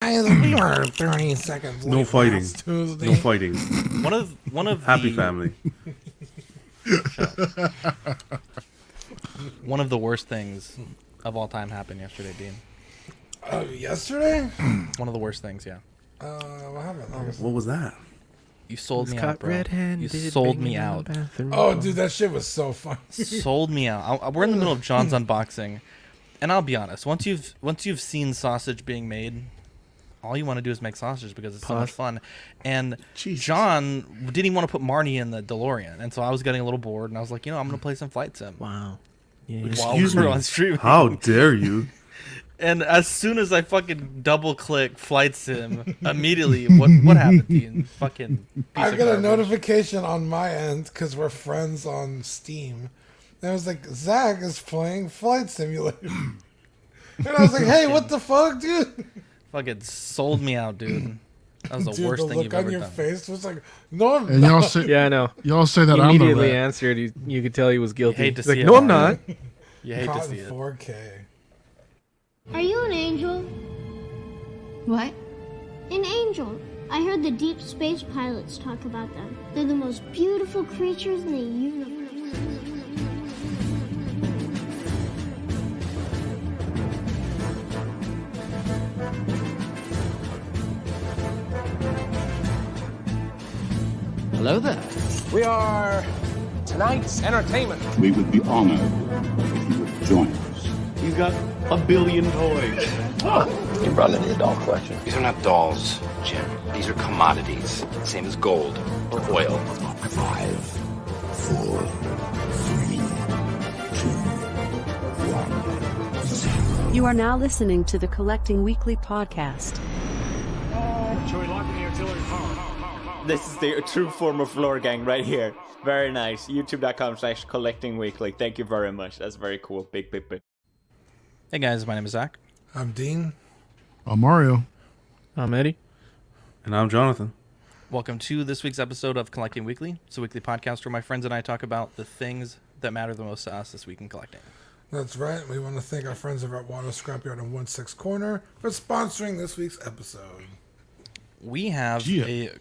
guys, we were 30 seconds late. No fighting. Last Tuesday. No fighting. One of Happy the, family. One of the worst things of all time happened yesterday, Dean. Yesterday? One of the worst things, yeah. What happened? What was that? You sold me Caught out, bro. red-handed, You sold me banging in out. the bathroom. Oh, dude, that shit was so funny. Sold me out. We're in the middle of John's unboxing, and I'll be honest. Once you've seen sausage being made, all you want to do is make sausage because it's so much fun. And Jesus. John didn't even want to put Marty in the DeLorean, and so I was getting a little bored, and I was like, I'm gonna play some Flight Sim. Wow. Yeah. While Excuse we were me. on stream. How dare you? And as soon as I fucking double click Flight Sim, immediately what happened, Dean? Fucking piece I of got a garbage. notification on my end because we're friends on Steam. And it was like, Zach is playing Flight Simulator. And I was like, hey, what the fuck, dude? Fucking sold me out, dude. That was the Dude, worst the thing look you've on ever your done. face was like, no, I'm And not. y'all say, Yeah, I know. y'all say that He I'm the immediately rat. answered. You could tell he was guilty. You hate to He's see like, it, no, I'm Marty. not. You hate to Caught see in it. 4K. Are you an angel? What? An angel. I heard the deep space pilots talk about them. They're the most beautiful creatures in the universe. Hello there. We are tonight's entertainment. We would be honored if you would join us. He's got a billion toys. You brought in the doll collection. These are not dolls, Jim. These are commodities. Same as gold or oil. 5, 4, 3, 2, 1, 0. You are now listening to the Collecting Weekly podcast. Shall we lock in the artillery power? This is the true form of lore gang right here. Very nice. YouTube.com/collectingweekly. Thank you very much. That's very cool. Big. Hey guys, my name is Zach. I'm Dean. I'm Mario. I'm Eddie. And I'm Jonathan. Welcome to this week's episode of Collecting Weekly. It's a weekly podcast where my friends and I talk about the things that matter the most to us this week in collecting. That's right. We want to thank our friends over at Water Scrapyard and 1/6 Corner for sponsoring this week's episode. We have a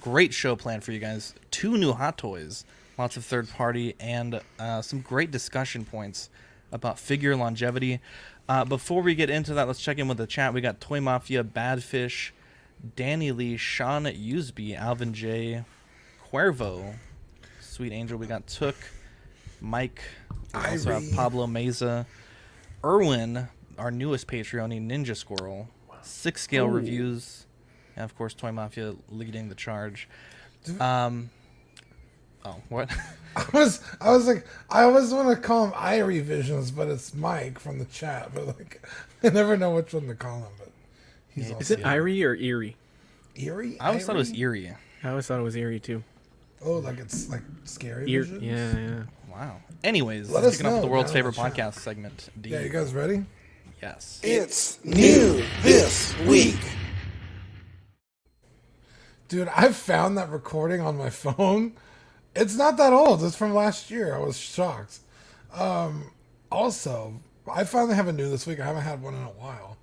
great show planned for you guys. 2 new hot toys, lots of third party, and some great discussion points about figure longevity. Before we get into that, let's check in with the chat. We got Toy Mafia, Badfish, Danny Lee, Sean Usby, Alvin J, Cuervo, Sweet Angel. We got Took, Mike. We also have Pablo Meza, Erwin, our newest Patreon, Ninja Squirrel, 6 Scale Reviews, and of course Toy Mafia leading the charge. What? I was like, I always want to call him Irie Visions, but it's Mike from the chat. But like, I never know which one to call him. But he's Is it Irie or Eerie? Eerie? I always thought it was Eerie. I always thought it was Eerie too. Oh, like it's like scary visions? Yeah. Wow. Anyways, Let let's us kick off with know the world's down in favorite the chat. podcast segment. D. Yeah, you guys ready? Yes. It's new this week. Dude, I found that recording on my phone. It's not that old. It's from last year. I was shocked. Also, I finally have a new this week. I haven't had one in a while.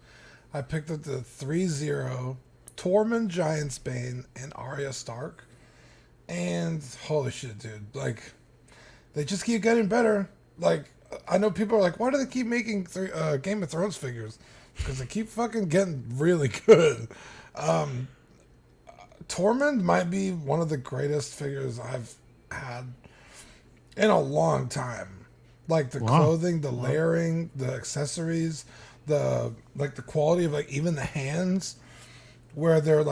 I picked up the 3-0 Tormund Giantsbane and Arya Stark. And holy shit, dude. Like, they just keep getting better. Like, I know people are like, why do they keep making Game of Thrones figures? Because they keep fucking getting really good. Tormund might be one of the greatest figures I've had in a long time. Like the clothing, the layering, the accessories, the quality of like even the hands, where they're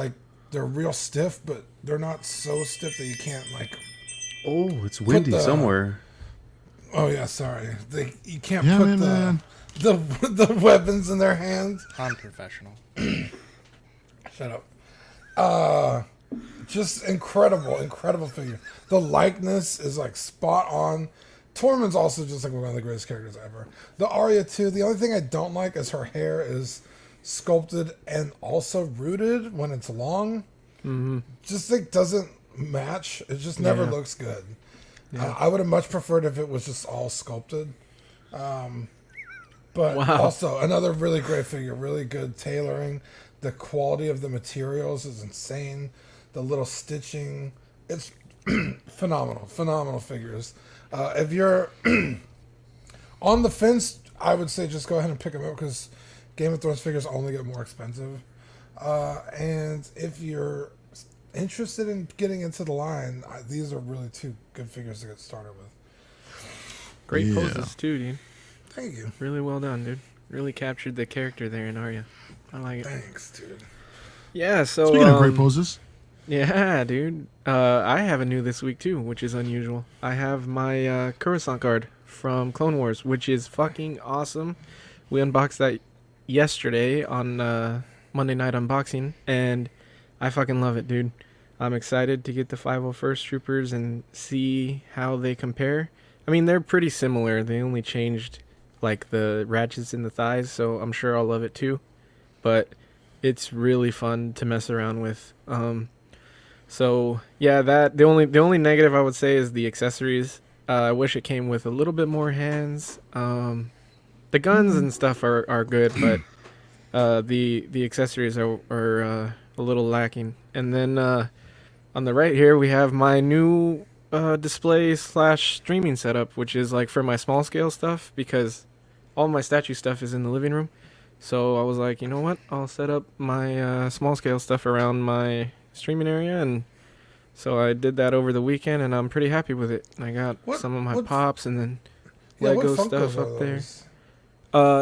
real stiff, but they're not so stiff that you can't like. Oh, it's windy somewhere. Oh yeah, sorry. You can't put the weapons in their hands. Unprofessional. Shut up. Just incredible figure. The likeness is like spot on. Tormund's also just like one of the greatest characters ever. The Arya too. The only thing I don't like is her hair is sculpted and also rooted when it's long. Mm-hmm. Just like doesn't match. It just never looks good. Yeah. I would have much preferred if it was just all sculpted. But also another really great figure, really good tailoring. The quality of the materials is insane. The little stitching, it's phenomenal figures. If you're on the fence, I would say just go ahead and pick them up because Game of Thrones figures only get more expensive. And if you're interested in getting into the line, these are really two good figures to get started with. Great poses too, dude. Thank you. Really well done, dude. Really captured the character there in Arya. I like it. Thanks, dude. Yeah, so speaking of great poses. Yeah, dude. I have a new this week too, which is unusual. I have my Coruscant guard from Clone Wars, which is fucking awesome. We unboxed that yesterday on Monday Night Unboxing, and I fucking love it, dude. I'm excited to get the 501st Troopers and see how they compare. I mean, they're pretty similar. They only changed like the ratchets in the thighs, so I'm sure I'll love it too. But it's really fun to mess around with. So yeah, the only negative I would say is the accessories. I wish it came with a little bit more hands. The guns and stuff are good, but the accessories are a little lacking. And then on the right here we have my new display / streaming setup, which is like for my small scale stuff, because all my statue stuff is in the living room. So I was like, you know what, I'll set up my small scale stuff around my streaming area, and so I did that over the weekend, and I'm pretty happy with it. I got some of my pops and then Lego stuff up there.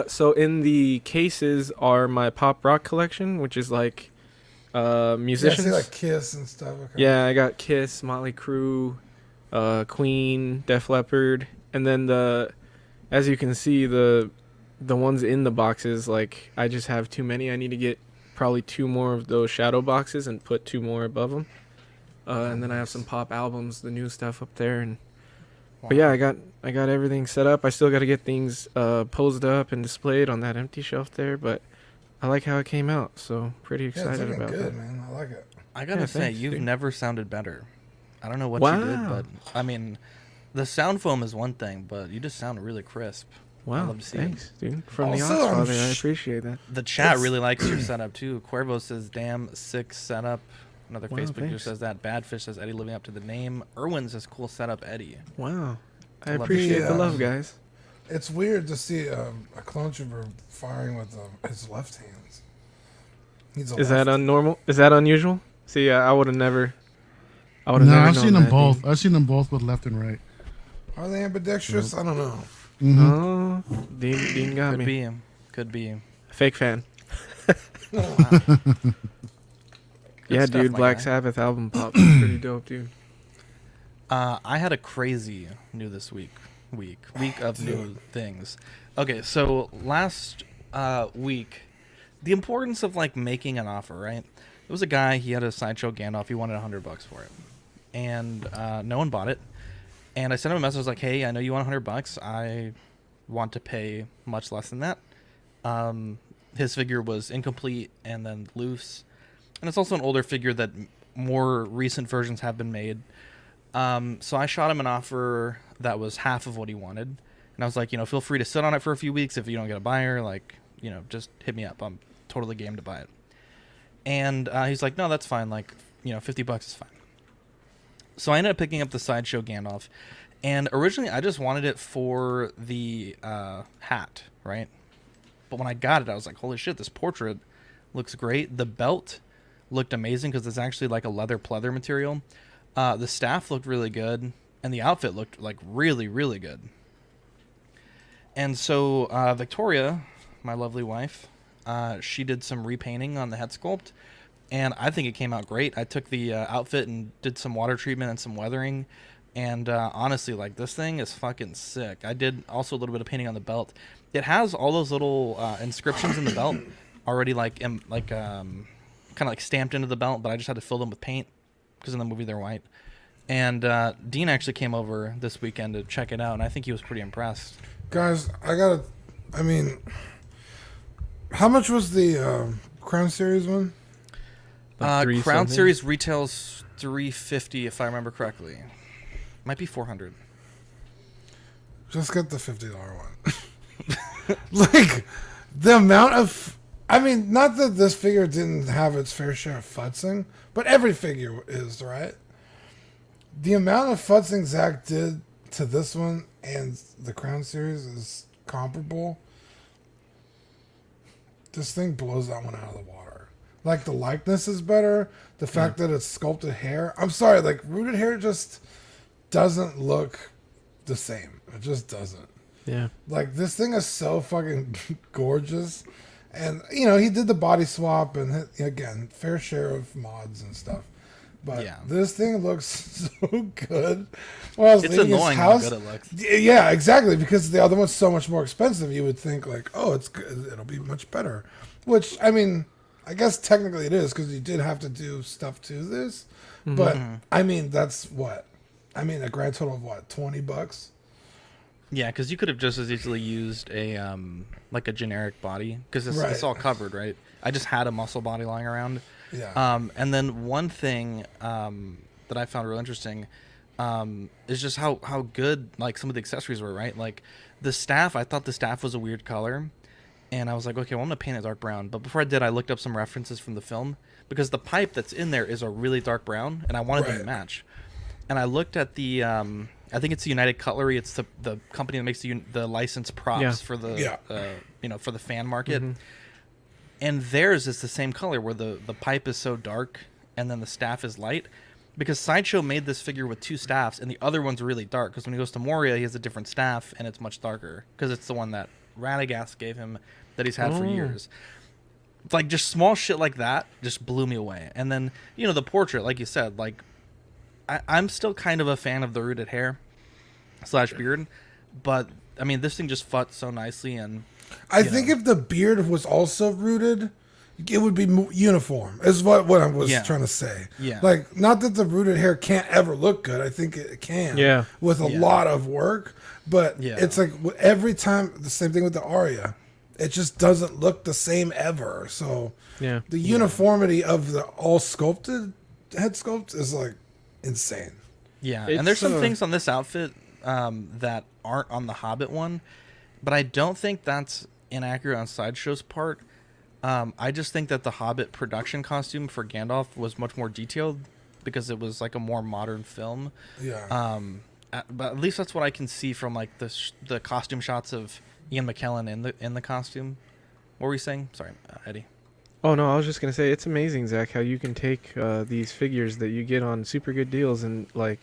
So in the cases are my pop rock collection, which is like musicians. Yeah, I see like Kiss and stuff. Okay. Yeah, I got Kiss, Motley Crue, Queen, Def Leppard, and then as you can see, the ones in the boxes, like I just have too many. I need to get probably 2 more of those shadow boxes and put 2 more above them. And then I have some pop albums, the new stuff up there, and but yeah, I got everything set up. I still got to get things posed up and displayed on that empty shelf there, but I like how it came out, so pretty excited about good, that. Man, I like it. I gotta say, thanks, you've dude. never sounded better. I don't know what you did, but I mean, the sound foam is one thing, but you just sound really crisp. I Wow, love to see thanks, it. dude. From the Oxfather, I appreciate that. The chat really likes your setup too. Cuervo says, "Damn, sick setup." Another Wow, Facebook user thanks. says that. Badfish says, "Eddie living up to the name." Erwin says, "Cool setup, Eddie." Wow, I Love appreciate it. the love, guys. It's weird to see a clone trooper firing with his left hands. Is that unnormal? Is that unusual? See, I would have never. I would have No, never. I've known seen them that, both. dude. I've seen them both with left and right. Are they ambidextrous? I don't know. Mm-hmm. Oh, Dean got Could me. be. Could be. Fake fan. Good Yeah, stuff, dude. my Black guy. Sabbath album pop is pretty dope, dude. I had a crazy new this week of new things. Okay, so last week, the importance of like making an offer, right? There was a guy, he had a Sideshow Gandalf, he wanted $100 for it, and no one bought it. And I sent him a message, I was like, "Hey, I know you want $100. I want to pay much less than that." His figure was incomplete and then loose, and it's also an older figure that more recent versions have been made. So I shot him an offer that was half of what he wanted, and I was like, feel free to sit on it for a few weeks. If you don't get a buyer, like, just hit me up. I'm totally game to buy it. And he's like, "No, that's fine. Like, $50 is fine." So I ended up picking up the Sideshow Gandalf, and originally I just wanted it for the hat, right? But when I got it, I was like, "Holy shit, this portrait looks great." The belt looked amazing because it's actually like a leather pleather material. The staff looked really good, and the outfit looked like really, really good. And so Victoria, my lovely wife, she did some repainting on the head sculpt, and I think it came out great. I took the outfit and did some water treatment and some weathering, and honestly, like, this thing is fucking sick. I did also a little bit of painting on the belt. It has all those little inscriptions in the belt already, kind of like stamped into the belt, but I just had to fill them with paint because in the movie they're white. And Dean actually came over this weekend to check it out, and I think he was pretty impressed. Guys, I mean, how much was the Crown Series one? Like Crown Series retails $350 if I remember correctly. Might be $400. Just get the $50 one. Like, the amount of I mean, not that this figure didn't have its fair share of futzing, but every figure is, right? The amount of futzing Zach did to this one and the Crown series is comparable. This thing blows that one out of the water. Like, the likeness is better. The fact that it's sculpted hair. I'm sorry, like, rooted hair just doesn't look the same. It just doesn't. Yeah. Like, this thing is so fucking gorgeous. And, you know, he did the body swap and, again, fair share of mods and stuff. But this thing looks so good. When I was It's leaving annoying his house, how good it looks. Yeah, exactly. Because the other one's so much more expensive. You would think, like, oh, it's good. It'll be much better. Which, I mean, I guess technically it is because you did have to do stuff to this. Mm-hmm. But, I mean, that's what? I mean, a grand total of what? $20? Yeah, because you could have just as easily used a like a generic body because it's all covered, right? I just had a muscle body lying around. Yeah. And then one thing that I found real interesting is just how good like some of the accessories were, right? Like the staff, I thought the staff was a weird color, and I was like, okay, well, I'm gonna paint it dark brown. But before I did, I looked up some references from the film because the pipe that's in there is a really dark brown, and I wanted them to match. And I looked at the I think it's United Cutlery. It's the company that makes the licensed props for the for the fan market. Mm-hmm. And theirs is the same color where the pipe is so dark and then the staff is light. Because Sideshow made this figure with two staffs and the other one's really dark. Because when he goes to Moria, he has a different staff and it's much darker. Because it's the one that Radagast gave him that he's had for years. It's like just small shit like that just blew me away. And then, you know, the portrait, like you said, like I'm still kind of a fan of the rooted hair / beard. But, I mean, this thing just futs so nicely and... I think if the beard was also rooted, it would be uniform. Is what I was trying to say. Yeah. Like, not that the rooted hair can't ever look good. I think it can. Yeah. With a lot of work, but it's like every time the same thing with the Arya. It just doesn't look the same ever. So the uniformity of the all sculpted head sculpt is like insane. Yeah, and there's some things on this outfit that aren't on the Hobbit one. But I don't think that's inaccurate on Sideshow's part. I just think that the Hobbit production costume for Gandalf was much more detailed because it was like a more modern film. Yeah. But at least that's what I can see from like the costume shots of Ian McKellen in the costume. What were you saying? Sorry, Eddie. Oh no, I was just gonna say it's amazing, Zach, how you can take these figures that you get on super good deals and like,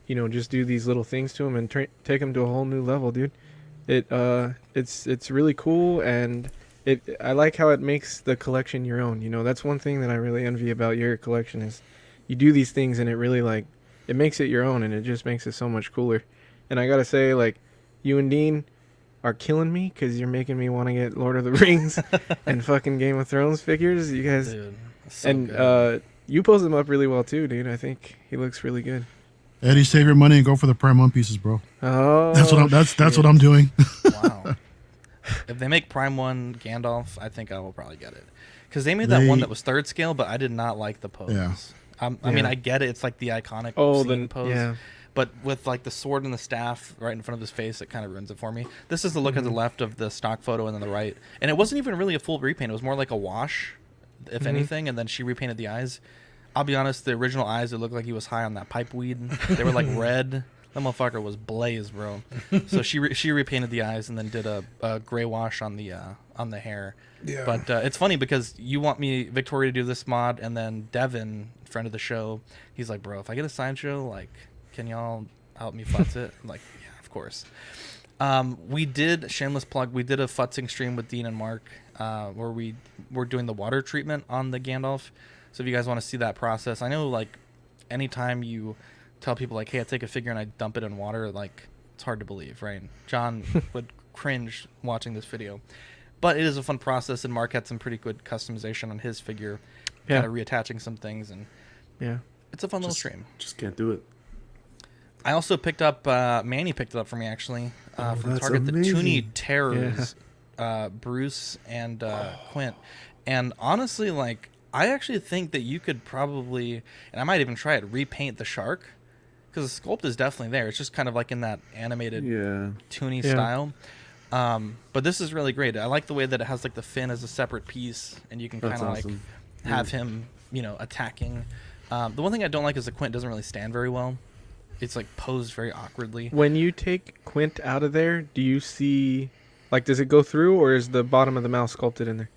you know, just do these little things to them and take them to a whole new level, dude. It's really cool, and I like how it makes the collection your own. You know, that's one thing that I really envy about your collection is you do these things and it really like it makes it your own, and it just makes it so much cooler. And I gotta say, like, you and Dean are killing me because you're making me want to get Lord of the Rings and fucking Game of Thrones figures. You guys, dude, so and good. You pose them up really well too, dude. I think he looks really good. Eddie, save your money and go for the Prime 1 pieces, bro. Oh, that's what I'm doing. Wow. If they make Prime 1 Gandalf, I think I will probably get it. Because they made that one that was 3rd scale, but I did not like the pose. Yeah. I mean, I get it. It's like the iconic pose. Yeah. But with like the sword and the staff right in front of his face, it kind of ruins it for me. This is the look at the left of the stock photo and then the right. And it wasn't even really a full repaint. It was more like a wash, if anything. And then she repainted the eyes. I'll be honest, the original eyes, it looked like he was high on that pipe weed. They were like red. That motherfucker was blazed, bro. So she repainted the eyes and then did a gray wash on the hair. Yeah. But it's funny because you want Victoria to do this mod, and then Devin, friend of the show, he's like, bro, if I get a Sideshow, like, can y'all help me futz it? I'm like, yeah, of course. We did, shameless plug, we did a futzing stream with Dean and Mark where we were doing the water treatment on the Gandalf. So if you guys want to see that process, I know like anytime you tell people like, hey, I take a figure and I dump it in water, like it's hard to believe, right? John would cringe watching this video. But it is a fun process, and Mark had some pretty good customization on his figure, kind of reattaching some things, and it's a fun little stream. Just can't do it. I also picked up, Manny picked it up for me actually, from Target, the Toonie Terrors, Bruce and Quint. And honestly, like, I actually think that you could probably, and I might even try it, repaint the shark, because the sculpt is definitely there. It's just kind of like in that animated Toonie style. But this is really great. I like the way that it has like the fin as a separate piece, and you can kind of awesome. like have him, attacking. The one thing I don't like is the Quint doesn't really stand very well. It's like posed very awkwardly. When you take Quint out of there, do you see, like, does it go through, or is the bottom of the mouth sculpted in there?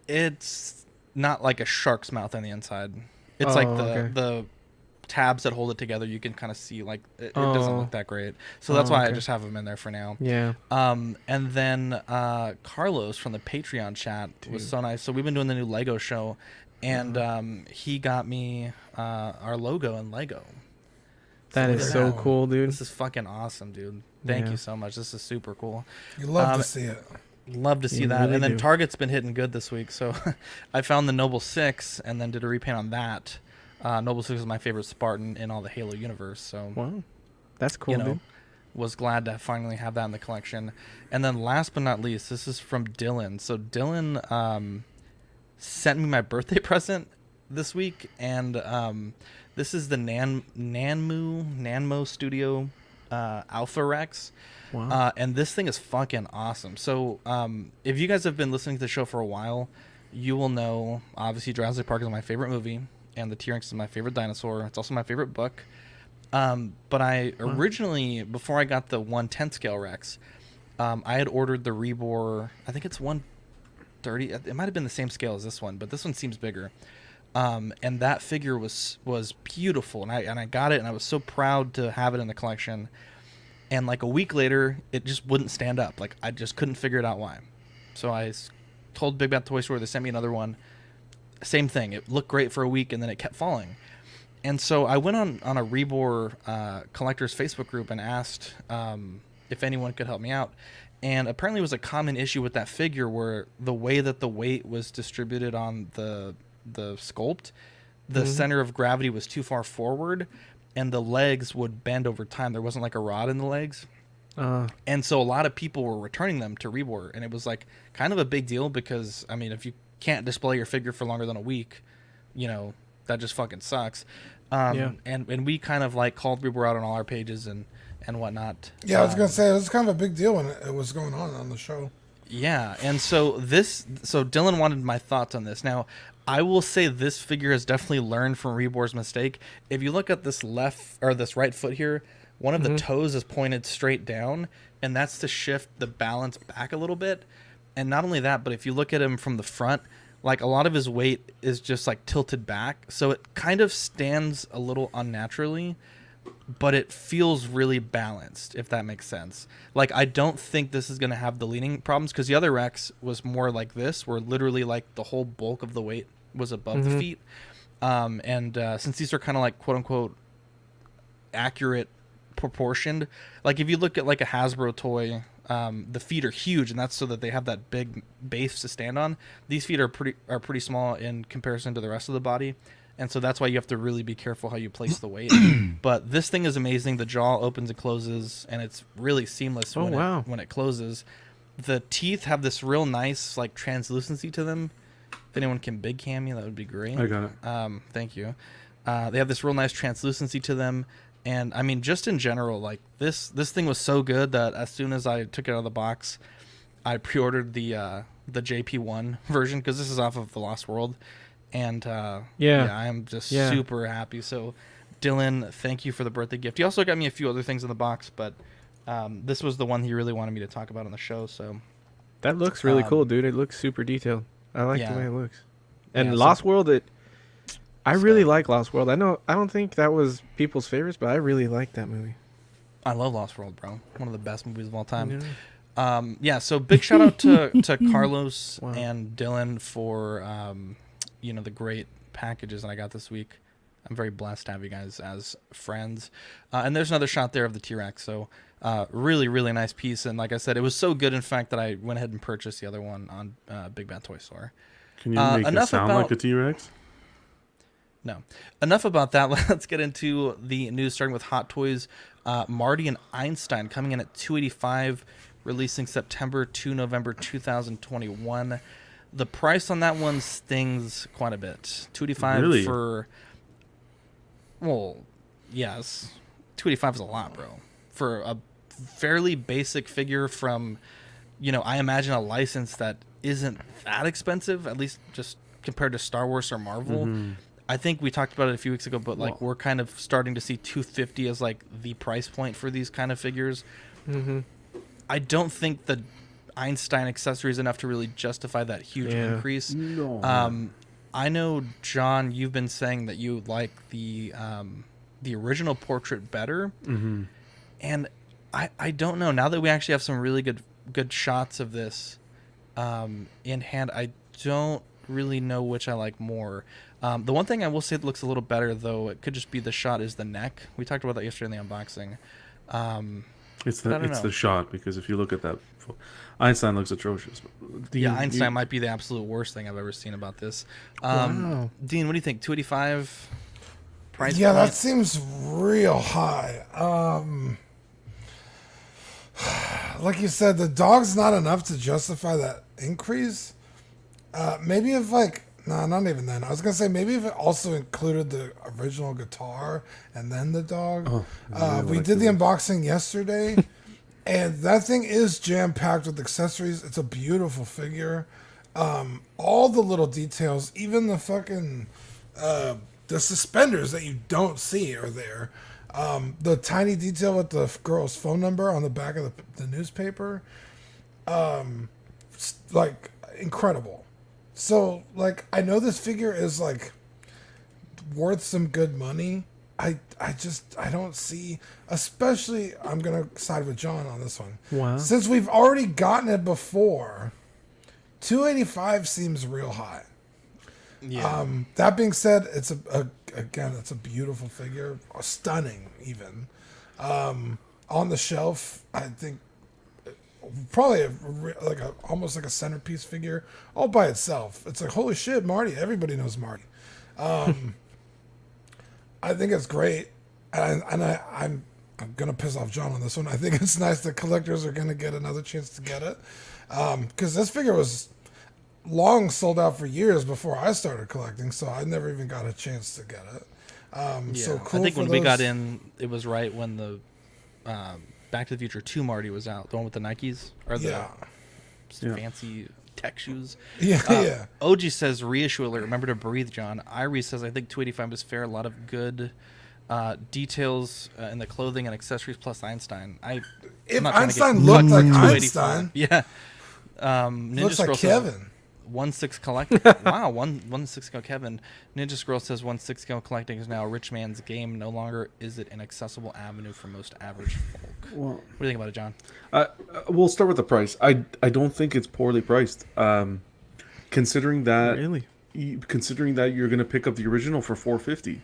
It's not like a shark's mouth on the inside. It's like the tabs that hold it together. You can kind of see like it doesn't look that great. So that's why I just have him in there for now. Yeah. And then Carlos from the Patreon chat was so nice. So we've been doing the new Lego show, and he got me our logo in Lego. That is so cool, dude. This is fucking awesome, dude. Thank you so much. This is super cool. You love to see it. Love to see that. Really, and then Target's been hitting good this week. So I found the Noble 6 and then did a repaint on that. Noble 6 is my favorite Spartan in all the Halo universe. So wow, that's cool, dude. Was glad to finally have that in the collection. And then last but not least, this is from Dylan. So Dylan sent me my birthday present this week, and this is the Nanmo Studio Alpha Rex. Wow. And this thing is fucking awesome. So if you guys have been listening to the show for a while, you will know, obviously, Jurassic Park is my favorite movie, and the T-Rex is my favorite dinosaur. It's also my favorite book. But I originally, before I got the 1/10 scale Rex, I had ordered the Rebor, I think it's 1/30. It might have been the same scale as this one, but this one seems bigger. And that figure was beautiful, and I got it, and I was so proud to have it in the collection. And like a week later, it just wouldn't stand up. Like I just couldn't figure it out why. So I told Big Bad Toy Store, they sent me another one. Same thing. It looked great for a week, and then it kept falling. And so I went on a Rebor collectors Facebook group and asked if anyone could help me out. And apparently it was a common issue with that figure where the way that the weight was distributed on the sculpt, the center of gravity was too far forward, and the legs would bend over time. There wasn't like a rod in the legs. And so a lot of people were returning them to Rebor, and it was like kind of a big deal because, I mean, if you can't display your figure for longer than a week, that just fucking sucks. And we kind of like called Rebor out on all our pages and whatnot. Yeah, I was going to say, it was kind of a big deal when it was going on the show. Yeah, and so Dylan wanted my thoughts on this. Now, I will say this figure has definitely learned from Rebor's mistake. If you look at this this right foot here, one of the toes is pointed straight down, and that's to shift the balance back a little bit. And not only that, but if you look at him from the front, like a lot of his weight is just like tilted back, so it kind of stands a little unnaturally, but it feels really balanced, if that makes sense. Like, I don't think this is going to have the leaning problems, because the other Rex was more like this, where literally like the whole bulk of the weight was above the feet. And since these are kind of like quote unquote accurate proportioned, like if you look at like a Hasbro toy, the feet are huge, and that's so that they have that big base to stand on. These feet are pretty small in comparison to the rest of the body. And so that's why you have to really be careful how you place the weight. But this thing is amazing. The jaw opens and closes, and it's really seamless when it closes. The teeth have this real nice like translucency to them. If anyone can big cam me, that would be great. I got it. Thank you. They have this real nice translucency to them. And I mean, just in general, like this thing was so good that as soon as I took it out of the box, I pre-ordered the JP1 version, because this is off of The Lost World. And I am just super happy. So, Dylan, thank you for the birthday gift. He also got me a few other things in the box, but this was the one he really wanted me to talk about on the show. So that looks really cool, dude. It looks super detailed. I like the way it looks. And Lost World, I really like Lost World. I don't think that was people's favorites, but I really like that movie. I love Lost World, bro. One of the best movies of all time. So big shout out to Carlos and Dylan for the great packages that I got this week. I'm very blessed to have you guys as friends. And there's another shot there of the T-Rex. So really, really nice piece. And like I said, it was so good, in fact, that I went ahead and purchased the other one on Big Bad Toy Store. Can you make it sound like a T-Rex? No. Enough about that. Let's get into the news, starting with Hot Toys. Marty and Einstein coming in at $285, releasing September to November 2021. The price on that one stings quite a bit. $285 for... Well, yes. $285 is a lot, bro. For a fairly basic figure from, I imagine a license that isn't that expensive, at least just compared to Star Wars or Marvel. I think we talked about it a few weeks ago, but like we're kind of starting to see $250 as like the price point for these kind of figures. I don't think the Einstein accessory is enough to really justify that huge increase. No. I know, John, you've been saying that you like the original portrait better, and I don't know. Now that we actually have some really good shots of this in hand, I don't really know which I like more. The one thing I will say that looks a little better, though, it could just be the shot, is the neck. We talked about that yesterday in the unboxing. It's the shot, because if you look at that, Einstein looks atrocious. Einstein might be the absolute worst thing I've ever seen about this. Wow. Dean, what do you think? $285 price? Yeah, point? that seems real high. Like you said, the dog's not enough to justify that increase. Maybe if not even then. I was gonna say maybe if it also included the original guitar and then the dog. We did the unboxing yesterday, and that thing is jam packed with accessories. It's a beautiful figure. All the little details, even the fucking the suspenders that you don't see are there. The tiny detail with the girl's phone number on the back of the newspaper, like incredible. So, like, I know this figure is, like, worth some good money. I don't see, especially, I'm going to side with John on this one. Wow. Since we've already gotten it before, $285 seems real high. Yeah. That being said, it's it's a beautiful figure, stunning even. On the shelf, I think probably almost like a centerpiece figure all by itself. It's like, holy shit, Marty! Everybody knows Marty. I think it's great, and I'm gonna piss off John on this one. I think it's nice that collectors are gonna get another chance to get it, because this figure was long sold out for years before I started collecting, so I never even got a chance to get it. So cool. I think when we got in, it was right when the Back to the Future 2 Marty was out, the one with the Nikes or the fancy tech shoes. Yeah. OG says reissue alert. Remember to breathe, John. Irie says I think $285 is fair. A lot of good details in the clothing and accessories plus Einstein. If Einstein looked like Einstein, yeah. Ninja looks like Scroll Kevin. 1/6 collecting. Wow, 1/6 go Kevin. Ninja Scroll says 1/6 go collecting is now a rich man's game. No longer is it an accessible avenue for most average folk. Well, what do you think about it, John? We'll start with the price. I don't think it's poorly priced. Considering that you're going to pick up the original for $450,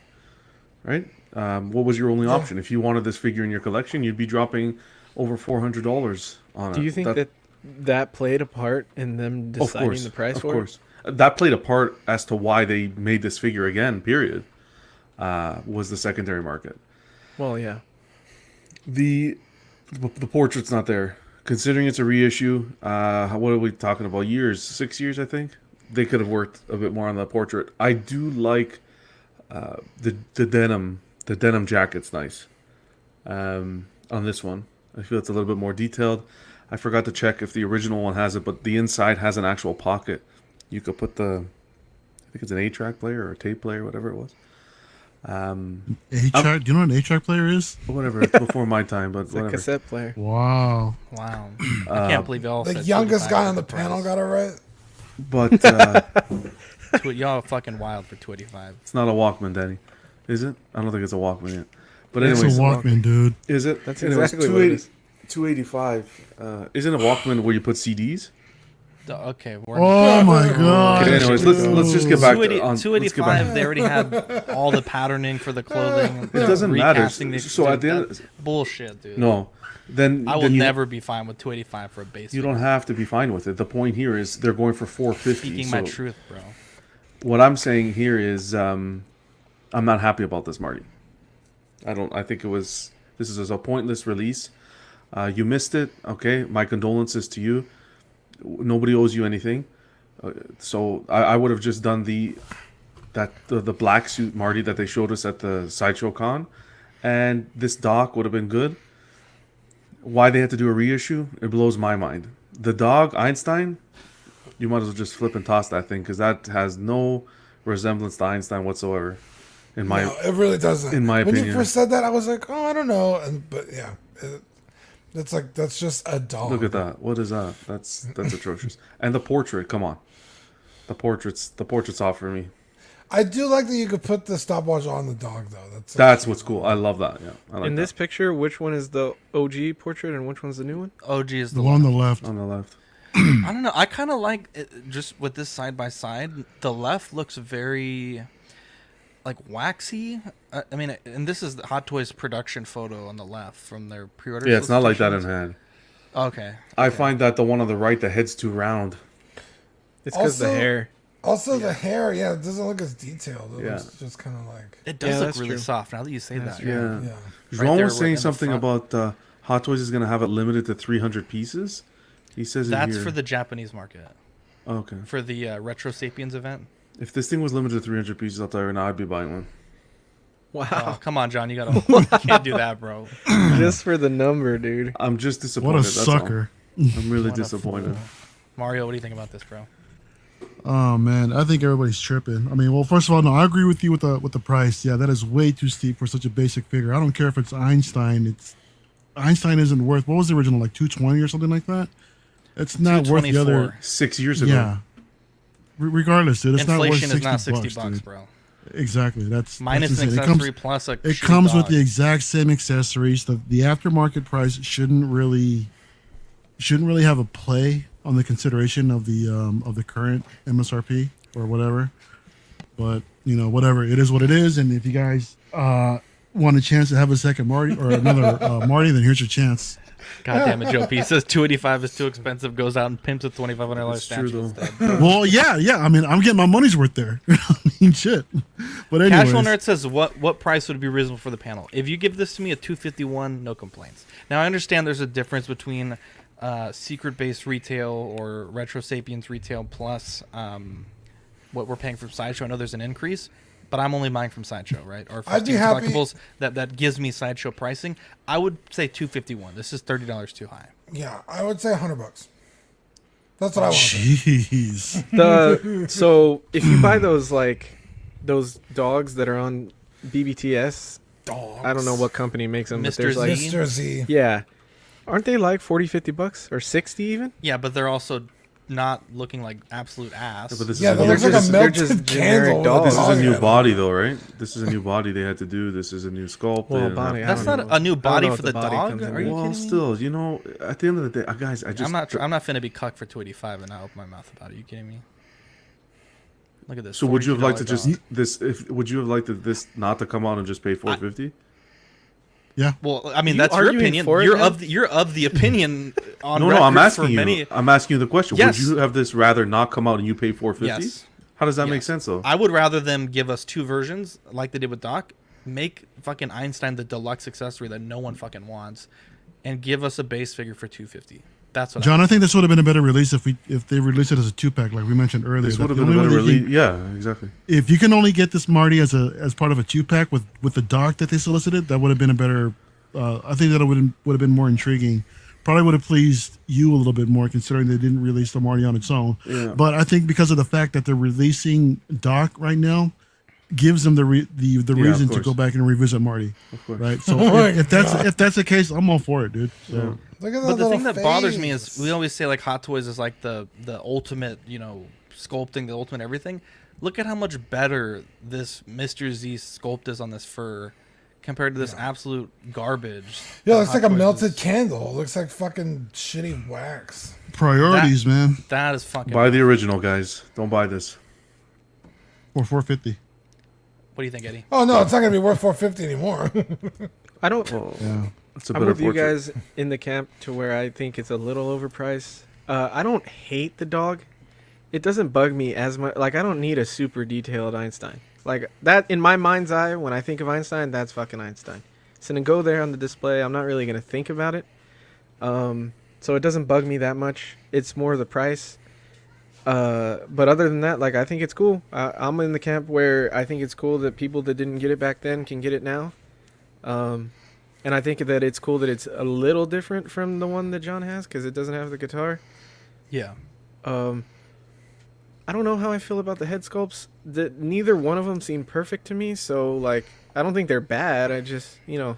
right? What was your only option? If you wanted this figure in your collection, you'd be dropping over $400 on it. Do you think that played a part in them deciding the price for it? Of course. That played a part as to why they made this figure again, period, was the secondary market. Well, yeah. The portrait's not there. Considering it's a reissue, what are we talking about? 6 years, I think? They could have worked a bit more on the portrait. I do like the denim jacket's nice on this one. I feel it's a little bit more detailed. I forgot to check if the original one has it, but the inside has an actual pocket. You could put I think it's an 8-track player or a tape player, whatever it was. 8-track? Do you know what an 8-track player is? Whatever, it's before my time, but it's whatever. a cassette player. Wow. I can't believe y'all the said youngest 285 guy on the panel got it right. But y'all are fucking wild for 285. It's not a Walkman, Danny. Is it? I don't think it's a Walkman yet. But It's anyways, a Walkman, dude. Is it? That's exactly what it is. 285. Isn't a Walkman where you put CDs? Okay. Oh my god. Okay, anyways, let's just get back to 285. They already had all the patterning for the clothing. It doesn't matter. So at the end, bullshit, dude. No. Then I will never be fine with 285 for a base. You don't have to be fine with it. The point here is they're going for 450. Speaking my truth, bro. What I'm saying here is I'm not happy about this, Marty. I think this is a pointless release. You missed it. Okay, my condolences to you. Nobody owes you anything. So I would have just done the black suit Marty that they showed us at the Sideshow Con, and this doc would have been good. why they had to do a reissue, it blows my mind. The dog, Einstein, you might as well just flip and toss that thing because that has no resemblance to Einstein whatsoever. No, it really doesn't. In my opinion. When you first said that, I was like, oh, I don't know. But yeah, that's just a dog. Look at that. What is that? That's atrocious. And the portrait, come on. The portrait's off for me. I do like that you could put the stopwatch on the dog, though. That's what's cool. I love that. Yeah, I like in this picture, which one is the OG portrait and which one's the new one? OG is the one on the left. On the left. I don't know. I kind of like it, just with this side by side. The left looks very like waxy. I mean, and this is the Hot Toys production photo on the left from their pre-order. Yeah, it's not like that in hand. Okay. I find that the one on the right, the head's too round. It's because the hair. Also, the hair, it doesn't look as detailed. It looks just kind of like... It does look really soft now that you say that. Yeah. Right João there was saying in the something front. about Hot Toys is going to have it limited to 300 pieces. He says That's in here. for the Japanese market. Okay. For the Retro Sapiens event. If this thing was limited to 300 pieces, I'll tell you right now, I'd be buying one. Wow. Oh, come on, John. You can't do that, bro. Just for the number, dude. I'm just disappointed. What a that's sucker. all. I'm really disappointed. Mario, what do you think about this, bro? Oh man, I think everybody's tripping. I mean, well, first of all, no, I agree with you with the price. Yeah, that is way too steep for such a basic figure. I don't care if it's Einstein. Einstein isn't worth, what was the original, like 220 or something like that? It's not worth the other 6 years ago. Yeah. Regardless, dude, it's Inflation not worth 60 is not 60 bucks, dude. bro. Exactly. That's minus that's an insane. accessory plus a it comes with the exact same accessories. The aftermarket price shouldn't really have a play on the consideration of the current MSRP or whatever. But whatever, it is what it is. And if you guys want a chance to have a second Marty or another Marty, then here's your chance. God damn it, Joe P says 285 is too expensive. Goes out and pimps a $2,500 statue instead. Well, yeah. I mean, I'm getting my money's worth there. I mean, shit. But anyways. Casual Nerd says, what price would be reasonable for the panel? If you give this to me at $251, no complaints. Now, I understand there's a difference between secret-based retail or Retro Sapiens retail plus what we're paying from Sideshow. I know there's an increase, but I'm only buying from Sideshow, right? Or I'd be happy. Collectibles that gives me Sideshow pricing. I would say $251. This is $30 too high. Yeah, I would say $100. That's what I want. Jeez. So if you buy those dogs that are on BBTS, I don't know what company makes them, but there's like Mr. Z. Yeah. Aren't they like $40-$50 or 60 even? Yeah, but they're also not looking like absolute ass. Yeah, but this Yeah, is they look like a melted candle. This is a new body, though, right? This is a new body they had to do. This is a new sculpt. Well, body. That's not a new body for the dog. Are you well, kidding me? still, at the end of the day, guys, I'm not finna be cucked for $285 and not open my mouth about it. Are you kidding me? Look at this. So would you have liked to $42 just would you have liked this not to come out and just pay $450? Yeah. Well, I mean, that's your opinion. You're of the opinion on No, I'm asking for you. many... I'm asking you the question. Yes. Would you have this rather not come out and you pay $450? Yes. How does that make sense, though? I would rather them give us two versions, like they did with Doc. Make fucking Einstein the deluxe accessory that no one fucking wants, and give us a base figure for $250. That's what. John, I think this would have been a better release if they released it as a 2-pack, like we mentioned earlier. This would have been a better release. Yeah, exactly. If you can only get this Marty as part of a 2-pack with the Doc that they solicited, that would have been a better. I think that would have been more intriguing. Probably would have pleased you a little bit more, considering they didn't release the Marty on its own. Yeah. But I think because of the fact that they're releasing Doc right now, gives them the reason to go back and revisit Marty. Of course. Right. So if that's the case, I'm all for it, dude. So. Yeah. Look at But the thing that face. bothers me is we always say like Hot Toys is like the ultimate, sculpting, the ultimate everything. Look at how much better this Mr. Z sculpt is on this fur compared to this absolute garbage. Yeah, it looks like a Toys melted is. candle. It looks like fucking shitty wax. Priorities, man. That is fucking. Buy the original, guys. Don't buy this. Or $450. What do you think, Eddie? Oh no, it's not gonna be worth $450 anymore. I don't. Yeah. It's a I'm better with you portrait. guys in the camp to where I think it's a little overpriced. I don't hate the dog. It doesn't bug me as much. Like, I don't need a super detailed Einstein. Like, that, in my mind's eye, when I think of Einstein, that's fucking Einstein. It's going to go there on the display. I'm not really going to think about it. So it doesn't bug me that much. It's more the price. But other than that, like, I think it's cool. I'm in the camp where I think it's cool that people that didn't get it back then can get it now. And I think that it's cool that it's a little different from the one that John has because it doesn't have the guitar. Yeah. I don't know how I feel about the head sculpts. Neither one of them seem perfect to me. So, like, I don't think they're bad. I just, they're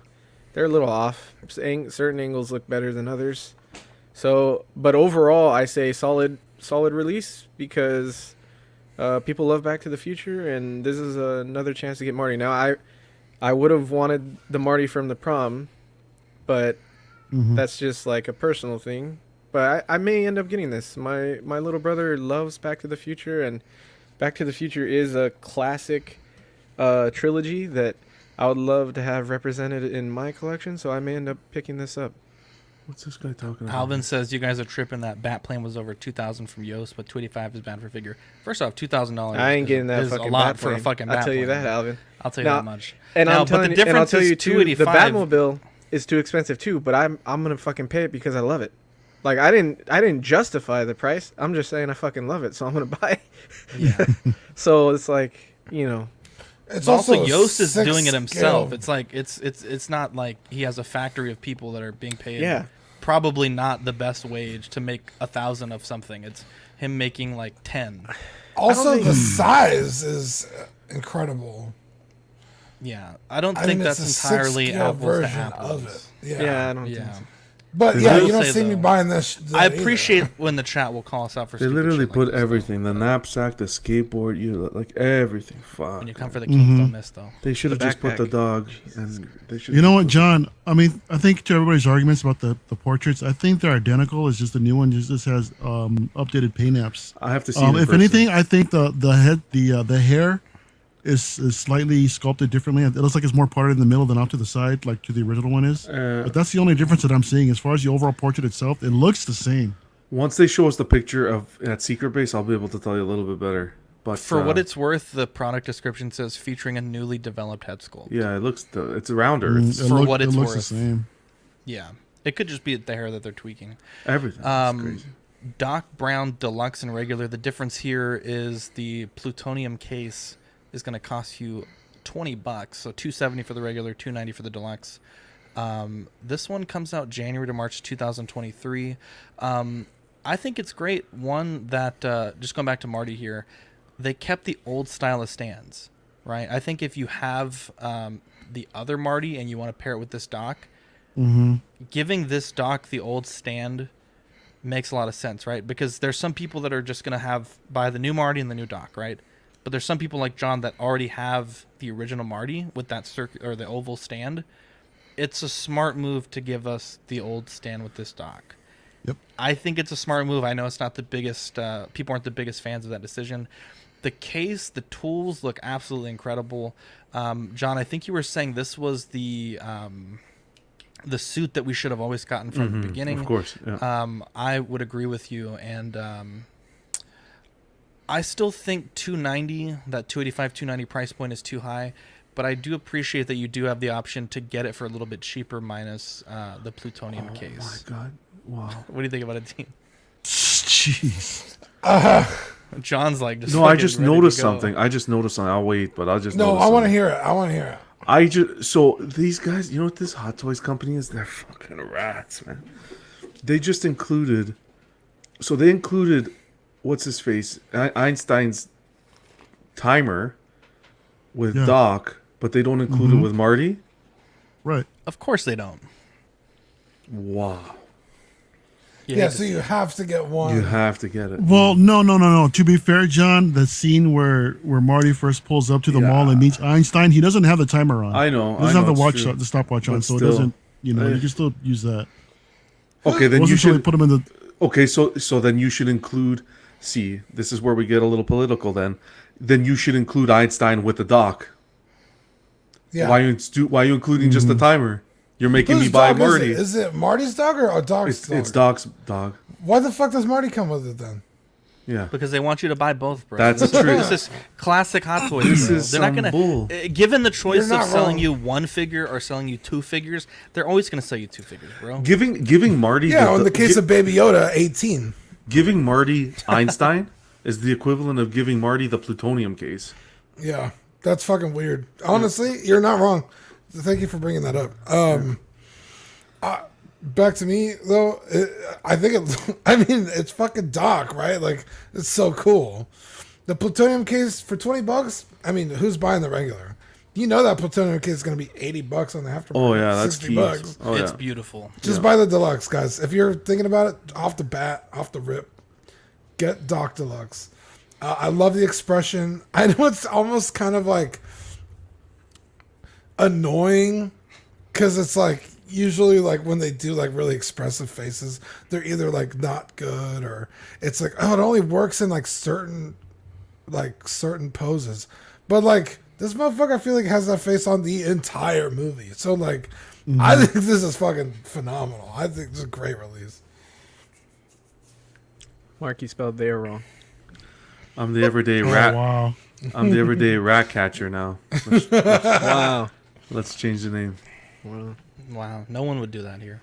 a little off. Certain angles look better than others. So, but overall, I say solid release because people love Back to the Future, and this is another chance to get Marty. Now, I would have wanted the Marty from the prom, but that's just like a personal thing. But I may end up getting this. My little brother loves Back to the Future, and Back to the Future is a classic trilogy that I would love to have represented in my collection, so I may end up picking this up. What's this guy talking about? Alvin says you guys are tripping that Batplane was over $2,000 from Yoast, but $285 is bad for figure. First off, $2,000. I ain't getting that is fucking a lot Batplane. for a fucking Batplane. I'll tell you that, Alvin. I'll tell you that much. And now, I'll tell you too, the $285. Batmobile is too expensive too, but I'm gonna fucking pay it because I love it. Like I didn't justify the price. I'm just saying I fucking love it, so I'm gonna buy it. Yeah. So it's like, It's also also Yoast is doing it himself. scale. It's like it's not like he has a factory of people that are being paid. Yeah. Probably not the best wage to make 1,000 of something. It's him making like 10. Also, the size is incredible. Yeah, I don't think that's entirely apples to apples. Of it. Yeah, I don't think so. But I yeah, will you don't say, see me though, buying this. I appreciate when the chat will call us out for. They stupid literally shit like put this, everything: the knapsack, the skateboard, like everything. Fuck. When you come for the Kings, don't miss though. They should have The just put the backpack. dog. And they should. You know what, John? I mean, I think to everybody's arguments about the portraits, I think they're identical. It's just the new one just has updated paint apps. I have to see. It in If person. anything, I think the hair is slightly sculpted differently. It looks like it's more parted in the middle than off to the side, like to the original one is. But that's the only difference that I'm seeing. As far as the overall portrait itself, it looks the same. Once they show us the picture of at Secret Base, I'll be able to tell you a little bit better. But For what it's worth, the product description says featuring a newly developed head sculpt. yeah, it looks. It's around Earth. For what it's looks worth. the same. Yeah, it could just be the hair that they're tweaking. Everything. It's crazy. Doc Brown Deluxe and regular. The difference here is the plutonium case is going to cost you $20, so $270 for the regular, $290 for the deluxe. This one comes out January to March 2023. I think it's great. One that just going back to Marty here, they kept the old style of stands, right? I think if you have the other Marty and you want to pair it with this Doc, giving this Doc the old stand makes a lot of sense, right? Because there's some people that are just going to buy the new Marty and the new Doc, right? But there's some people like John that already have the original Marty with that or the oval stand. It's a smart move to give us the old stand with this Doc. Yep. I think it's a smart move. I know it's not the biggest. People aren't the biggest fans of that decision. The case, the tools look absolutely incredible. John, I think you were saying this was the suit that we should have always gotten from the beginning. Of course. Yeah. I would agree with you, and I still think $290, that $285, $290 price point is too high, but I do appreciate that you do have the option to get it for a little bit cheaper minus the plutonium case. Oh my God! Wow. What do you think about it, Dean? Jeez. John's like, No, I just noticed something. I'll wait, but I'll just. No, notice I want to something. hear it. So these guys, you know what this Hot Toys company is? They're fucking rats, man. They just included. So they included, what's his face, Einstein's timer with Doc, but they don't include it with Marty. Right. Of course they don't. Wow. Yeah, so you have to get one. You have to get it. Well, no. To be fair, John, the scene where Marty first pulls up to the mall and meets Einstein, he doesn't have the timer on. I know. He doesn't have the stopwatch on, But so still, it doesn't. You can still use that. Okay, then Wasn't you until they should put him in the. Okay, so then you should include. See, this is where we get a little political. Then you should include Einstein with the Doc. Yeah. Why are you including just the timer? You're making me Whose buy dog Marty. Is it Marty's dog or a dog's dog? It's Doc's dog. Why the fuck does Marty come with it then? Yeah. Because they want you to buy both, bro. That's this true. This is classic Hot Toys. This bro. is They're not some gonna. bull. Given the choice You're of not selling wrong. you one figure or selling you two figures, they're always gonna sell you two figures, bro. Giving Marty. Yeah, in the case of Baby Yoda, 18. Giving Marty Einstein is the equivalent of giving Marty the plutonium case. Yeah, that's fucking weird. Honestly, you're not wrong. Thank you for bringing that up. Back to me though. I think it. I mean, it's fucking Doc, right? Like, it's so cool. The plutonium case for $20. I mean, who's buying the regular? You know that plutonium case is going to be $80 on the aftermarket. Oh yeah, that's $60. Oh, It's yeah. beautiful. Just buy the deluxe, guys. If you're thinking about it, off the bat, off the rip, get Doc Deluxe. I love the expression. I know it's almost kind of like annoying because it's like usually like when they do like really expressive faces, they're either like not good or it's like, oh, it only works in like certain poses. But like this motherfucker, I feel like has that face on the entire movie. So like, I think this is fucking phenomenal. I think this is a great release. Marky spelled there wrong. I'm the everyday rat. Wow. I'm the everyday rat catcher now. Wow. Let's change the name. Wow. No one would do that here.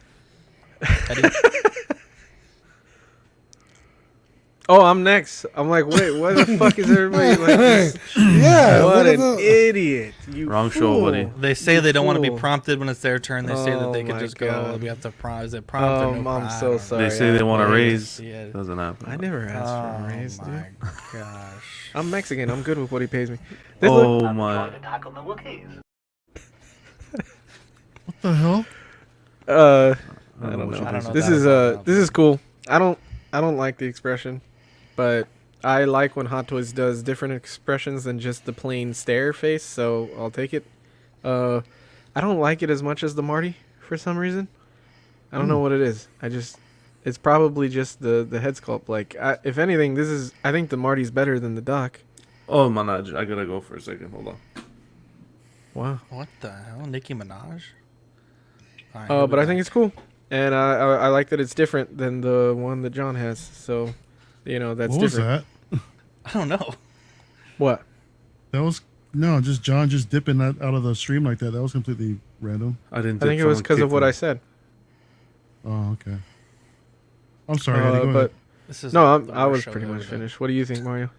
Oh, I'm next. I'm like, wait, what the fuck is everybody like this? Yeah. What an idiot. You Wrong fool. show, buddy. They say they don't want to be fool. prompted when it's their turn. They say that they could my just God. go. We have to prompt. Is it prompted? Oh, I'm so sorry. They say they want a I- raise. Yeah. Doesn't happen. I never asked for a raise, Oh dude. my gosh. I'm Mexican. I'm good with what he pays me. This Oh look- my. What the hell? I I don't what know. you think. This is cool. I don't like the expression, but I like when Hot Toys does different expressions than just the plain stare face, so I'll take it. I don't like it as much as the Marty for some reason. I don't know what it is. It's probably just the head sculpt. Like, if anything, I think the Marty's better than the Doc. Oh my God! I gotta go for a second. Hold on. Wow. What the hell? Nicki Minaj? All right, here we But I go. think it's cool, and I like that it's different than the one that John has. So, that's What was different. that? I don't know. What? That was no, just John just dipping that out of the stream like that. That was completely random. I didn't. I think it was because of what I said. Oh, okay. I'm sorry. Eddie, go but ahead. This is no, the I worst was show pretty we've much ever done. finished. What do you think, Mario?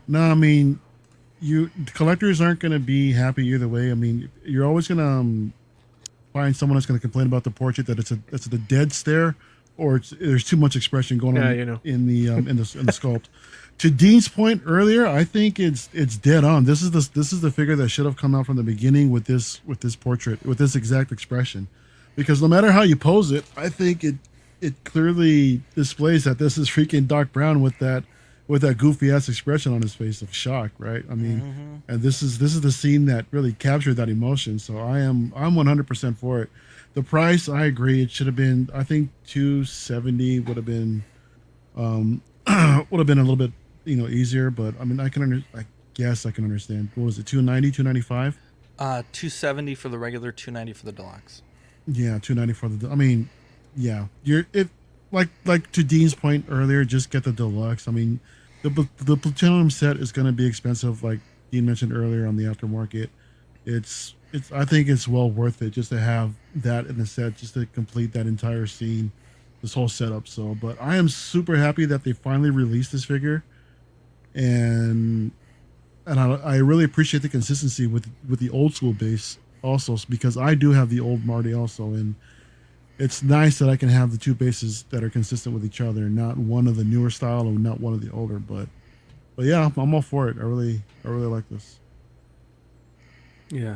No, I mean, collectors aren't going to be happy either way. I mean, you're always going to find someone that's going to complain about the portrait that it's a dead stare, or there's too much expression going on in the sculpt. To Dean's point earlier, I think it's dead on. This is the figure that should have come out from the beginning with this portrait, with this exact expression, because no matter how you pose it, I think it clearly displays that this is freaking Doc Brown with that goofy ass expression on his face of shock, right? I mean, and this is the scene that really captured that emotion. So I'm 100% for it. The price, I agree, it should have been. I think $270 would have been a little bit easier. But I mean, I guess I can understand. What was it? $290, $295? $270 for the regular, $290 for the deluxe. Yeah, $290 for the. I mean, yeah, like to Dean's point earlier, just get the deluxe. I mean, the plutonium set is going to be expensive, like Dean mentioned earlier on the aftermarket. I think it's well worth it just to have that in the set, just to complete that entire scene, this whole setup. So, but I am super happy that they finally released this figure, and I really appreciate the consistency with the old school base also, because I do have the old Marty also, and it's nice that I can have the two bases that are consistent with each other, not one of the newer style or not one of the older. But yeah, I'm all for it. I really like this. Yeah,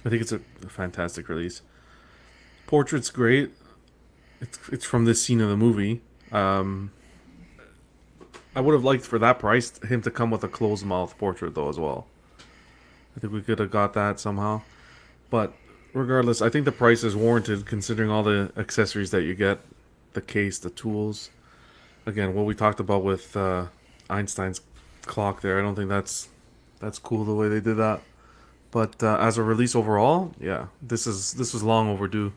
I think it's a fantastic release. Portrait's great. It's from this scene of the movie. I would have liked for that price him to come with a closed mouth portrait though as well. I think we could have got that somehow. But regardless, I think the price is warranted considering all the accessories that you get, the case, the tools. Again, what we talked about with Einstein's clock there, I don't think that's cool the way they did that. But as a release overall, yeah, this was long overdue.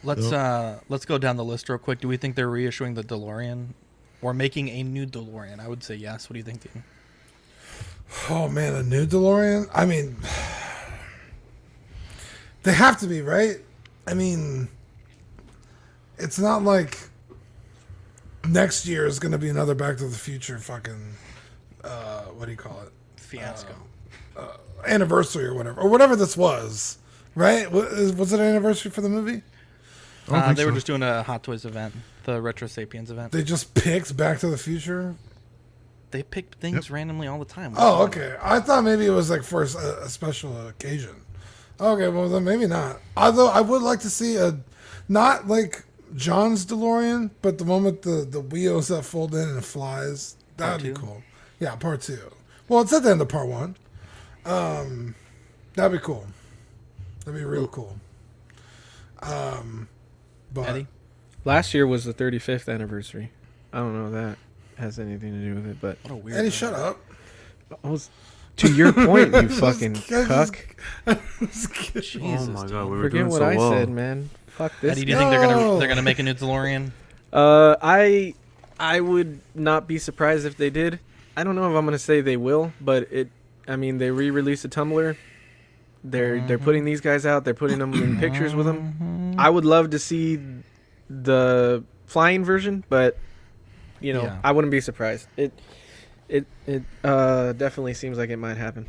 Let's go down the list real quick. Do we think they're reissuing the DeLorean or making a new DeLorean? I would say yes. What do you think, Dean? Oh man, a new DeLorean? I mean, they have to be, right? I mean, it's not like next year is going to be another Back to the Future fucking, what do you call it? Fiasco. Anniversary or whatever this was. Right? Was it an anniversary for the movie? They were just doing a Hot Toys event, the Retro Sapiens event. They just picked Back to the Future? They picked things randomly all the time. Oh, okay. I thought maybe it was like for a special occasion. Okay, well then maybe not. Although I would like to see not like John's DeLorean, but the one with the wheels that fold in and it flies. That'd be cool. Yeah, part 2. Well, it's at the end of part 1. That'd be cool. That'd be real cool. But Eddie? Last year was the 35th anniversary. I don't know if that has anything to do with it, but what a weird Eddie, shut up. To your point, you fucking cuck. Jesus, oh my god, we were Forget doing what so I well. said, man. Fuck this. Eddie, do you think they're gonna make a new DeLorean? I would not be surprised if they did. I don't know if I'm gonna say they will, but I mean, they re-released a Tumblr. They're putting these guys out. They're putting them in pictures with them. I would love to see the flying version, but I wouldn't be surprised. It definitely seems like it might happen.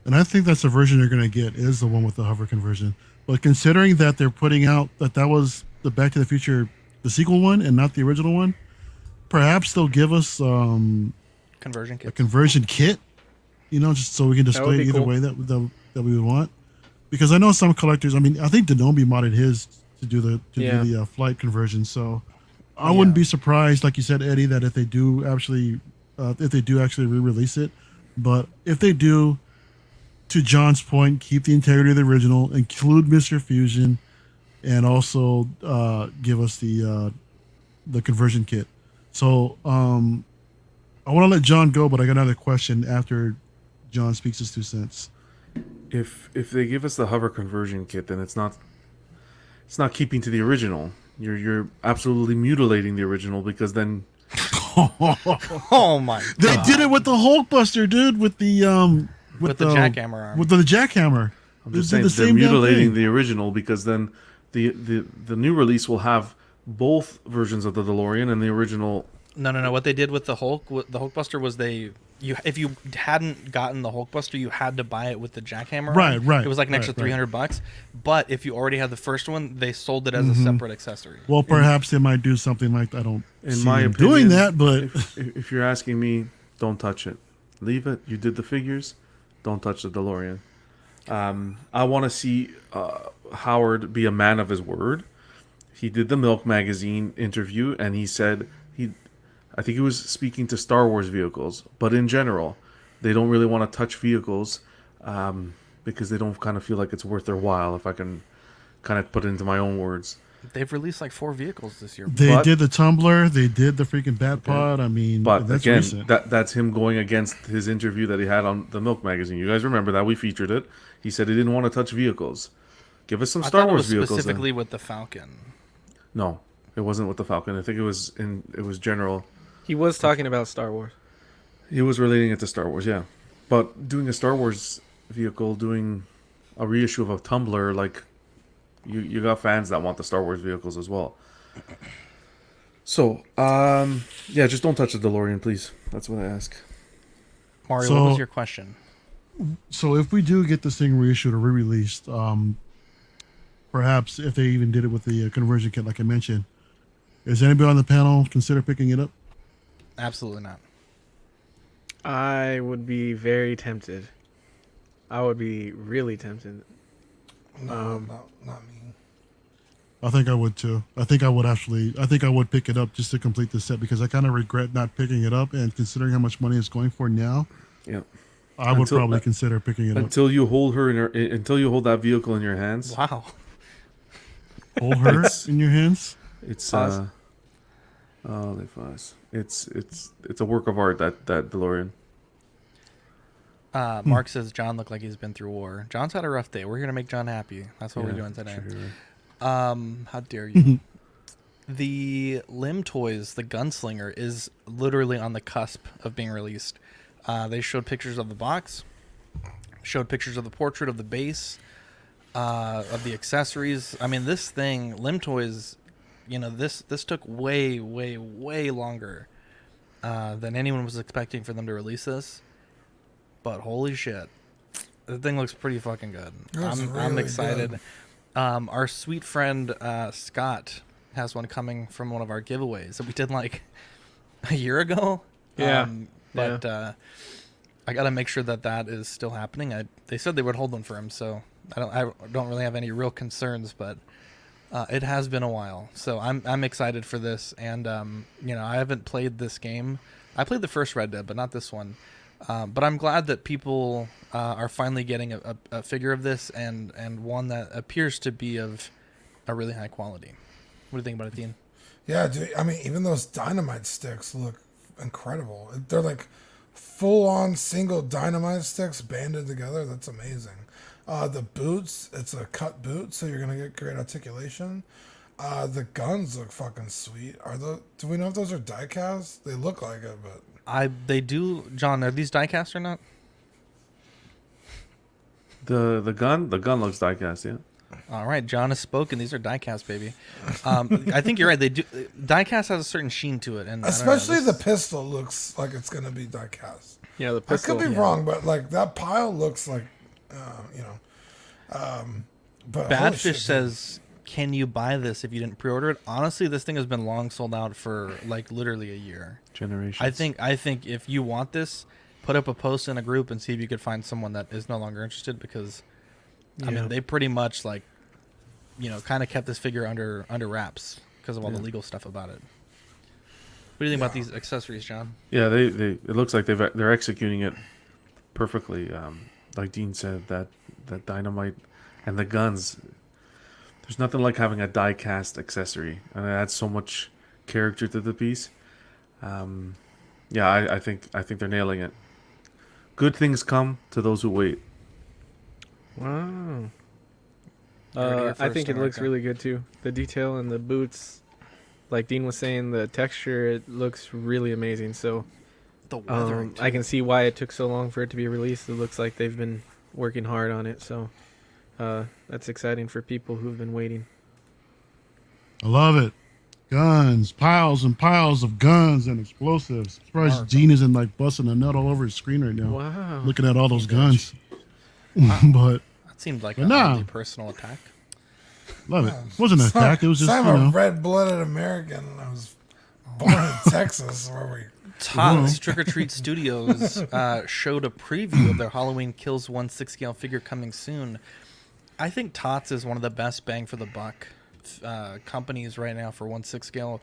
And I think that's the version you're going to get is the one with the hover conversion. But considering that they're putting out that was the Back to the Future, the sequel one, and not the original one, perhaps they'll give us conversion kit. A conversion kit, just so we can display it either cool. way that we would want. Because I know some collectors. I mean, I think Denobi modded his to do the flight conversion. So I wouldn't be surprised, like you said, Eddie, that if they do actually re-release it. But if they do, to John's point, keep the integrity of the original, include Mr. Fusion, and also give us the conversion kit. So I want to let John go, but I got another question after John speaks his 2 cents. If they give us the hover conversion kit, then it's not keeping to the original. You're absolutely mutilating the original, because then oh my god. They did it with the Hulkbuster, dude, with the jackhammer arm. With the jackhammer. I'm just saying they're mutilating the original, because then the new release will have both versions of the DeLorean and the original. No. What they did with the Hulkbuster was if you hadn't gotten the Hulkbuster, you had to buy it with the jackhammer. Right. It was like an extra $300. But if you already had the first one, they sold it as a separate accessory. Well, perhaps they might do something like that. I don't In see my them opinion, doing that, but if you're asking me, don't touch it. Leave it. You did the figures. Don't touch the DeLorean. I want to see Howard be a man of his word. He did the Milk magazine interview, and he said I think he was speaking to Star Wars vehicles, but in general, they don't really want to touch vehicles because they don't kind of feel like it's worth their while, if I can kind of put it into my own words. They've released like 4 vehicles this year. They did the Tumbler, they did the freaking Bat Pod. I mean, but that's again, recent. that's him going against his interview that he had on the Milk magazine. You guys remember that? We featured it. He said he didn't want to touch vehicles. Give us some Star Wars vehicles. Specifically then. with the Falcon. No, it wasn't with the Falcon. I think it was general. He was talking about Star Wars. He was relating it to Star Wars, yeah. But doing a Star Wars vehicle, doing a reissue of a Tumbler, like you got fans that want the Star Wars vehicles as well. So, yeah, just don't touch the DeLorean, please. That's what I ask. Mario, what was your question? So if we do get this thing reissued or re-released, perhaps if they even did it with the conversion kit, like I mentioned, is anybody on the panel consider picking it up? Absolutely not. I would be very tempted. I would be really tempted. No, not me. I think I would too. I think I would pick it up just to complete the set, because I kind of regret not picking it up, and considering how much money it's going for now, yeah, I would probably consider picking it up. Until you hold that vehicle in your hands. Wow. Hold her in your hands? It's it's a work of art, that DeLorean. Mark says John looked like he's been through war. John's had a rough day. We're here to make John happy. That's what we're doing today. Sure. How dare you? The Limb Toys, the Gunslinger, is literally on the cusp of being released. They showed pictures of the box, showed pictures of the portrait of the base, of the accessories. I mean, this thing, Limb Toys, this took way, way, way longer than anyone was expecting for them to release this. But holy shit, The thing looks pretty fucking good. I'm really excited. good. Our sweet friend Scott has one coming from one of our giveaways that we did like a year ago. Yeah. I got to make sure that is still happening. They said they would hold one for him, so I don't really have any real concerns, but it has been a while. So I'm excited for this, and I haven't played this game. I played the first Red Dead, but not this one. But I'm glad that people are finally getting a figure of this and one that appears to be of a really high quality. What do you think about it, Dean? Yeah, dude. I mean, even those dynamite sticks look incredible. They're like full-on single dynamite sticks banded together. That's amazing. The boots, it's a cut boot, so you're gonna get great articulation. The guns look fucking sweet. Do we know if those are die cast? They look like it, but They do. John, are these die cast or not? The gun looks diecast, yeah. All right, John has spoken. These are diecast, baby. I think you're right. They do. Diecast has a certain sheen to it, and especially the pistol looks like it's gonna be diecast. Yeah, the pistol. I could be wrong, but like that pile looks like, But Badfish says, "Can you buy this if you didn't pre-order it?" Honestly, this thing has been long sold out for like literally a year. Generations. I think if you want this, put up a post in a group and see if you could find someone that is no longer interested, because I mean they pretty much like, kind of kept this figure under wraps because of all the legal stuff about it. What do you think about these accessories, John? Yeah, they it looks like they're executing it perfectly. Like Dean said, that dynamite and the guns. There's nothing like having a die-cast accessory, and it adds so much character to the piece. I think they're nailing it. Good things come to those who wait. Wow. I think it looks really good too. The detail and the boots, like Dean was saying, the texture, it looks really amazing. So the weathering, I can see why it took so long for it to be released. It looks like they've been working hard on it. So that's exciting for people who've been waiting. I love it. Guns, piles and piles of guns and explosives. I'm surprised Gene isn't like busting a nut all over his screen right now. Wow. Looking at all those guns. But that seemed like a really personal attack. Love it. It wasn't an attack. It was just, I'm a red-blooded American, and I was born in Texas, where we. Tots Trick or Treat Studios showed a preview of their Halloween Kills 1/6 scale figure coming soon. I think Tots is one of the best bang for the buck companies right now for 1/6 scale.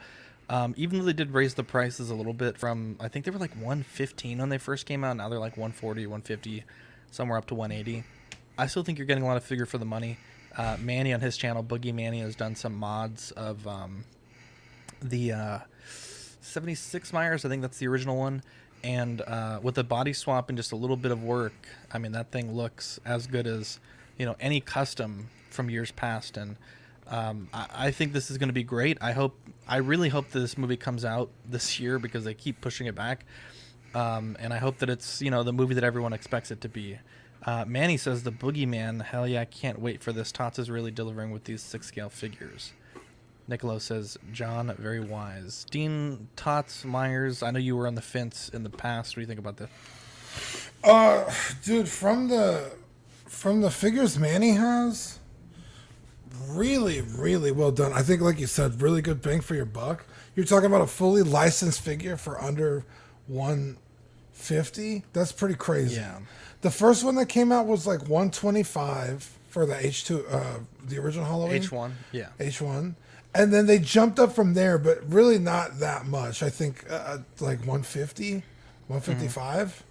Even though they did raise the prices a little bit from, I think they were like $115 when they first came out. Now they're like $140, $150, somewhere up to $180. I still think you're getting a lot of figure for the money. Manny on his channel, Boogie Manny, has done some mods of the 76 Myers. I think that's the original one. And with a body swap and just a little bit of work, I mean, that thing looks as good as, any custom from years past. And I think this is going to be great. I really hope that this movie comes out this year, because they keep pushing it back. And I hope that it's, the movie that everyone expects it to be. Manny says the Boogeyman, hell yeah, I can't wait for this. Tots is really delivering with these 6 scale figures. Nicolo says, John, very wise. Dean, Tots, Myers, I know you were on the fence in the past. What do you think about this? Dude, from the figures Manny has, really, really well done. I think, like you said, really good bang for your buck. You're talking about a fully licensed figure for under $150. That's pretty crazy. Yeah. The first one that came out was like $125 for the H2, the original Halloween. H1, yeah. H1. And then they jumped up from there, but really not that much. I think like 150, 155.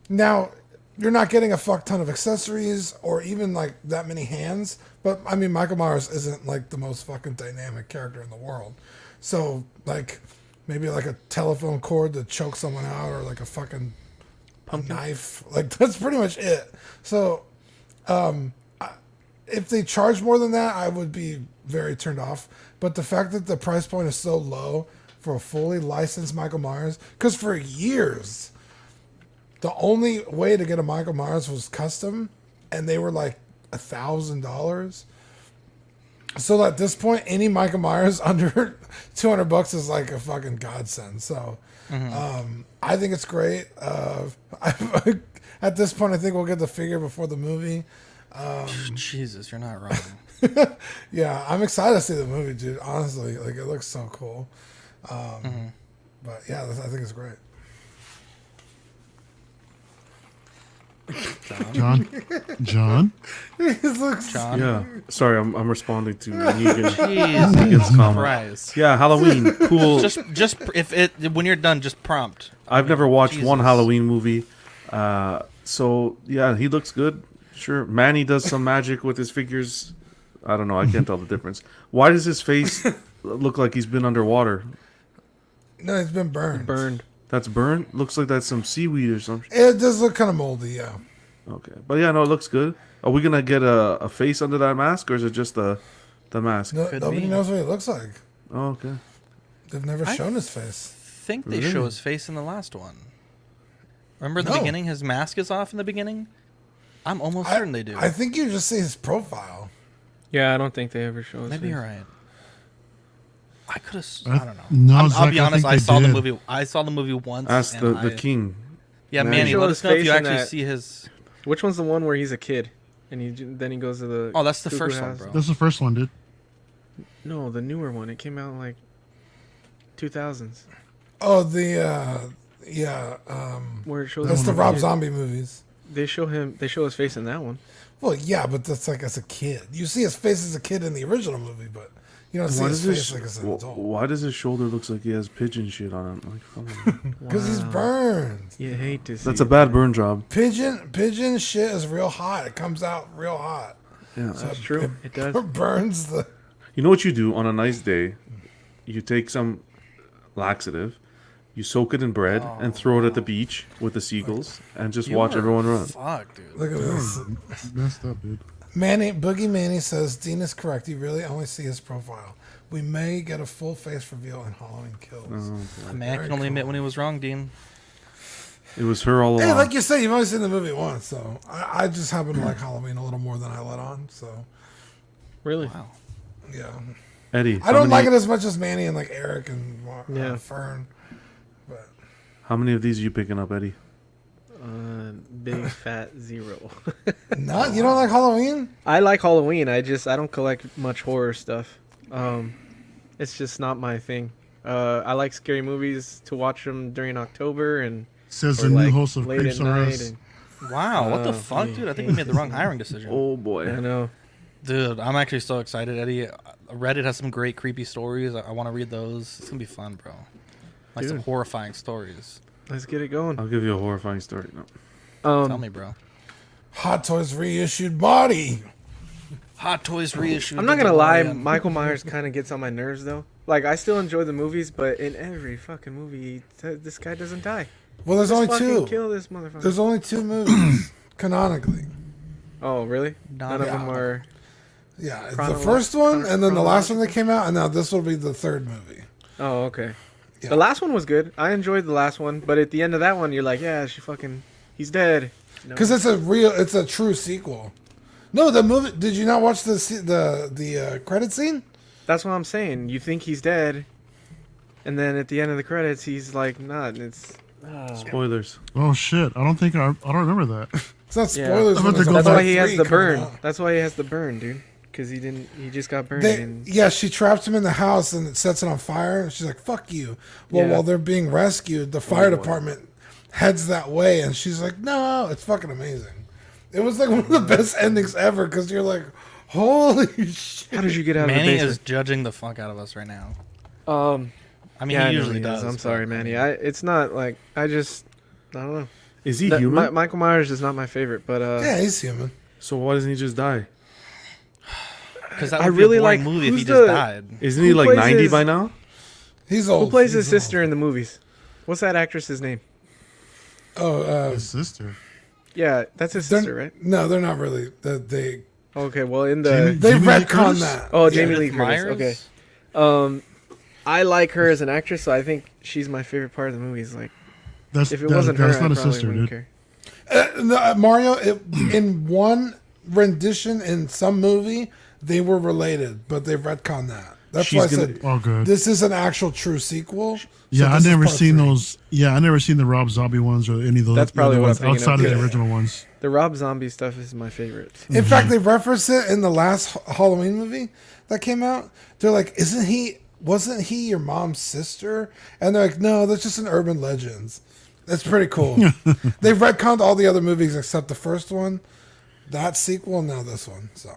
Now, you're not getting a fuck ton of accessories or even like that many hands. But I mean, Michael Myers isn't like the most fucking dynamic character in the world. So like maybe like a telephone cord to choke someone out, or like a fucking knife. Like that's pretty much it. So if they charge more than that, I would be very turned off. But the fact that the price point is so low for a fully licensed Michael Myers, because for years, the only way to get a Michael Myers was custom, and they were like $1,000. So at this point, any Michael Myers under $200 is like a fucking godsend. So I think it's great. At this point, I think we'll get the figure before the movie. Jesus, you're not wrong. Yeah, I'm excited to see the movie, dude. Honestly, like it looks so cool. But yeah, I think it's great. John. John. Yeah. Sorry, I'm responding to Negan's Jesus comment. Christ. Yeah, Halloween, cool. Just if it when you're done, just prompt. I've never watched one Jesus. Halloween movie. So yeah, he looks good. Sure. Manny does some magic with his figures. I don't know. I can't tell the difference. Why does his face look like he's been underwater? No, it's been burned. Burned. That's burnt? Looks like that's some seaweed or something. It does look kind of moldy, yeah. Okay. But yeah, no, it looks good. Are we going to get a face under that mask, or is it just the mask? No, nobody knows what he looks like. Oh, okay. They've never shown his face. I think they show his face in the last one. Remember the beginning? His mask is off in the beginning? I'm almost certain they do. I think you just see his profile. Yeah, I don't think they ever show his Maybe face. you're right. I could have. I don't know. No, I'll be Zach, I honest. think I they saw the did. movie. I saw the movie once. Ask and the king. Yeah, Manny. Manny. Show Let his us know if face you in actually that- see his. Which one's the one where he's a kid and then he goes to the? Oh, that's the cuckoo first one, house? bro. That's the first one, dude. No, the newer one. It came out in like 2000s. Oh, Where it shows that's him the as a Rob kid. Zombie movies. They show his face in that one. Well, yeah, but that's like as a kid. You see his face as a kid in the original movie, but you don't see Why his does face like as an adult. why does his shoulder looks like he has pigeon shit on it? Like, come on. Because he's burned. You hate to see. That's a bad burn job. Pigeon shit is real hot. It comes out real hot. Yeah. So That's true. It does. burns the. You know what you do on a nice day? You take some laxative, you soak it in bread, and throw it at the beach with the seagulls, and just watch everyone run. Fuck, dude. Look at this. Messed up, dude. Boogie Manny says Dean is correct. You really only see his profile. We may get a full face reveal in Halloween Kills. A man can only admit when he was wrong, Dean. It was her all along. Hey, like you said, you've only seen the movie once, so I just happen to like Halloween a little more than I let on. So Really? Wow. yeah, Eddie, I don't like it as much as Manny and like Eric and Yeah. Fern. But How many of these are you picking up, Eddie? Big fat 0. not you don't like Halloween? I like Halloween. I don't collect much horror stuff. It's just not my thing. I like scary movies to watch them during October and Says or, the new like, host of late Creeps at R night. Us. And, Wow, what the fuck, dude? I think we made the wrong hiring decision. Oh boy. I know. Dude, I'm actually so excited, Eddie. Reddit has some great creepy stories. I want to read those. It's gonna be fun, bro. Like some Dude. horrifying stories. Let's get it going. I'll give you a horrifying story. No. Tell me, bro. Hot Toys reissued body. Hot Toys reissued. I'm not gonna lie, Michael Myers kind of gets on my nerves though. Like I still enjoy the movies, but in every fucking movie, this guy doesn't die. Well, there's Just only fucking two. Kill this motherfucker. There's only 2 movies canonically. Oh really? None of them are. Yeah, it's the first one, and then the last one that came out, and now this will be the 3rd movie. Oh okay. Yeah. The last one was good. I enjoyed the last one, but at the end of that one, you're like, yeah, he's dead. No. Because it's a true sequel. No, the movie. Did you not watch the credit scene? That's what I'm saying. You think he's dead, and then at the end of the credits, he's like not. It's Spoilers. Oh shit! I don't remember that. It's not spoilers. I'm when about to there's go a That's back. why part he has 3 the coming burn. out. That's why he has the burn, dude. Because he just got burned. and Yeah, she traps him in the house and it sets it on fire. And she's like, "Fuck you." Well, Yeah. while they're being rescued, the fire department heads that way, and she's like, "No, it's fucking amazing." It was like one of the best endings ever because you're like, "Holy shit!" How did you get out Manny of the is basement? judging the fuck out of us right now. I mean, Yeah, I he know usually he does. I'm but- sorry, Manny. It's not like I don't know. Is he human? Michael Myers is not my favorite, but Yeah, he's human. So why doesn't he just die? Because that I would really be a boring like- movie if he who's just the- died. Isn't he Who like plays 90 his- by now? He's old. who plays his He's old. sister in the movies? What's that actress's name? Oh, His sister. Yeah, that's his they're- sister, right? No, they're not really. They Okay, well in the Jamie- they Jamie Lee retconned Curtis? that. oh Yeah. Jamie Lee Edith Curtis. Myers? Okay, I like her as an actress, so I think she's my favorite part of the movies. Like That's if it wasn't her, that's I not a probably sister, wouldn't dude. care. No, Mario, in one rendition in some movie, they were related, but they retconned that. That's why I gonna, said, Oh, good. this is an actual true sequel. So Yeah, I this is never part seen 3. those. Yeah, I never seen the Rob Zombie ones or any of those. That's probably other what ones I'm thinking outside of, of the too. original ones. The Rob Zombie stuff is my favorite. In fact, they reference it in the last Halloween movie that came out. They're like, wasn't he your mom's sister? And they're like, no, that's just an urban legend. That's pretty cool. They've retconned all the other movies except the first one, that sequel, and now this one. So,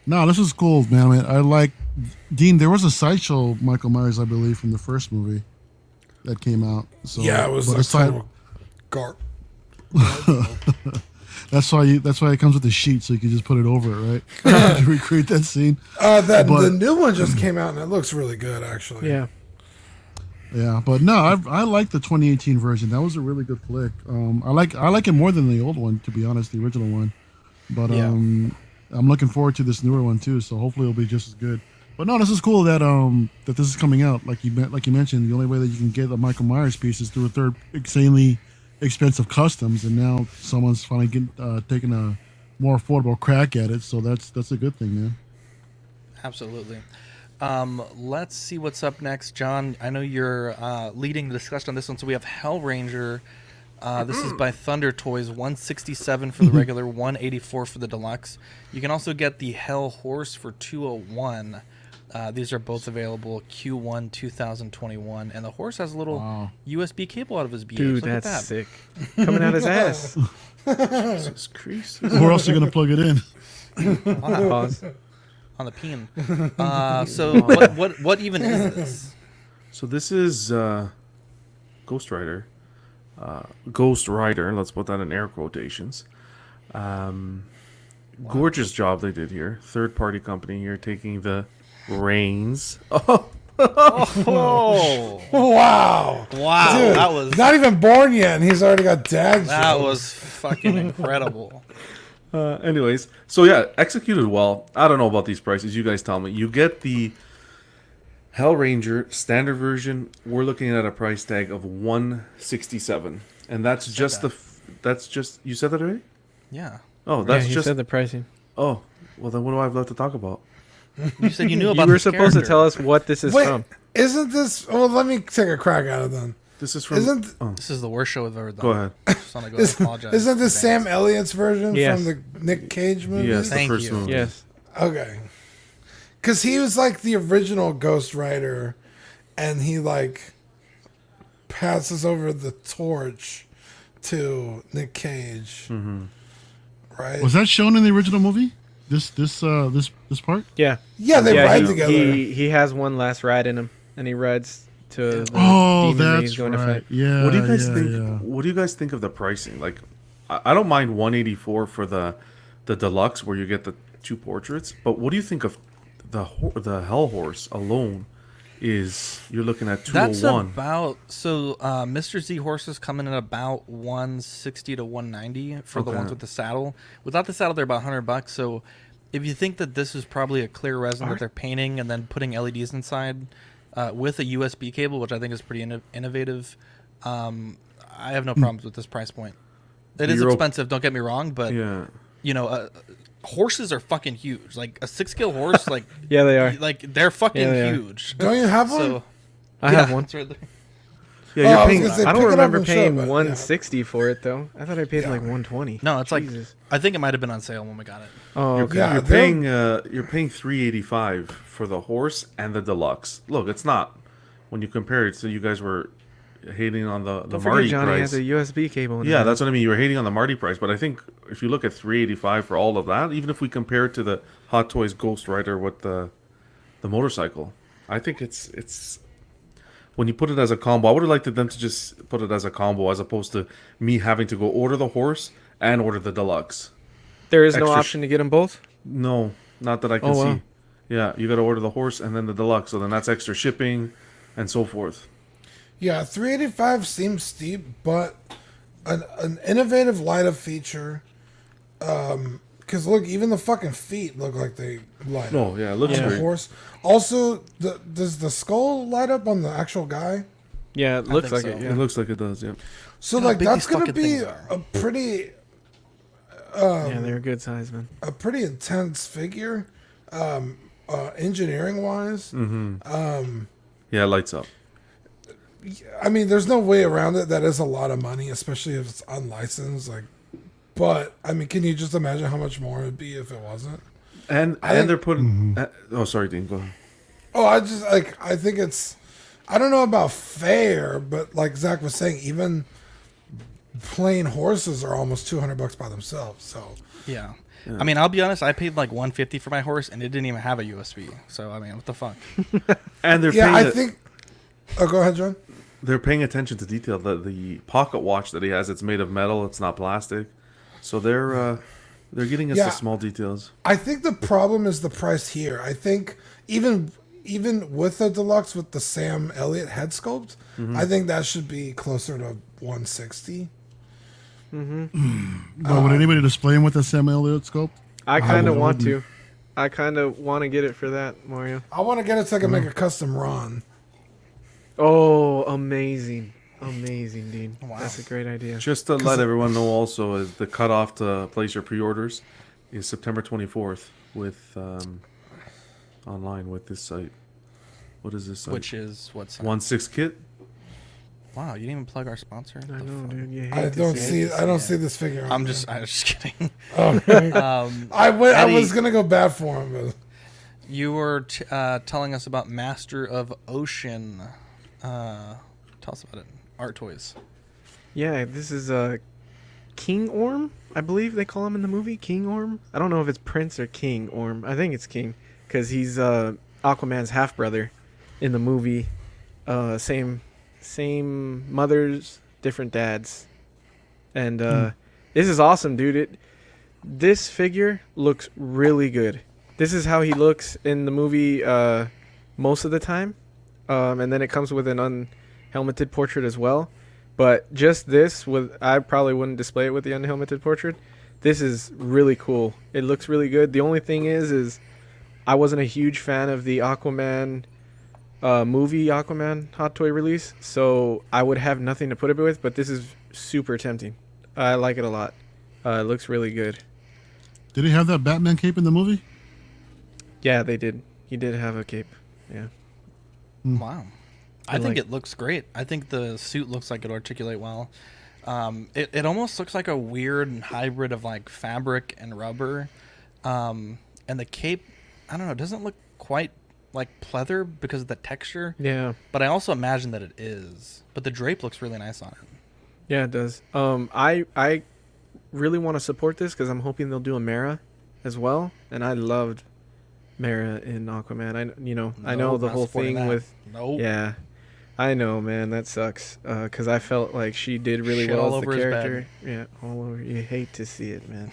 No, this is cool, man. I like Dean. There was a sideshow Michael Myers, I believe, from the first movie that came out. So yeah, it was but like aside, total garp. that's why it comes with a sheet, so you can just put it over it, right? To recreate that scene. The new one just came out, and it looks really good, actually. Yeah. Yeah, but no, I like the 2018 version. That was a really good flick. I like it more than the old one, to be honest, the original one. But Yeah. I'm looking forward to this newer one too. So hopefully it'll be just as good. But no, this is cool that that this is coming out. Like you mentioned, the only way that you can get a Michael Myers piece is through a third insanely expensive customs, and now someone's finally taking a more affordable crack at it. So that's a good thing, man. Absolutely. Let's see what's up next, John. I know you're leading the discussion on this one, so we have Hellranger. This is by Thunder Toys, 167 for the regular, 184 for the deluxe. You can also get the Hell Horse for 201. These are both available Q1 2021, and the horse has a little USB cable out of his BH. Dude, Look at that's that. sick. Coming out his ass. Jesus Christ. Where else are you gonna plug it in? Pause. On the peen. So what even is this? So this is Ghost Rider. Ghost Rider, let's put that in air quotations. Gorgeous job they did here. Third party company here taking the reins. Oh. Wow. Dude, That was not even born yet, and he's already got dad that jokes. was fucking incredible. Anyways, so yeah, executed well. I don't know about these prices. You guys tell me. You get the Hellranger standard version. We're looking at a price tag of $167, and that's just that's just you said that already. Yeah. Oh, that's you just said the pricing. Oh, well then what do I have left to talk about? You said you knew about You were this supposed to character. tell us what this is Wait, from. isn't this? Well, let me take a crack at it then. This is from. Isn't This is the worst show we've ever done. Go ahead. Just want to go apologize. isn't this in Sam advance. Elliott's version Yes. from the Nick Cage movie? Yes, the Thank first you. movie. Yes. Okay. Because he was like the original Ghost Rider, and he like passes over the torch to Nick Cage. Mm-hmm. Right? Was that shown in the original movie? This part? Yeah. Yeah, they ride together. He has one last ride in him, and he rides to the Oh, demon that that's he's going to right. fight. Yeah. What do you guys yeah, think? yeah. What do you guys think of the pricing? Like, I don't mind 184 for the deluxe where you get the two portraits, but what do you think of the Hell Horse alone? Is you're looking at 201? That's about Mr. Z horses coming in about 160 to 190 for the Okay. ones with the saddle. Without the saddle, they're about $100. So if you think that this is probably a clear resin that they're painting and then putting LEDs inside with a USB cable, which I think is pretty innovative, I have no problems with this price point. It is expensive, don't get me wrong, but Yeah. you know, horses are fucking huge. Like a 6-scale horse, like Yeah, they are. like they're fucking Yeah, they are. huge. Don't you have one? So I have one. it's right there. Yeah, Oh, you're I was paying. gonna say, I don't pick it up remember and show, paying but, yeah. 160 for it though. I thought I paid like 120. No, it's Jesus. like I think it might have been on sale when we got it. Oh, okay. Yeah, You're they're- paying. You're paying $385 for the horse and the deluxe. Look, it's not when you compare it. So you guys were hating on the Don't Marty forget Johnny price. has a USB cable. In Yeah, it. that's what I mean. You were hating on the Marty price, but I think if you look at $385 for all of that, even if we compare it to the Hot Toys Ghost Rider with the motorcycle, I think it's when you put it as a combo. I would have liked them to just put it as a combo as opposed to me having to go order the horse and order the deluxe. There is no extra option to get them both. No, not that I can Oh, wow. see. Yeah, you got to order the horse and then the deluxe, so then that's extra shipping and so forth. Yeah, 385 seems steep, but an innovative light up feature. Because look, even the fucking feet look like they light up. No, yeah, it looks on the great. horse. Also, does the skull light up on the actual guy? Yeah, it looks like think it. so. Yeah. It looks like it does. Yeah. So Look how like big that's these gonna fucking be things are. a pretty Yeah, they're a good size, man. intense figure. engineering wise, yeah, lights up. I mean, there's no way around it. That is a lot of money, especially if it's unlicensed. Like, but I mean, can you just imagine how much more it'd be if it wasn't? And they're putting. Oh, sorry, Dean. Go ahead. Oh, I think it's. I don't know about fair, but like Zach was saying, even plain horses are almost $200 by themselves. So yeah. I mean, I'll be honest. I paid like $150 for my horse, and it didn't even have a USB. So I mean, what the fuck? And they're yeah, I think. Oh, go ahead, John. They're paying attention to detail. The pocket watch that he has, it's made of metal. It's not plastic. So they're getting us the small details. I think the problem is the price here. I think even with the deluxe with the Sam Elliott head sculpt, I think that should be closer to 160. But would anybody display him with a Sam Elliott sculpt? I kind of want to. I kind of want to get it for that, Mario. I want to get it so I can make a custom Ron. Oh, amazing. Amazing, Dean. Wow. That's a great idea. Just to let everyone know also, is the cutoff to place your pre-orders is September 24th with online with this site. What is this site? Which is what site? 1/6 Kit. Wow, you didn't even plug our sponsor? I know, dude. You hate I don't see this figure. I'm just kidding. Okay. I was gonna go bad for him, but you were telling us about Master of Ocean. Tell us about it. Art toys. Yeah, this is King Orm, I believe they call him in the movie. King Orm. I don't know if it's Prince or King Orm. I think it's King because he's Aquaman's half brother in the movie. Same mothers, different dads, and this is awesome, dude. This figure looks really good. This is how he looks in the movie most of the time, and then it comes with an unhelmeted portrait as well. But just this, I probably wouldn't display it with the unhelmeted portrait. This is really cool. It looks really good. The only thing is I wasn't a huge fan of the Aquaman movie Aquaman hot toy release, so I would have nothing to put it with, but this is super tempting. I like it a lot. It looks really good. Did he have that Batman cape in the movie? Yeah, they did. He did have a cape. Yeah. Wow. I think it looks great. I think the suit looks like it articulate well. It almost looks like a weird hybrid of like fabric and rubber. And the cape, I don't know, it doesn't look quite like pleather because of the texture. Yeah. But I also imagine that it is. But the drape looks really nice on it. Yeah, it does. I really want to support this because I'm hoping they'll do a Mera as well. And I loved Mera in Aquaman. I know the whole thing with. Yeah. I know, man. That sucks. Because I felt like she did really Shit well all as the over his bed. character. Yeah, all over. You hate to see it, man.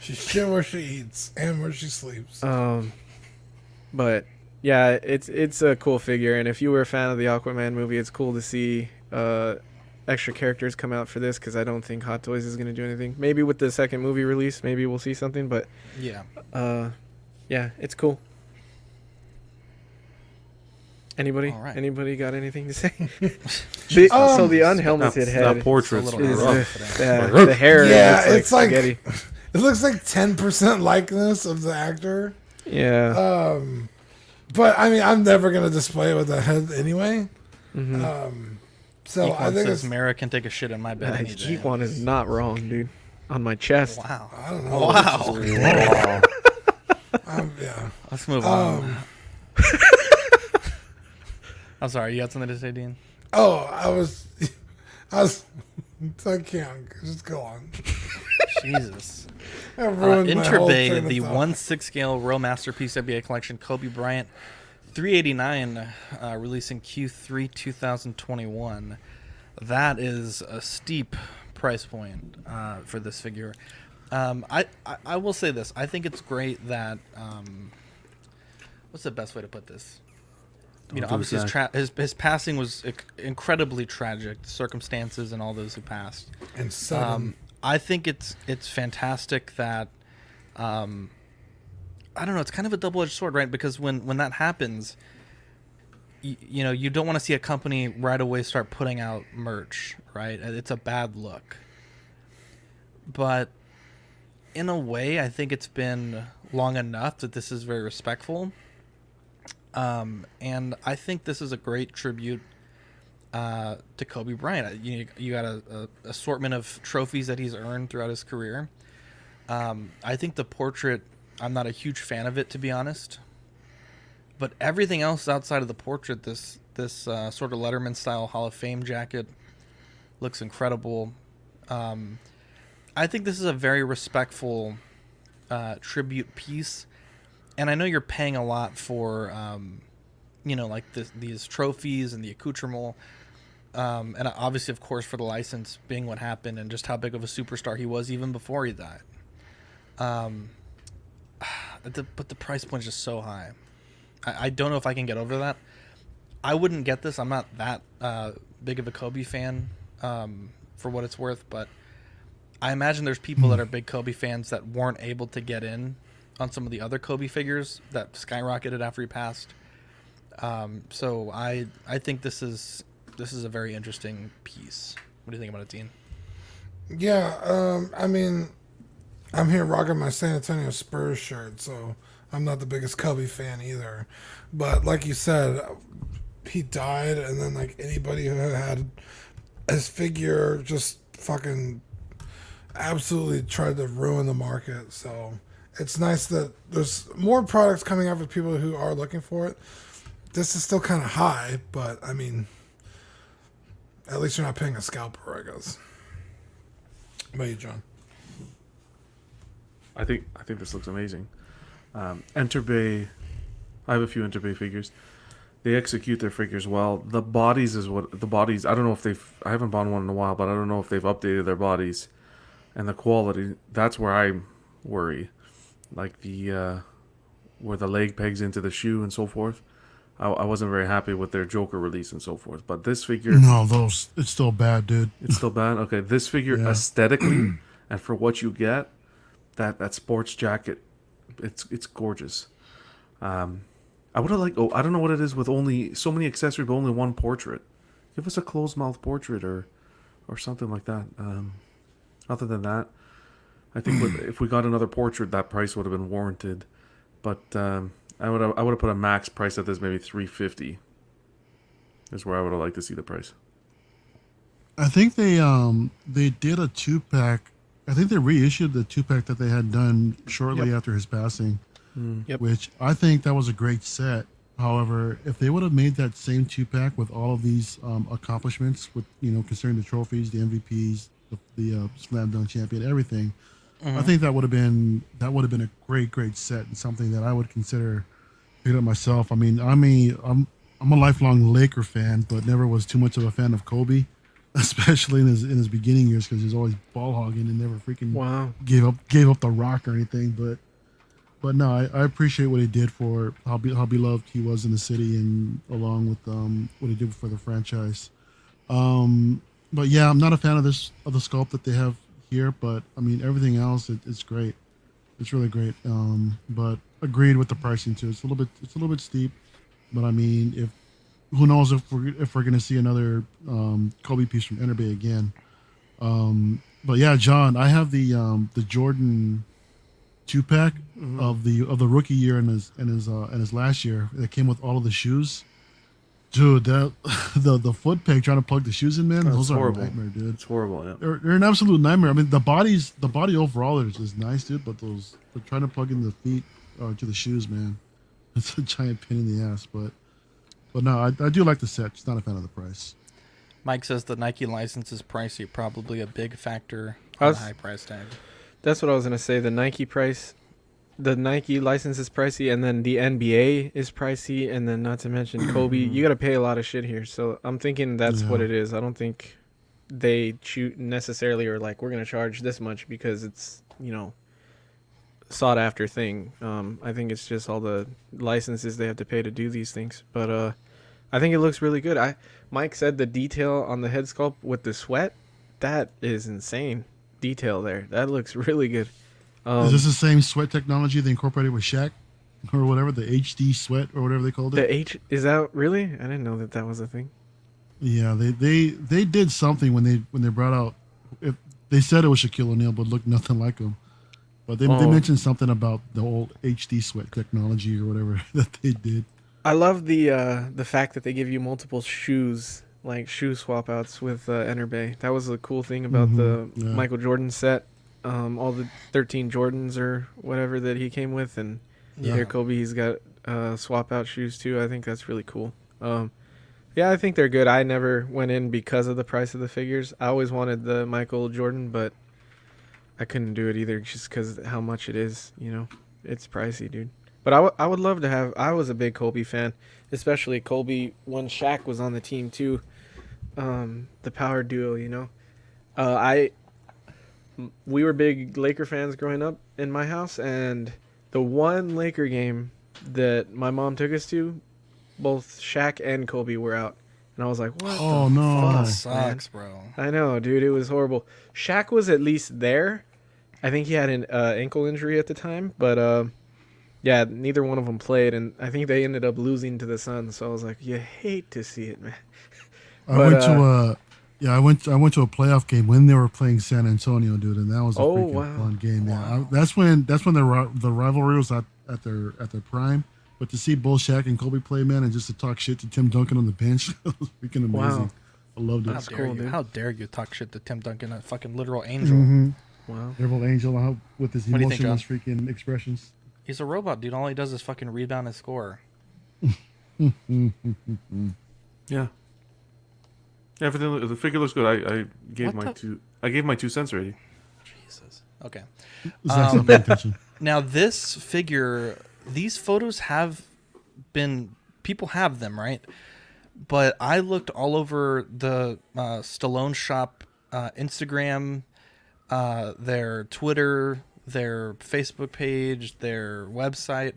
she shit where she eats and where she sleeps. But yeah, it's a cool figure, and if you were a fan of the Aquaman movie, it's cool to see extra characters come out for this because I don't think Hot Toys is going to do anything. Maybe with the second movie release, maybe we'll see something. But yeah, it's cool. Anybody? All right. Anybody got anything to say? So the unhelmeted head. That portrait's the hair. Yeah, it's like spaghetti. It looks like 10% likeness of the actor. Yeah. But I mean, I'm never gonna display it with a head anyway. So Equan I think says Mara can take a shit in my bed. any day. Equan is not wrong, dude. On my chest. Wow. I don't know. Wow. Yeah. Let's move on. I'm sorry. You had something to say, Dean? Oh, I can't. Just go on. Jesus. Interbay, the 1/6 scale Royal Masterpiece FBA Collection, Kobe Bryant, $389, releasing Q3 2021. That is a steep price point for this figure. I will say this. I think it's great that. What's the best way to put this? Obviously his passing was incredibly tragic, the circumstances and all those who passed. And sudden. I think it's fantastic that I don't know, it's kind of a double-edged sword, right? Because when that happens, you don't want to see a company right away start putting out merch, right? It's a bad look. But in a way, I think it's been long enough that this is very respectful. And I think this is a great tribute to Kobe Bryant. You got a assortment of trophies that he's earned throughout his career. I think the portrait, I'm not a huge fan of it, to be honest. But everything else outside of the portrait, this sort of Letterman style Hall of Fame jacket looks incredible. I think this is a very respectful tribute piece, and I know you're paying a lot for like these trophies and the accoutrement, and obviously, of course, for the license being what happened and just how big of a superstar he was even before he died. But the price point is just so high. I don't know if I can get over that. I wouldn't get this. I'm not that big of a Kobe fan, for what it's worth, but I imagine there's people that are big Kobe fans that weren't able to get in on some of the other Kobe figures that skyrocketed after he passed. So I think this is a very interesting piece. What do you think about it, Dean? Yeah, I mean, I'm here rocking my San Antonio Spurs shirt, so I'm not the biggest Kobe fan either. But like you said, he died, and then like anybody who had his figure just fucking absolutely tried to ruin the market. So it's nice that there's more products coming out for people who are looking for it. This is still kind of high, but I mean, at least you're not paying a scalper, I guess. What about you, John? I think this looks amazing. Enterbay, I have a few Enterbay figures. They execute their figures well. The bodies, I don't know if I haven't bought one in a while, but I don't know if they've updated their bodies. And the quality, that's where I worry. Like where the leg pegs into the shoe and so forth. I wasn't very happy with their Joker release and so forth. But this figure... No, it's still bad, dude. It's still bad? Okay, this figure aesthetically and for what you get, that sports jacket, it's gorgeous. I would have liked... I don't know what it is with only so many accessories but only one portrait. Give us a closed mouth portrait or something like that. Other than that, I think if we got another portrait, that price would have been warranted. But I would have put a max price at this, maybe $350. Is where I would have liked to see the price. I think they did a 2-pack. I think they reissued the 2-pack that they had done shortly after his passing. Yep. Which I think that was a great set. However, if they would have made that same 2-pack with all of these accomplishments, with considering the trophies, the MVPs, the slam dunk champion, everything, I think that would have been a great set and something that I would consider picking up myself. I mean, I'm a lifelong Laker fan, but never was too much of a fan of Kobe, especially in his beginning years, because he was always ball hogging and never freaking gave up the rock or anything. But no, I appreciate what he did for how beloved he was in the city, and along with what he did for the franchise. But yeah, I'm not a fan of the sculpt that they have here, but I mean everything else, it's great. It's really great. But agreed with the pricing too. It's a little bit steep, but I mean, who knows if we're gonna see another Kobe piece from Enterbay again. But yeah, John, I have the Jordan 2-pack of the rookie year and his last year that came with all of the shoes. Dude, the foot peg trying to plug the shoes in, man, those are a nightmare, dude. It's horrible, yeah. They're an absolute nightmare. I mean, the body overall is nice, dude, but they're trying to plug in the feet to the shoes, man. It's a giant pain in the ass, but no, I do like the set. Just not a fan of the price. Mike says the Nike license is pricey, probably a big factor on the high price tag. That's what I was gonna say. The Nike license is pricey, and then the NBA is pricey, and then not to mention Kobe. You got to pay a lot of shit here, so I'm thinking that's what it is. I don't think they necessarily are like, we're gonna charge this much because it's sought after thing. I think it's just all the licenses they have to pay to do these things. But I think it looks really good. Mike said the detail on the head sculpt with the sweat, that is insane detail there. That looks really good. Is this the same sweat technology they incorporated with Shaq or whatever, the HD sweat or whatever they called it? Is that really? I didn't know that was a thing. Yeah, they did something when they brought out. They said it was Shaquille O'Neal, but looked nothing like him. But they mentioned something about the old HD sweat technology or whatever that they did. I love the fact that they give you multiple shoes, like shoe swap outs with Enter Bay. That was a cool thing about the Michael Jordan set. All the 13 Jordans or whatever that he came with, and here Kobe, he's got swap out shoes too. I think that's really cool. Yeah, I think they're good. I never went in because of the price of the figures. I always wanted the Michael Jordan, but I couldn't do it either just because how much it is. You know, it's pricey, dude. But I would love to have. I was a big Kobe fan, especially Kobe when Shaq was on the team too. The power duo, you know. We were big Laker fans growing up in my house, and the one Laker game that my mom took us to, both Shaq and Kobe were out. And I was like, what Oh, the no. fuck, That sucks, man? bro. I know, dude. It was horrible. Shaq was at least there. I think he had an ankle injury at the time. But, yeah, neither one of them played. And I think they ended up losing to the Suns. So I was like, you hate to see it, man. I went to a playoff game when they were playing San Antonio, dude, and that was a freaking fun game. Yeah, that's when the rivalry was at their prime. But to see both Shaq and Kobe play, man, and just to talk shit to Tim Duncan on the bench, that was freaking amazing. Wow. I loved it. How dare you? How dare you talk shit to Tim Duncan, a fucking literal angel? Wow. Literal angel with his What do you think, emotionless freaking expressions. He's a robot, dude. All he does is fucking rebound and score. Yeah. Yeah, the figure looks good. I gave What my the- I gave my 2 cents already. Jesus. Okay. Zach's not paying attention. Now this figure, these photos have been, people have them, right? But I looked all over the Stallone shop Instagram, their Twitter, their Facebook page, their website,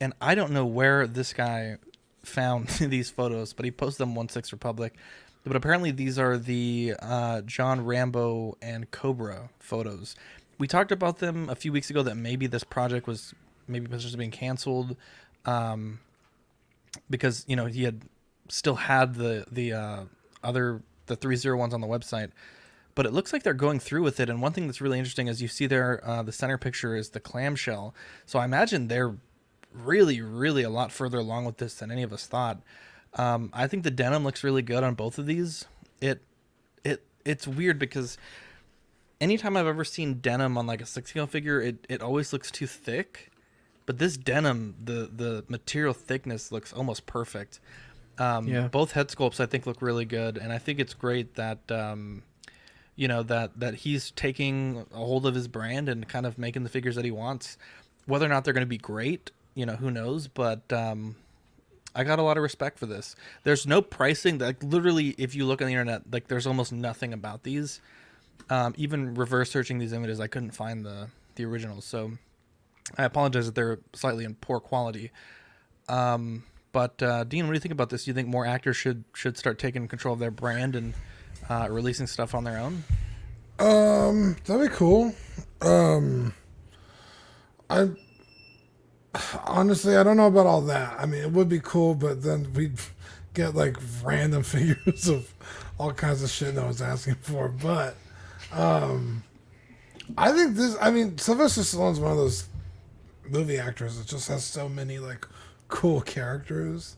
and I don't know where this guy found these photos, but he posted them on Sixth Republic. But apparently these are the John Rambo and Cobra photos. We talked about them a few weeks ago that maybe this project was potentially being canceled because, you know, he had still had the 301s on the website. But it looks like they're going through with it. And one thing that's really interesting is you see there, the center picture is the clamshell. So I imagine they're really, really a lot further along with this than any of us thought. I think the denim looks really good on both of these. It's weird because anytime I've ever seen denim on like a 6 scale figure, it always looks too thick. But this denim, the material thickness looks almost perfect. Both head sculpts I think look really good, and I think it's great that that he's taking a hold of his brand and kind of making the figures that he wants. Whether or not they're going to be great, who knows? But I got a lot of respect for this. There's no pricing. Like literally, if you look on the internet, like there's almost nothing about these. Even reverse searching these images, I couldn't find the originals. So I apologize that they're slightly in poor quality. But Dean, what do you think about this? Do you think more actors should start taking control of their brand and releasing stuff on their own? That'd be cool. I honestly, I don't know about all that. I mean, it would be cool, but then we'd get like random figures of all kinds of shit no one's asking for. But I think Sylvester Stallone's one of those movie actors that just has so many like cool characters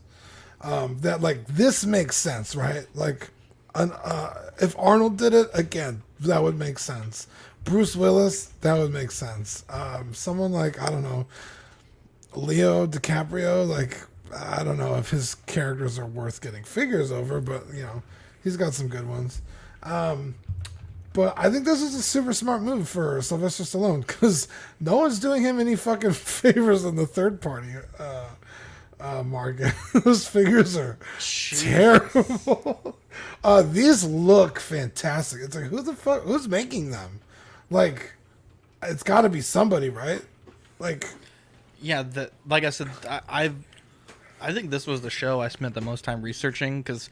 that like this makes sense, right? Like, if Arnold did it again, that would make sense. Bruce Willis, that would make sense. Someone like, I don't know, Leo DiCaprio, like, I don't know if his characters are worth getting figures over, but he's got some good ones. But I think this is a super smart move for Sylvester Stallone because no one's doing him any fucking favors in the third party market. Those figures are terrible. These look fantastic. It's like, who's making them? Like, it's got to be somebody, right? Like, yeah. Like I said, I think this was the show I spent the most time researching because,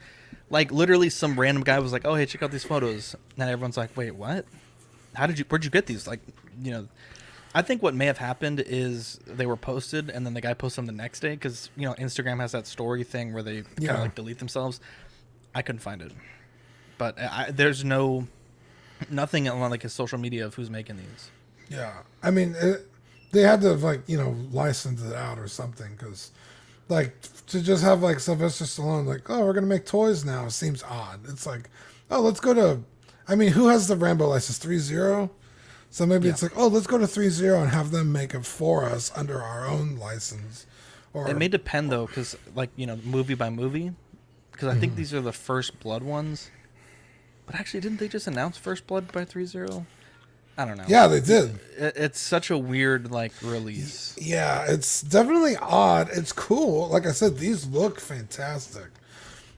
like, literally some random guy was like, "Oh, hey, check out these photos," and everyone's like, "Wait, what? Where'd you get these?" Like, I think what may have happened is they were posted and then the guy posted them the next day because Instagram has that story thing where they kind of like delete themselves. I couldn't find it, but there's nothing on like his social media of who's making these. Yeah, I mean, they had to have, like, license it out or something because Like to just have like Sylvester Stallone, like, oh, we're gonna make toys now, seems odd. It's like, oh, let's go to. I mean, who has the Rambo license? 3-0. So maybe it's like, oh, let's go to 3-0 and have them make it for us under our own license. Or It may depend though, because like movie by movie, because I think these are the First Blood ones. But actually, didn't they just announce First Blood by 3-0? I don't know. Yeah, they did. It's such a weird like release. Yeah, it's definitely odd. It's cool. Like I said, these look fantastic.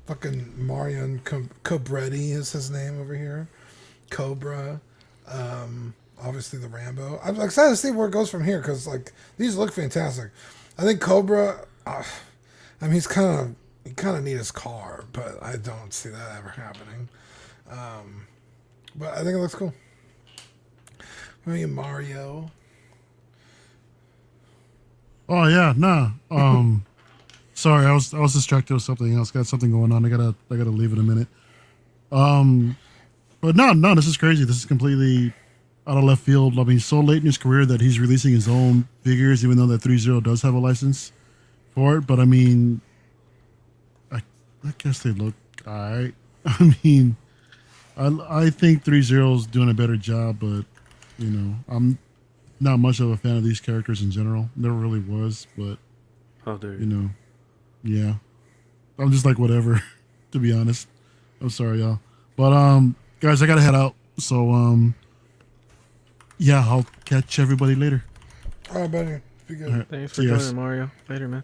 Fucking Marion Cobretti is his name over here. Cobra. Obviously the Rambo. I'm excited to see where it goes from here because like these look fantastic. I think Cobra. I mean, he kind of need his car, but I don't see that ever happening. But I think it looks cool. Maybe Mario. Oh yeah, nah. Sorry, I was distracted with something else. Got something going on. I gotta leave in a minute. But no, this is crazy. This is completely out of left field. I mean, so late in his career that he's releasing his own figures, even though that 3-0 does have a license for it. But I mean, I guess they look alright. I mean, I think 3-0 is doing a better job, but I'm not much of a fan of these characters in general. Never really was, but how dare you? Yeah, I'm just like whatever. To be honest, I'm sorry, y'all. But guys, I gotta head out. So yeah, I'll catch everybody later. All right, buddy. Be good. Right. Thanks for joining, Mario. Later, man.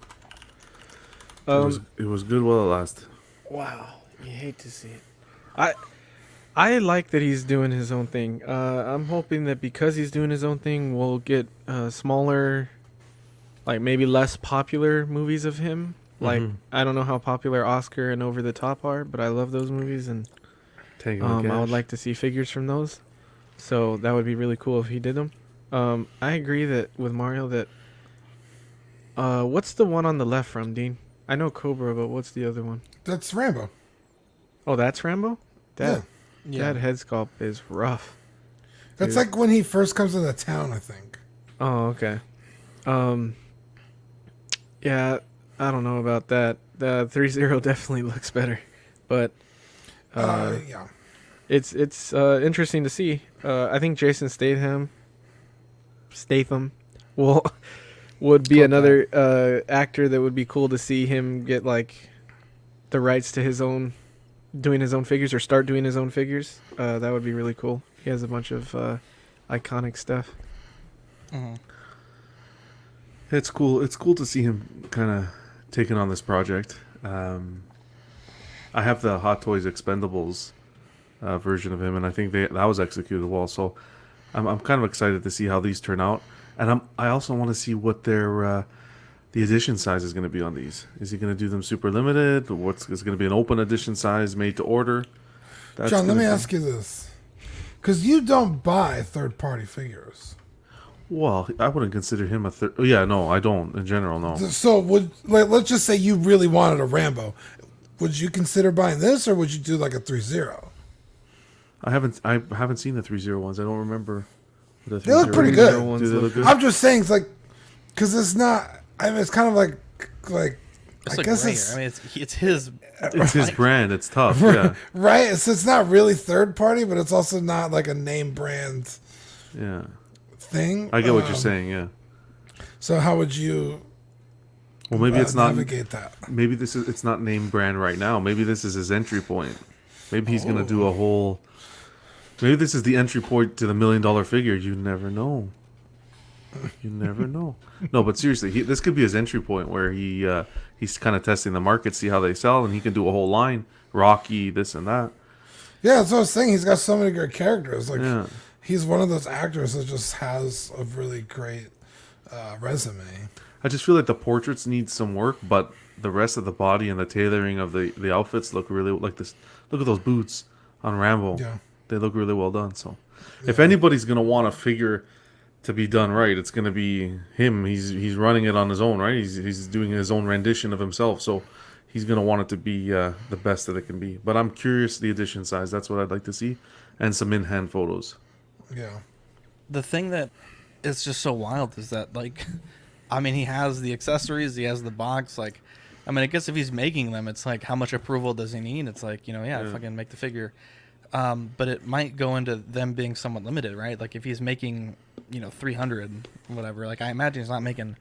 It was good while it lasted. Wow, you hate to see it. I like that he's doing his own thing. I'm hoping that because he's doing his own thing, we'll get smaller, like maybe less popular movies of him. Like I don't know how popular Oscar and Over the Top are, but I love those movies, and I would like to see figures from those. So that would be really cool if he did them. I agree that with Mario that. What's the one on the left from Dean? I know Cobra, but what's the other one? That's Rambo. Oh, that's Rambo. Yeah. That head sculpt is rough. It's like when he first comes into town, I think. Oh, okay. Yeah, I don't know about that. The 3-0 definitely looks better, but yeah, it's interesting to see. I think Jason Statham would be another actor that would be cool to see him get like the rights to his own. Doing his own figures or start doing his own figures. That would be really cool. He has a bunch of iconic stuff. It's cool. It's cool to see him kind of taking on this project. I have the Hot Toys Expendables version of him, and I think that was executed well. So I'm kind of excited to see how these turn out, and I also want to see what their the edition size is going to be on these. Is he going to do them super limited? What's is going to be an open edition size made to order? John, let me ask you this, because you don't buy third-party figures. Well, I wouldn't consider him a third. Oh, yeah, no, I don't. In general, no. So let's just say you really wanted a Rambo. Would you consider buying this, or would you do like a 3-0? I haven't seen the 3-0 ones. I don't remember. They look pretty good. Do they look good? I'm just saying, it's like, because it's not. I mean, it's kind of like It's I guess it's. I mean, it's his. It's his brand. It's tough. Yeah. Right. So it's not really third party, but it's also not like a name brand. Yeah. Thing. I get what you're saying. Yeah. So how would you? Well, maybe it's not navigate that. Maybe it's not name brand right now. Maybe this is his entry point. Maybe he's gonna do a whole. Maybe this is the entry point to the $1 million figure. You never know. You never know. No, but seriously, this could be his entry point where he's kind of testing the market, see how they sell, and he can do a whole line, Rocky, this and that. Yeah, that's what I was saying. He's got so many great characters. Like he's one of those actors that just has a really great resume. I just feel like the portraits need some work, but the rest of the body and the tailoring of the outfits look really like this. Look at those boots on Rambo. Yeah, they look really well done. So, if anybody's gonna want a figure to be done right, it's gonna be him. He's running it on his own, right? He's doing his own rendition of himself, so he's gonna want it to be the best that it can be. But I'm curious the edition size. That's what I'd like to see, and some in-hand photos. Yeah. The thing that is just so wild is that like I mean, he has the accessories, he has the box. Like, I mean, I guess if he's making them, it's like, how much approval does he need? It's like, fucking make the figure. But it might go into them being somewhat limited, right? Like, if he's making, 300, whatever. Like, I imagine he's not making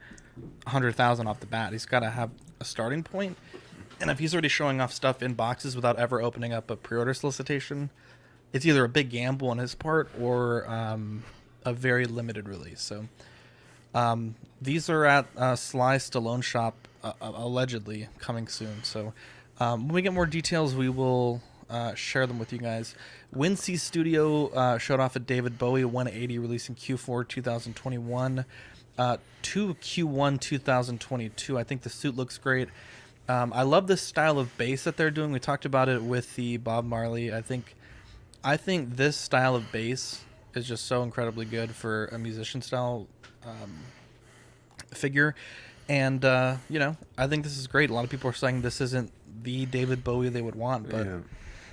100,000 off the bat. He's got to have a starting point. And if he's already showing off stuff in boxes without ever opening up a pre-order solicitation, it's either a big gamble on his part or a very limited release. So these are at Sly Stallone shop, allegedly coming soon. So when we get more details, we will share them with you guys. Wincy Studio showed off a David Bowie 180 releasing Q4 2021 to Q1 2022. I think the suit looks great. I love this style of bass that they're doing. We talked about it with the Bob Marley. I think this style of bass is just so incredibly good for a musician style figure. And, I think this is great. A lot of people are saying this isn't the David Bowie they would want. But, I mean,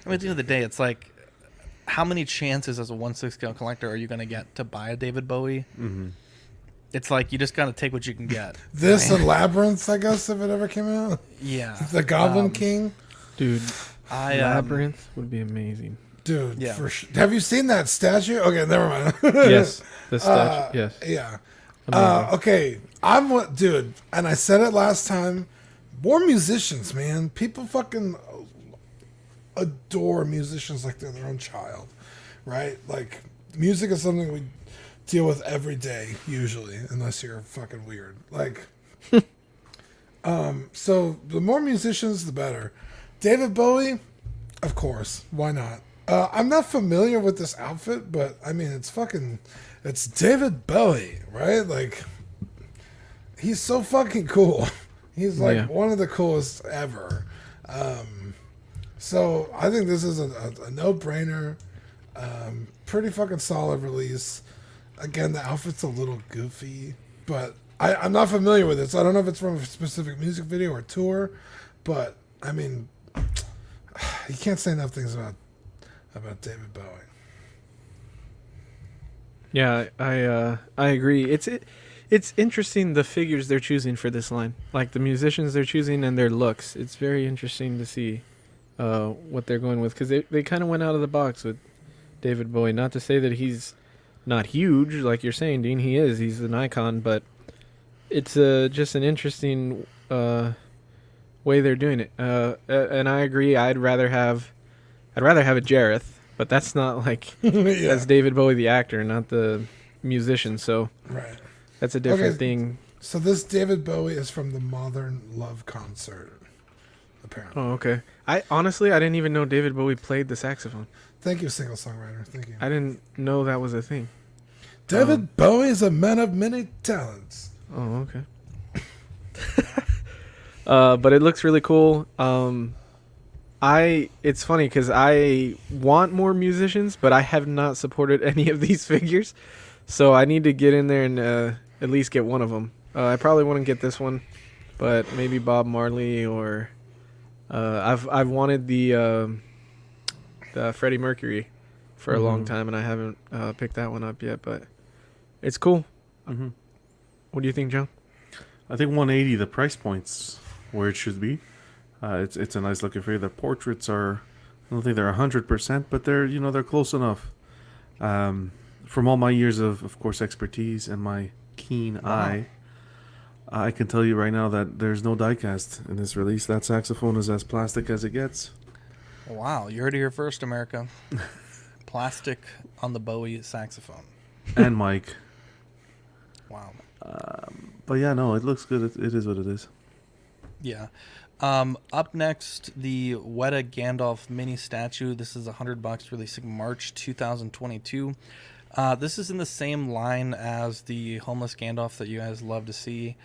at the end of the day, it's like, how many chances as a 1/6 scale collector are you going to get to buy a David Bowie? Mm-hmm. It's like, you just got to take what you can get. This and Labyrinth, I guess, if it ever came out. Yeah. The Goblin King. Dude, Labyrinth would be amazing. Dude, for sure. Have you seen that statue? Okay, never mind. Yes, the statue. Yes. Yeah. Okay, dude, and I said it last time. More musicians, man. People fucking adore musicians like they're their own child, right? Like, music is something we deal with every day, usually, unless you're fucking weird. Like, so the more musicians, the better. David Bowie, of course, why not? I'm not familiar with this outfit, but I mean, it's David Bowie, right? Like, he's so fucking cool. He's like one of the coolest ever. So I think this is a no-brainer. Pretty fucking solid release. Again, the outfit's a little goofy, but I'm not familiar with it, so I don't know if it's from a specific music video or tour, but I mean, you can't say enough things about David Bowie. Yeah, I agree. It's interesting the figures they're choosing for this line, like the musicians they're choosing and their looks. It's very interesting to see what they're going with, because they kind of went out of the box with David Bowie. Not to say that he's not huge, like you're saying, Dean. He's an icon, but it's just an interesting way they're doing it. And I agree. I'd rather have a Jareth, but that's not like that's David Bowie the actor, not the musician. So right, that's a different thing. So this David Bowie is from the Modern Love concert, apparently. Oh, okay. I didn't even know David Bowie played the saxophone. Thank you, single songwriter. Thank you. I didn't know that was a thing. David Bowie is a man of many talents. Oh, okay. But it looks really cool. It's funny because I want more musicians, but I have not supported any of these figures, so I need to get in there and at least get one of them. I probably wouldn't get this one, but maybe Bob Marley or I've wanted the Freddie Mercury for a long time, and I haven't picked that one up yet, but it's cool. Mm-hmm. What do you think, John? I think 180, the price point's where it should be. It's a nice looking figure. The portraits are, I don't think they're 100%, but they're close enough. From all my years of course, expertise and my keen eye, I can tell you right now that there's no diecast in this release. That saxophone is as plastic as it gets. Wow, you heard it here first, America. Plastic on the Bowie saxophone. And mic. Wow. But yeah, no, it looks good. It is what it is. Yeah. Up next, the Weta Gandalf mini statue. This is $100, releasing March 2022. This is in the same line as the homeless Gandalf that you guys love to see,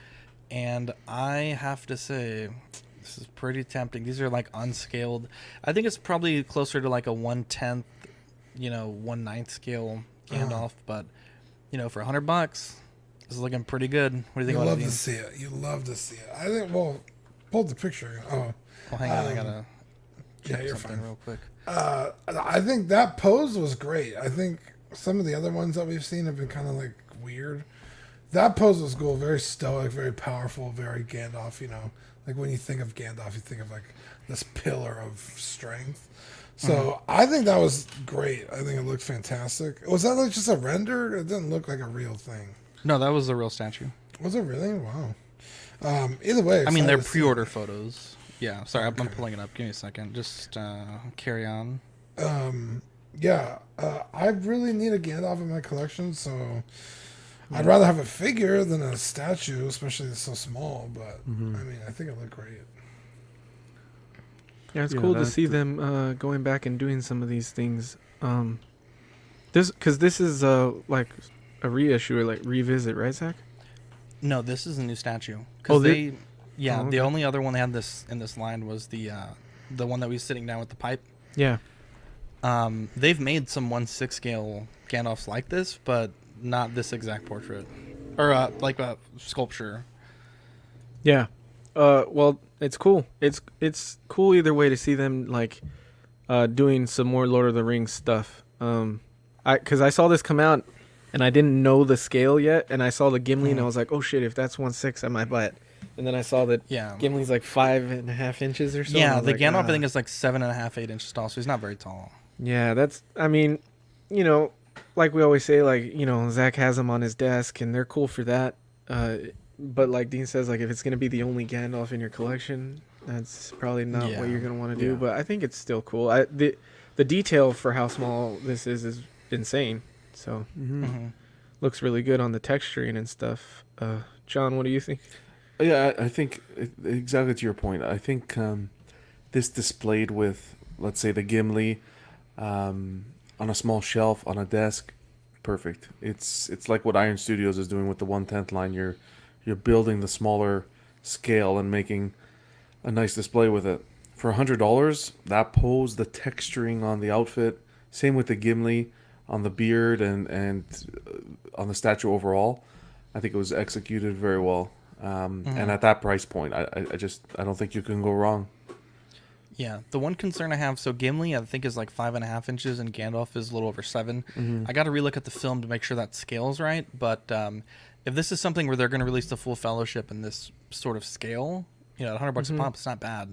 and I have to say, this is pretty tempting. These are like unscaled. I think it's probably closer to like a 1/10, 1/9 scale Gandalf, but for $100, this is looking pretty good. What do you think? You love to see it. You love to see it. I think. Well, pull the picture. Oh, well, hang on. I gotta. Yeah, you're fine. Real quick. I think that pose was great. I think some of the other ones that we've seen have been kind of like weird. That pose was cool. Very stoic, very powerful, very Gandalf. You know, like when you think of Gandalf, you think of like this pillar of strength. So I think that was great. I think it looked fantastic. Was that like just a render? It didn't look like a real thing. No, that was a real statue. Was it really? Wow. Either way, I mean, they're excited to see pre-order photos. Yeah, sorry, I'm pulling it up. Give me a second. Just carry on. Yeah, I really need a Gandalf in my collection, so I'd rather have a figure than a statue, especially it's so small. But I mean, I think it looked great. Yeah, it's cool to see them going back and doing some of these things. This is like a reissue or like revisit, right, Zach? No, this is a new statue. Okay. The only other one they had in this line was the one that was sitting down with the pipe. Yeah. They've made some 1/6 scale Gandalfs like this, but not this exact portrait or like a sculpture. Yeah. Well, it's cool. It's cool either way to see them like doing some more Lord of the Rings stuff. Because I saw this come out and I didn't know the scale yet, and I saw the Gimli and I was like, oh shit, if that's 1/6, I might buy it. And then I saw that Gimli's like 5.5 inches or so. Yeah, the Gandalf I think is like 7.5, 8 inches tall, so he's not very tall. Yeah, I mean, you know, like we always say, like, you know, Zach has them on his desk and they're cool for that. But like Dean says, like if it's going to be the only Gandalf in your collection, that's probably not what you're going to want to do. But I think it's still cool. The detail for how small this is insane. So looks really good on the texturing and stuff. John, what do you think? Yeah, I think exactly to your point. I think this displayed with, let's say, the Gimli on a small shelf on a desk, perfect. It's like what Iron Studios is doing with the 1/10 line. You're building the smaller scale and making a nice display with it. For $100, that pose, the texturing on the outfit, same with the Gimli on the beard and on the statue overall, I think it was executed very well. And at that price point, I don't think you can go wrong. Yeah, the one concern I have, so Gimli I think is like 5.5 inches and Gandalf is a little over 7. I got to relook at the film to make sure that scale's right. But if this is something where they're going to release the full Fellowship in this sort of scale, you know, $100 a pop, it's not bad,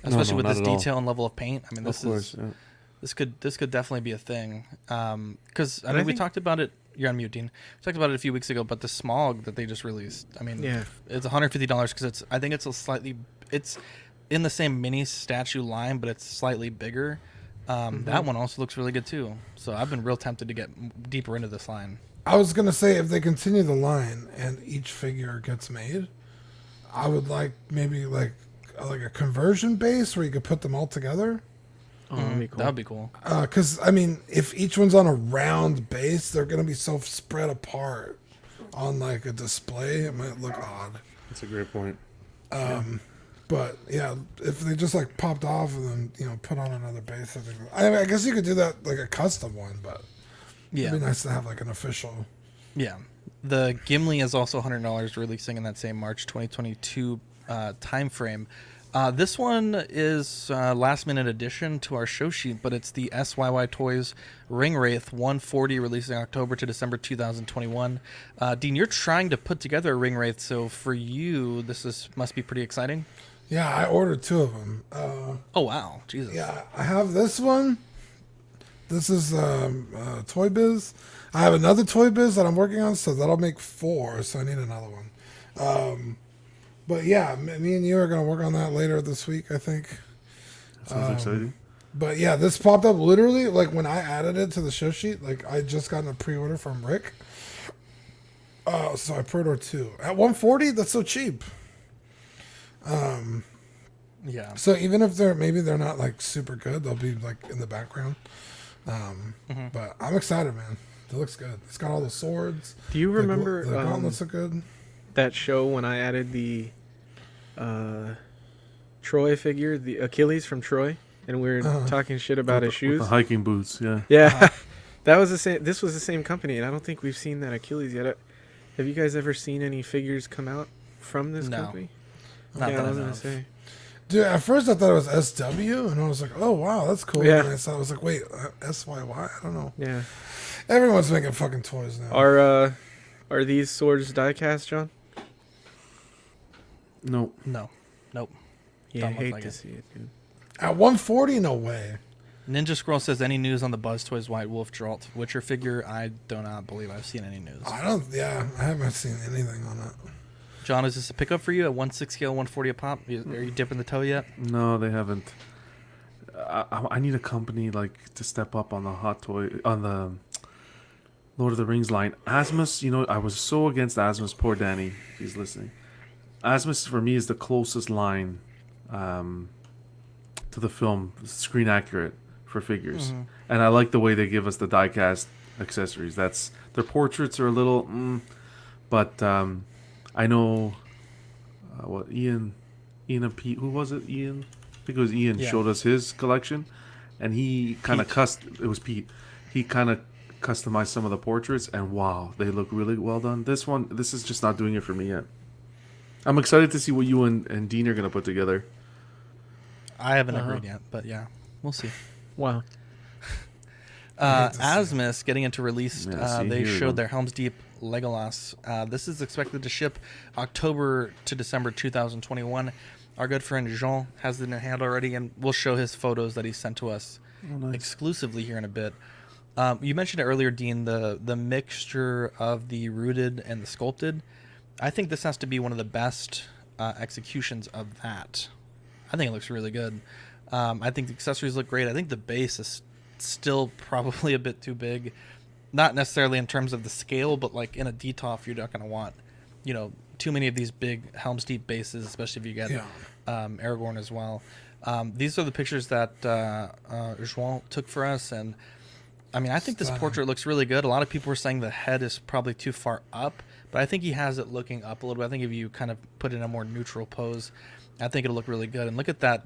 especially with this detail and level of paint. I mean, this could definitely be a thing. Because I mean, we talked about it. You're on mute, Dean. We talked about it a few weeks ago, but the Smog that they just released, I mean, it's $150 because I think it's in the same mini statue line, but it's slightly bigger. That one also looks really good too. So I've been real tempted to get deeper into this line. I was gonna say, if they continue the line and each figure gets made, I would like maybe like a conversion base where you could put them all together. Oh, that'd be cool. That'd be cool. Because I mean, if each one's on a round base, they're gonna be so spread apart on like a display. It might look odd. That's a great point. But yeah, if they just like popped off and then put on another base, I guess you could do that like a custom one, but it'd be nice to have like an official. Yeah, the Gimli is also $100, releasing in that same March 2022 time frame. This one is last minute addition to our show sheet, but it's the SYY Toys Ring Wraith 140, releasing October to December 2021. Dean, you're trying to put together a Ring Wraith, so for you, this must be pretty exciting. Yeah, I ordered 2 of them. Oh wow, Jesus! Yeah, I have this one. This is Toy Biz. I have another Toy Biz that I'm working on, so that'll make 4. So I need another one. But yeah, me and you are gonna work on that later this week, I think. Sounds exciting. But yeah, this popped up literally like when I added it to the show sheet. Like I just gotten a pre-order from Rick. So I pre-ordered 2 at $140. That's so cheap. Yeah. So even if they're not like super good, they'll be like in the background. But I'm excited, man. It looks good. It's got all the swords. Do you remember the gauntlets look good? That show when I added the Troy figure, the Achilles from Troy, and we were talking shit about his shoes. With the hiking boots, yeah. Yeah. That was the same. This was the same company, and I don't think we've seen that Achilles yet. Have you guys ever seen any figures come out from this company? Not yeah, that I was gonna say. Dude, at first I thought it was SW, and I was like, "Oh wow, that's cool." Yeah. And I was like, "Wait, SYY? I don't know." Yeah. Everyone's making fucking toys now. Our Are these swords die cast, John? No. No. Nope. Yeah, I Don't look hate like to it. see it, dude. At 140, no way. Ninja Scroll says, any news on the Buzz Toys White Wolf Geralt Witcher figure? I do not believe I've seen any news. I haven't seen anything on it. John, is this a pickup for you at 1/6 scale, 140 a pop? Are you dipping the toe yet? No, they haven't. I need a company like to step up on the hot toy on the Lord of the Rings line. Asmsus, I was so against Asmsus. Poor Danny, if he's listening. Asmsus for me is the closest line to the film, screen accurate for figures, and I like the way they give us the die-cast accessories. Their portraits are a little, but I know what Ian and Pete. Who was it? Ian. I think it was Ian showed us his collection, and he kind of it was Pete. He kind of customized some of the portraits, and wow, they look really well done. This is just not doing it for me yet. I'm excited to see what you and Dean are going to put together. I haven't agreed yet, but yeah, we'll see. Wow. Asmsus getting into release. They here showed their Helm's Deep Legolas. This is expected to ship October to December 2021. Our good friend Jean has it in hand already, and we'll show his photos that he sent to us exclusively here in a bit. You mentioned it earlier, Dean, the mixture of the rooted and the sculpted. I think this has to be one of the best executions of that. I think it looks really good. I think the accessories look great. I think the base is still probably a bit too big. Not necessarily in terms of the scale, but like in a DTOF, you're not going to want, too many of these big Helm's Deep bases, especially if you get Aragorn as well. These are the pictures that Juan took for us, and I mean, I think this portrait looks really good. A lot of people were saying the head is probably too far up, but I think he has it looking up a little bit. I think if you kind of put it in a more neutral pose, I think it'll look really good. And look at that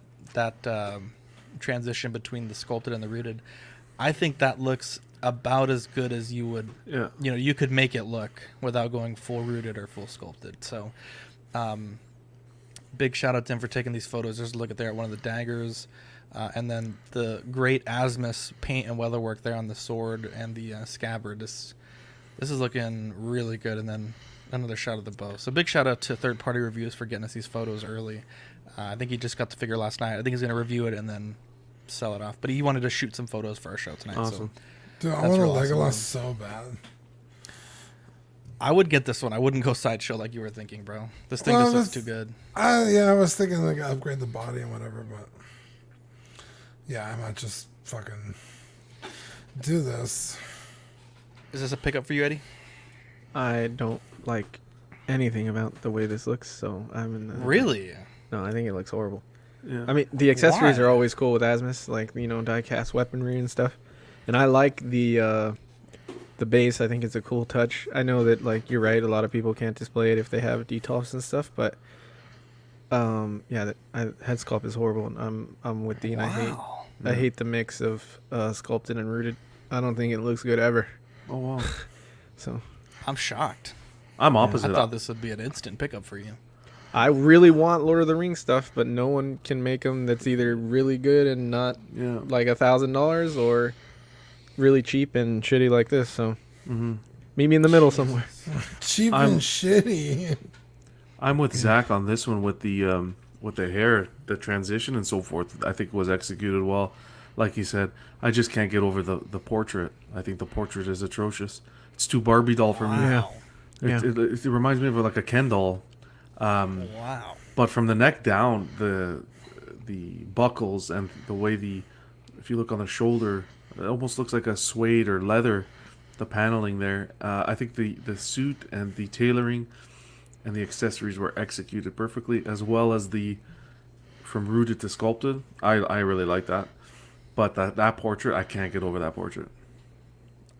transition between the sculpted and the rooted. I think that looks about as good as you would, you could make it look without going full rooted or full sculpted. So, big shout out to him for taking these photos. There's a look at there at one of the daggers, and then the great Asmsus paint and weatherwork there on the sword and the scabbard. This is looking really good. And then another shot of the bow. So big shout out to Third Party Reviews for getting us these photos early. I think he just got the figure last night. I think he's going to review it and then sell it off. But he wanted to shoot some photos for our show tonight. Awesome. So dude, I want a Legolas so bad. I would get this one. I wouldn't go sideshow like you were thinking, bro. This thing just looks too good. I was thinking like upgrade the body and whatever, but yeah, I might just fucking do this. Is this a pickup for you, Eddie? I don't like anything about the way this looks, so I'm in the... Really? No, I think it looks horrible. Yeah. I mean, the accessories Why? are always cool with Asmsus, like, die-cast weaponry and stuff. And I like the base. I think it's a cool touch. I know that, like, you're right, a lot of people can't display it if they have DTOFs and stuff, but head sculpt is horrible, and I'm with Dean. Wow. I hate the mix of sculpted and rooted. I don't think it looks good ever. Oh wow. So I'm shocked. I'm opposite. I thought this would be an instant pickup for you. I really want Lord of the Rings stuff, but no one can make them that's either really good and not like $1,000 or really cheap and shitty like this. So meet me in the middle somewhere. Cheap and shitty. I'm with Zach on this one with the hair, the transition and so forth. I think was executed well. Like he said, I just can't get over the portrait. I think the portrait is atrocious. It's too Barbie doll for me. Yeah. It reminds me of like a Ken doll. Wow. But from the neck down, the buckles and the way if you look on the shoulder, it almost looks like a suede or leather. The paneling there. I think the suit and the tailoring and the accessories were executed perfectly, as well as from rooted to sculpted. I really like that. But that portrait, I can't get over that portrait.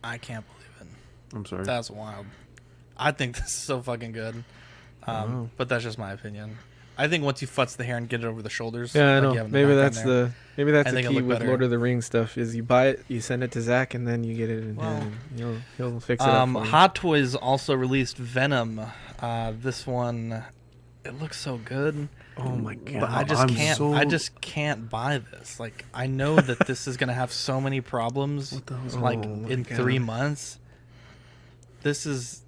I can't believe it. I'm sorry. That's wild. I think this is so fucking good. But that's just my opinion. I think once you futz the hair and get it over the shoulders, Yeah, I like know. you have in the Maybe background that's there, the think it'll key look with better. Lord of the Rings stuff is you buy it, you send it to Zach, and then you get it in hand, and he'll fix it up for you. Hot Toys also released Venom. This one, it looks so good. Oh my god! But I just can't buy this. Like, I know that this is gonna have so many problems. Like in 3 months. This is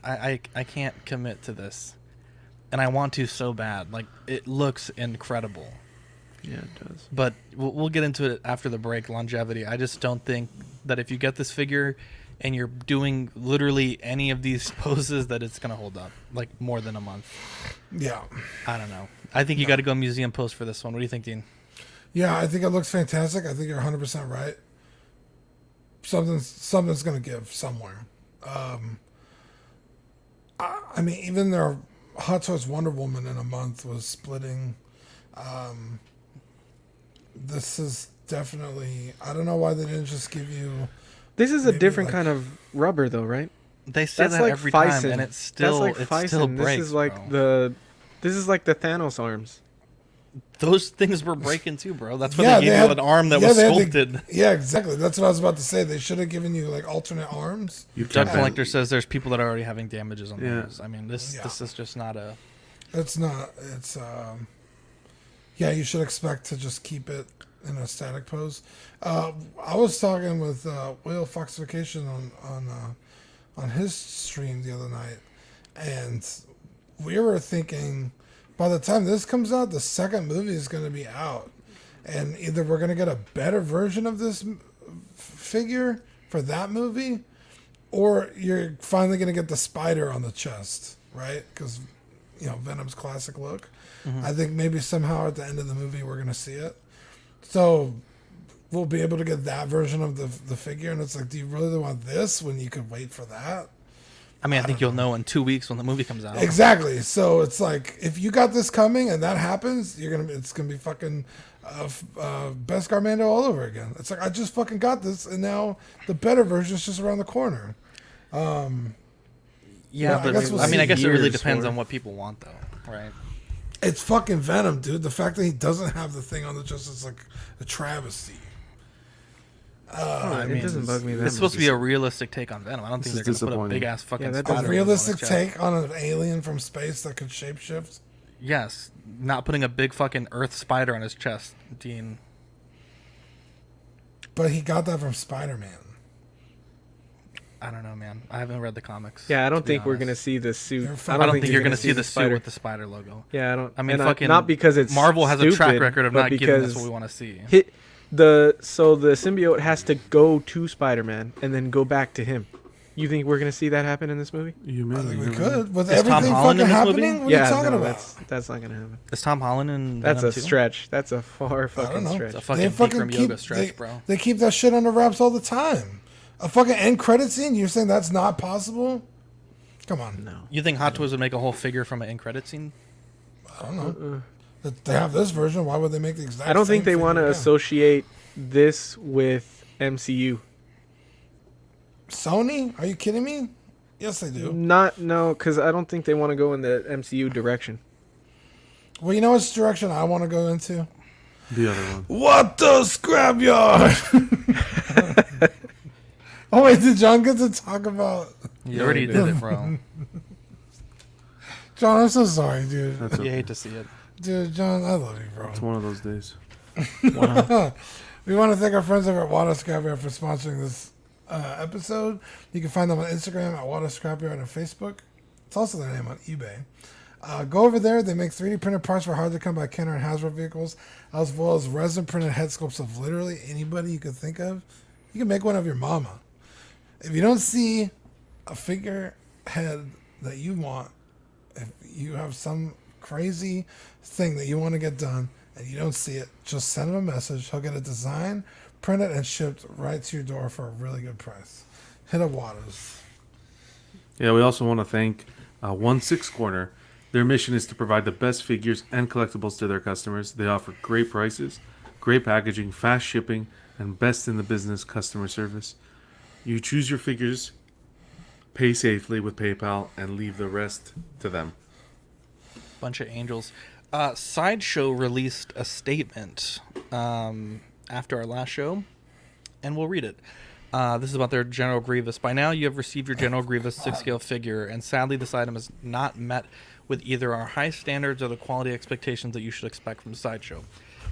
I can't commit to this, and I want to so bad. Like, it looks incredible. Yeah, it does. But we'll get into it after the break. Longevity. I just don't think that if you get this figure and you're doing literally any of these poses, that it's gonna hold up like more than a month. Yeah. I don't know. I think you got to go museum pose for this one. What do you think, Dean? Yeah, I think it looks fantastic. I think you're 100% right. Something's going to give somewhere. I mean, even their Hot Toys Wonder Woman in a month was splitting. This is definitely... I don't know why they didn't just give you... This is a different kind of rubber, though, right? They say that like every time, and it's still breaks, This is like bro. This is like the Thanos arms. Those things were breaking too, bro. That's why they gave you an arm that was sculpted. Yeah, exactly. That's what I was about to say. They should have given you like alternate arms. Doug Collector says there's people that are already having damages on those. I mean, this is just not a... It's not. It's... Yeah, you should expect to just keep it in a static pose. I was talking with Whale Foxification on his stream the other night, and we were thinking by the time this comes out, the second movie is going to be out, and either we're going to get a better version of this figure for that movie, or you're finally going to get the spider on the chest, right? Because, Venom's classic look. Mm-hmm. I think maybe somehow at the end of the movie we're going to see it. So we'll be able to get that version of the figure, and it's like, do you really want this when you could wait for that? I mean, I think you'll know in 2 weeks when the movie comes out. Exactly. So it's like, if you got this coming and that happens, it's gonna be fucking Best Garmando all over again. It's like, I just fucking got this, and now the better version is just around the corner. Yeah, but I guess it really depends on what people want, though, right? It's fucking Venom, dude. The fact that he doesn't have the thing on the chest is like a travesty. I mean, it doesn't bug me that much. It's supposed to be a realistic take on Venom. I don't think they're going to put a big ass fucking spider. A realistic take on an alien from space that could shapeshift? Yes. Not putting a big fucking Earth spider on his chest, Dean. But he got that from Spider-Man. I don't know, man. I haven't read the comics. Yeah, I don't think we're going to see the suit. I don't think you're going to see the suit with the spider logo. Yeah, I don't. I mean, fucking not because it's Marvel has stupid, a track record of not giving us what we want to see. The symbiote has to go to Spider-Man and then go back to him. You think we're gonna see that happen in this movie? I think we could. With everything fucking happening, what are you talking about? That's not gonna happen. Is Tom Holland in That's Venom a too? stretch. That's a far fucking stretch. It's a fucking Bikram yoga stretch, bro. They keep that shit under wraps all the time. A fucking end credit scene? You're saying that's not possible? Come on. No. You think Hot Toys would make a whole figure from an end credit scene? I don't know. They have this version. Why would they make the exact same? I don't think they want to associate this with MCU. Sony? Are you kidding me? Yes, they do. No, because I don't think they want to go in the MCU direction. Well, you know which direction I want to go into? The other one. What the scrapyard? Oh wait, did John get to talk about? You already did it, bro. John, I'm so sorry, dude. You hate to see it. Dude, John, I love you, bro. It's one of those days. Wow. We want to thank our friends over at Water Scrapyard for sponsoring this episode. You can find them on Instagram at Water Scrapyard and Facebook. It's also their name on eBay. Go over there. They make 3D printed parts for hard to come by Kenner and Hasbro vehicles, as well as resin printed head sculpts of literally anybody you could think of. You can make one of your mama. If you don't see a figure head that you want, if you have some crazy thing that you want to get done and you don't see it, just send him a message. He'll get a design, printed, and shipped right to your door for a really good price. Hit up Waters. Yeah, we also want to thank 16 Corner. Their mission is to provide the best figures and collectibles to their customers. They offer great prices, great packaging, fast shipping, and best in the business customer service. You choose your figures, pay safely with PayPal, and leave the rest to them. Bunch of angels. Sideshow released a statement after our last show, and we'll read it. This is about their General Grievous. By now, you have received your General Grievous 6-scale figure, and sadly, this item is not met with either our high standards or the quality expectations that you should expect from Sideshow.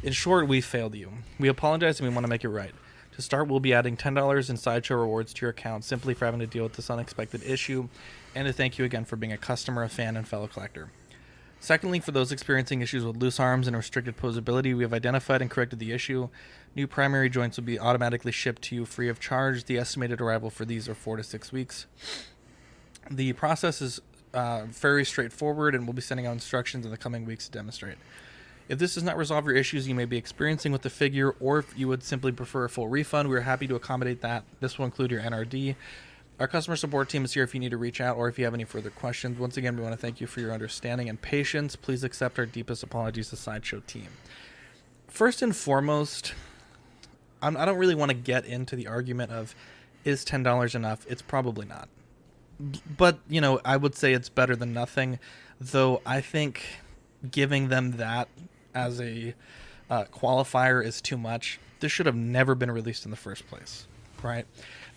In short, we failed you. We apologize, and we want to make it right. To start, we'll be adding $10 in Sideshow rewards to your account simply for having to deal with this unexpected issue. and to thank you again for being a customer, a fan, and fellow collector. Secondly, for those experiencing issues with loose arms and restricted posability, we have identified and corrected the issue. New primary joints will be automatically shipped to you free of charge. The estimated arrival for these are 4 to 6 weeks. The process is very straightforward, and we'll be sending out instructions in the coming weeks to demonstrate. If this does not resolve your issues you may be experiencing with the figure, or if you would simply prefer a full refund, we are happy to accommodate that. This will include your NRD. Our customer support team is here if you need to reach out or if you have any further questions. Once again, we want to thank you for your understanding and patience. Please accept our deepest apologies to Sideshow team. First and foremost, I don't really want to get into the argument of, is $10 enough? It's probably not. But, you know, I would say it's better than nothing, though I think giving them that as a qualifier is too much. This should have never been released in the first place, right?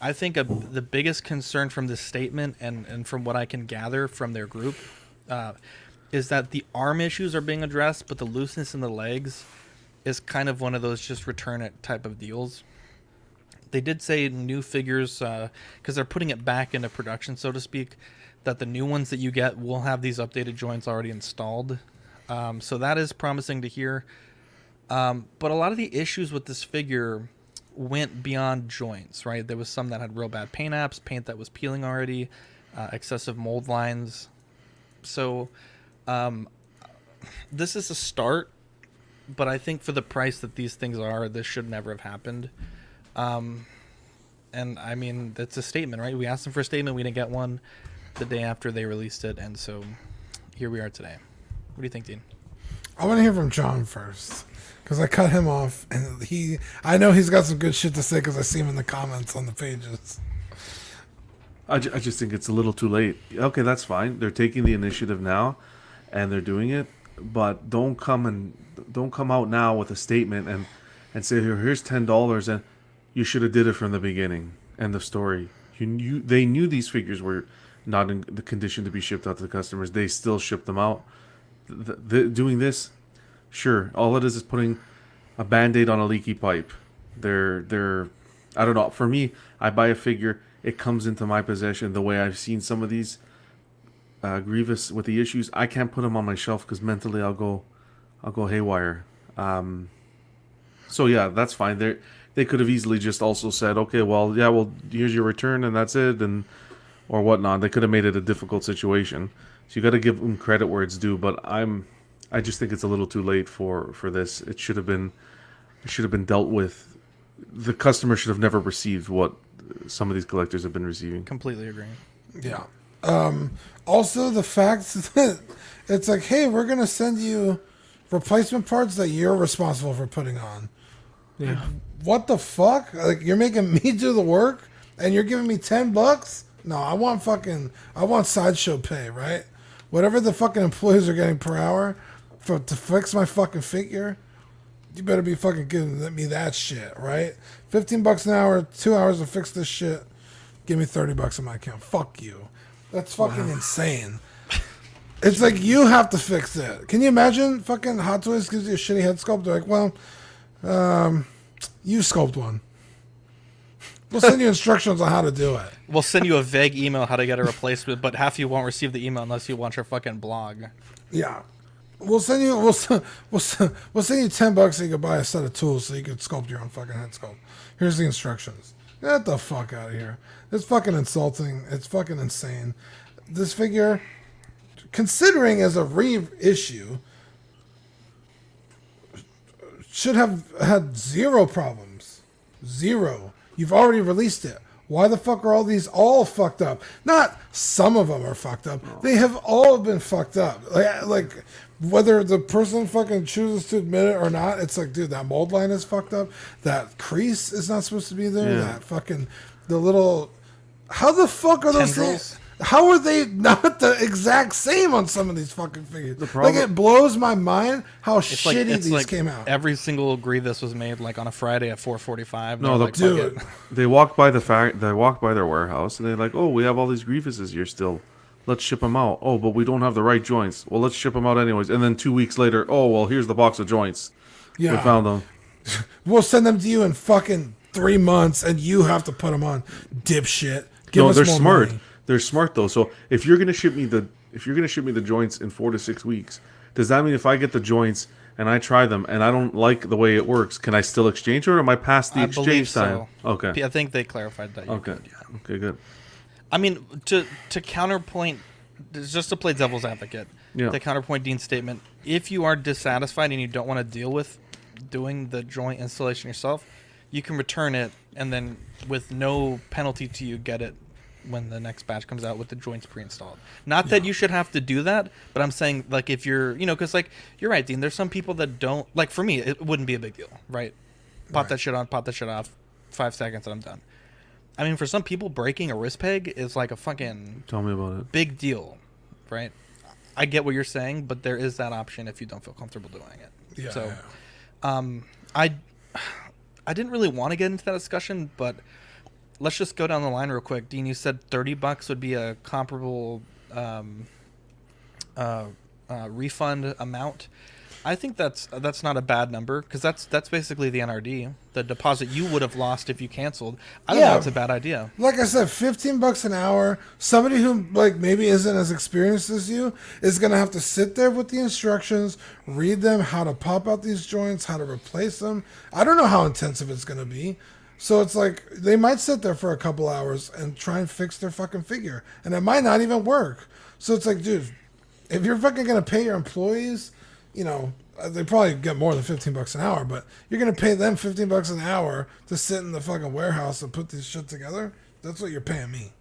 I think the biggest concern from this statement and from what I can gather from their group is that the arm issues are being addressed, but the looseness in the legs is kind of one of those just return it type of deals. They did say new figures, because they're putting it back into production, so to speak, that the new ones that you get will have these updated joints already installed. So that is promising to hear. But a lot of the issues with this figure went beyond joints, right? There was some that had real bad paint apps, paint that was peeling already, excessive mold lines. So this is a start, but I think for the price that these things are, this should never have happened. And I mean, that's a statement, right? We asked them for a statement. We didn't get one the day after they released it. And so here we are today. What do you think, Dean? I want to hear from John first, because I cut him off, and I know he's got some good shit to say because I see him in the comments on the pages. I just think it's a little too late. Okay, that's fine. They're taking the initiative now, and they're doing it, but don't come out now with a statement and say, here's $10, and you should have did it from the beginning. End of story. They knew these figures were not in the condition to be shipped out to the customers. They still shipped them out. Doing this, sure, all it is putting a band-aid on a leaky pipe. They're I don't know. For me, I buy a figure, it comes into my possession. The way I've seen some of these Grievous with the issues, I can't put them on my shelf because mentally I'll go haywire. So yeah, that's fine. They could have easily just also said, okay, well, here's your return and that's it, or whatnot. They could have made it a difficult situation. So you got to give them credit where it's due. But I just think it's a little too late for this. It should have been dealt with. The customer should have never received what some of these collectors have been receiving. Completely agree. Yeah. Also, the fact that it's like, hey, we're gonna send you replacement parts that you're responsible for putting on. Yeah. What the fuck? Like, you're making me do the work, and you're giving me $10? No, I want Sideshow pay, right? Whatever the fucking employees are getting per hour to fix my fucking figure, you better be fucking giving me that shit, right? $15 an hour, 2 hours to fix this shit. Give me $30 in my account. Fuck you. That's fucking insane. It's like you have to fix it. Can you imagine fucking Hot Toys gives you a shitty head sculpt? They're like, well, you sculpt one. We'll send you instructions on how to do it. We'll send you a vague email how to get a replacement, but half you won't receive the email unless you want your fucking blog. Yeah. We'll send you $10 so you can buy a set of tools so you can sculpt your own fucking head sculpt. Here's the instructions. Get the fuck out of here. It's fucking insulting. It's fucking insane. This figure, considering as a reissue, should have had zero problems. Zero. You've already released it. Why the fuck are all these all fucked up? Not some of them are fucked up. They have all been fucked up. Like whether the person fucking chooses to admit it or not, it's like, dude, that mold line is fucked up. That crease is not supposed to be there. Yeah. That fucking, the little, how the fuck are those tendrils? things? How are they not the exact same on some of these fucking figures? The problem- Like, it blows my mind how It's shitty these like came out. Every single Grievous was made like on a Friday at 4:45. No, like, dude. fuck it. They walk by they walk by their warehouse and they're like, oh, we have all these Grievuses here still. Let's ship them out. Oh, but we don't have the right joints. Well, let's ship them out anyways. And then 2 weeks later, oh, well, here's the box of joints. Yeah. We found them. We'll send them to you in fucking 3 months, and you have to put them on, dipshit. Give No, us they're more smart. money. They're smart though. So if you're gonna ship me the joints in 4 to 6 weeks, does that mean if I get the joints and I try them and I don't like the way it works, can I still exchange, or am I past the exchange time? So. Okay. I think they clarified that. Okay. Could, yeah. Okay. Good. I mean, to counterpoint, just to play devil's advocate, to counterpoint Dean's statement, if you are dissatisfied and you don't want to deal with doing the joint installation yourself, you can return it and then with no penalty to you get it when the next batch comes out with the joints pre-installed. Not that you should have to do that, but I'm saying, like, if you're, because, like, you're right, Dean, there's some people that don't, like, for me, it wouldn't be a big deal, right? Pop that shit on, pop that shit off, 5 seconds and I'm done. I mean, for some people, breaking a wrist peg is like a fucking... Tell me about it. Big deal, right? I get what you're saying, but there is that option if you don't feel comfortable doing it. Yeah. So, I didn't really want to get into that discussion, but let's just go down the line real quick. Dean, you said $30 would be a comparable refund amount. I think that's not a bad number, because that's basically the NRD, the deposit you would have lost if you canceled. I don't know it's a bad idea. Like I said, $15 an hour. Somebody who like maybe isn't as experienced as you is gonna have to sit there with the instructions, read them, how to pop out these joints, how to replace them. I don't know how intensive it's gonna be. So it's like they might sit there for a couple hours and try and fix their fucking figure, and it might not even work. So it's like, dude, if you're fucking gonna pay your employees, they probably get more than $15 an hour, but you're gonna pay them $15 an hour to sit in the fucking warehouse and put this shit together. That's what you're paying me